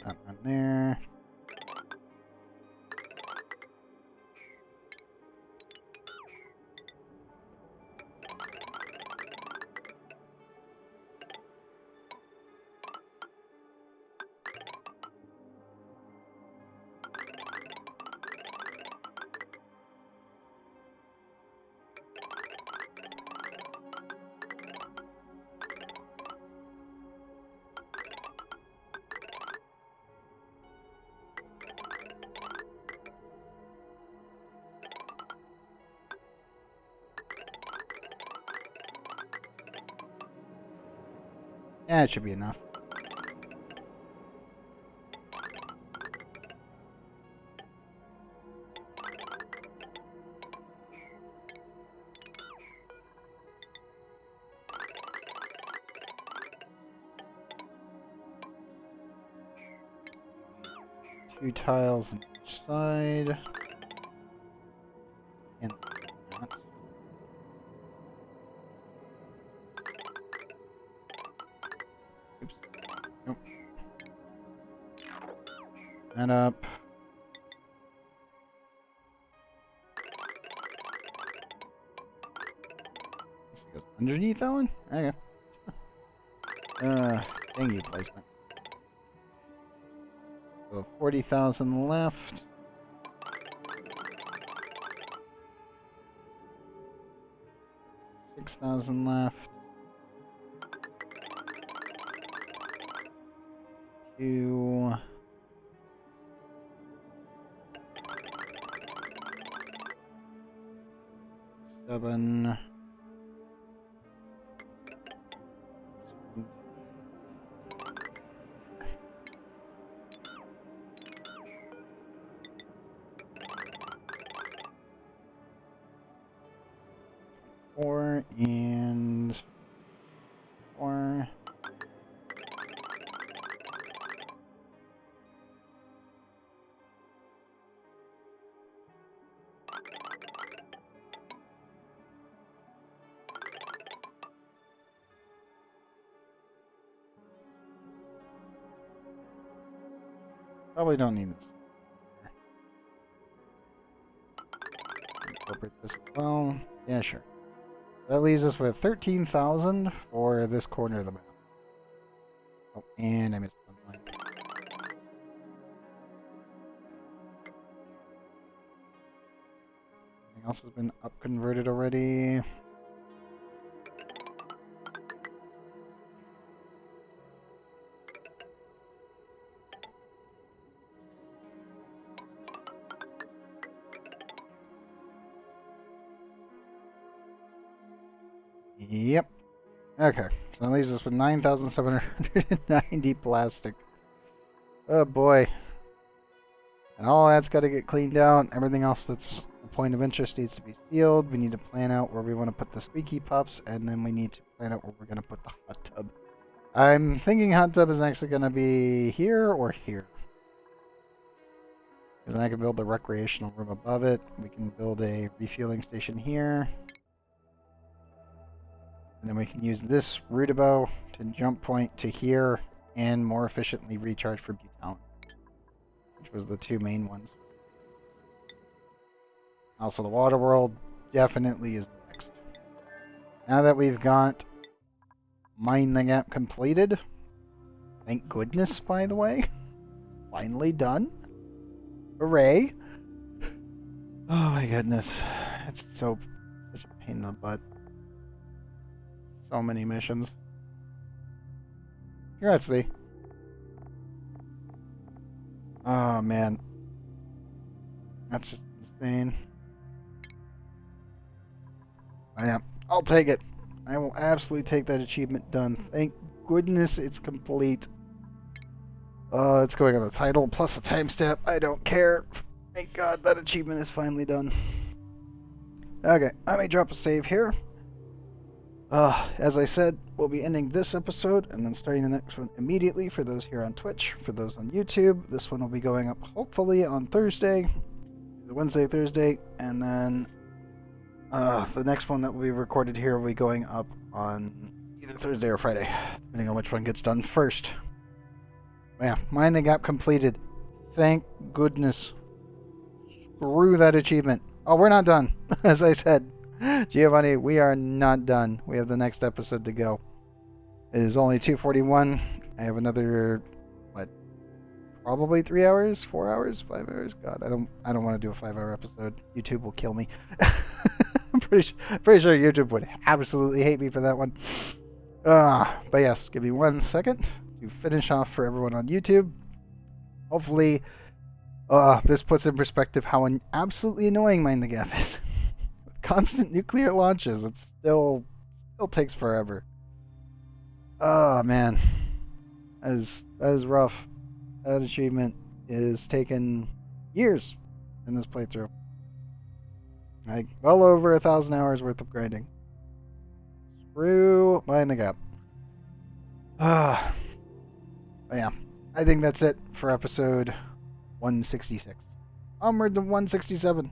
That one there. Yeah, it should be enough. Two tiles on each side. And that. Oops. Nope. That up. Goes underneath that one? Okay. Dang you, placement. So 40,000 left. $6,000 left. 2. 7. 4 and 4. Probably don't need this. Incorporate this as well. Yeah, sure. That leaves us with 13,000 for this corner of the map. Oh, and I missed one line. Anything else has been up converted already? Yep. Okay, so that leaves us with 9,790 plastic. Oh boy. And all that's got to get cleaned out. Everything else that's a point of interest needs to be sealed. We need to plan out where we want to put the squeaky pups, and then we need to plan out where we're going to put the hot tub. I'm thinking hot tub is actually going to be here or here. And then I can build a recreational room above it. We can build a refueling station here. And then we can use this routabout to jump point to here and more efficiently recharge for butalin, which was the two main ones. Also, the water world definitely is next. Now that we've got Mine the Gap completed, thank goodness, by the way, finally done. Hooray! Oh my goodness, it's such a pain in the butt. So many missions. Congrats, Lee. Oh man, that's just insane. Yeah, I'll take it. I will absolutely take that achievement done. Thank goodness it's complete. It's going on the title plus a timestamp. I don't care. Thank God that achievement is finally done. Okay, let me drop a save here. As I said, we'll be ending this episode and then starting the next one immediately for those here on Twitch. For those on YouTube, this one will be going up hopefully on Thursday, Wednesday, Thursday, and then the next one that will be recorded here will be going up on either Thursday or Friday, depending on which one gets done first. Yeah, Mind the Gap completed. Thank goodness. Screw that achievement. Oh, we're not done. As I said, Giovanni, we are not done. We have the next episode to go. It is only 2:41. I have another, probably 3 hours, 4 hours, 5 hours. God, I don't want to do a 5-hour episode. YouTube will kill me. I'm pretty sure YouTube would absolutely hate me for that one. But yes, give me 1 second to finish off for everyone on YouTube. Hopefully, this puts in perspective how absolutely annoying Mind the Gap is. With constant nuclear launches, it still takes forever. Oh man, that is rough. That achievement is taken years in this playthrough. Like, well over 1,000 hours worth of grinding. Screw Mind the Gap. But yeah, I think that's it for episode 166. Onward to 167.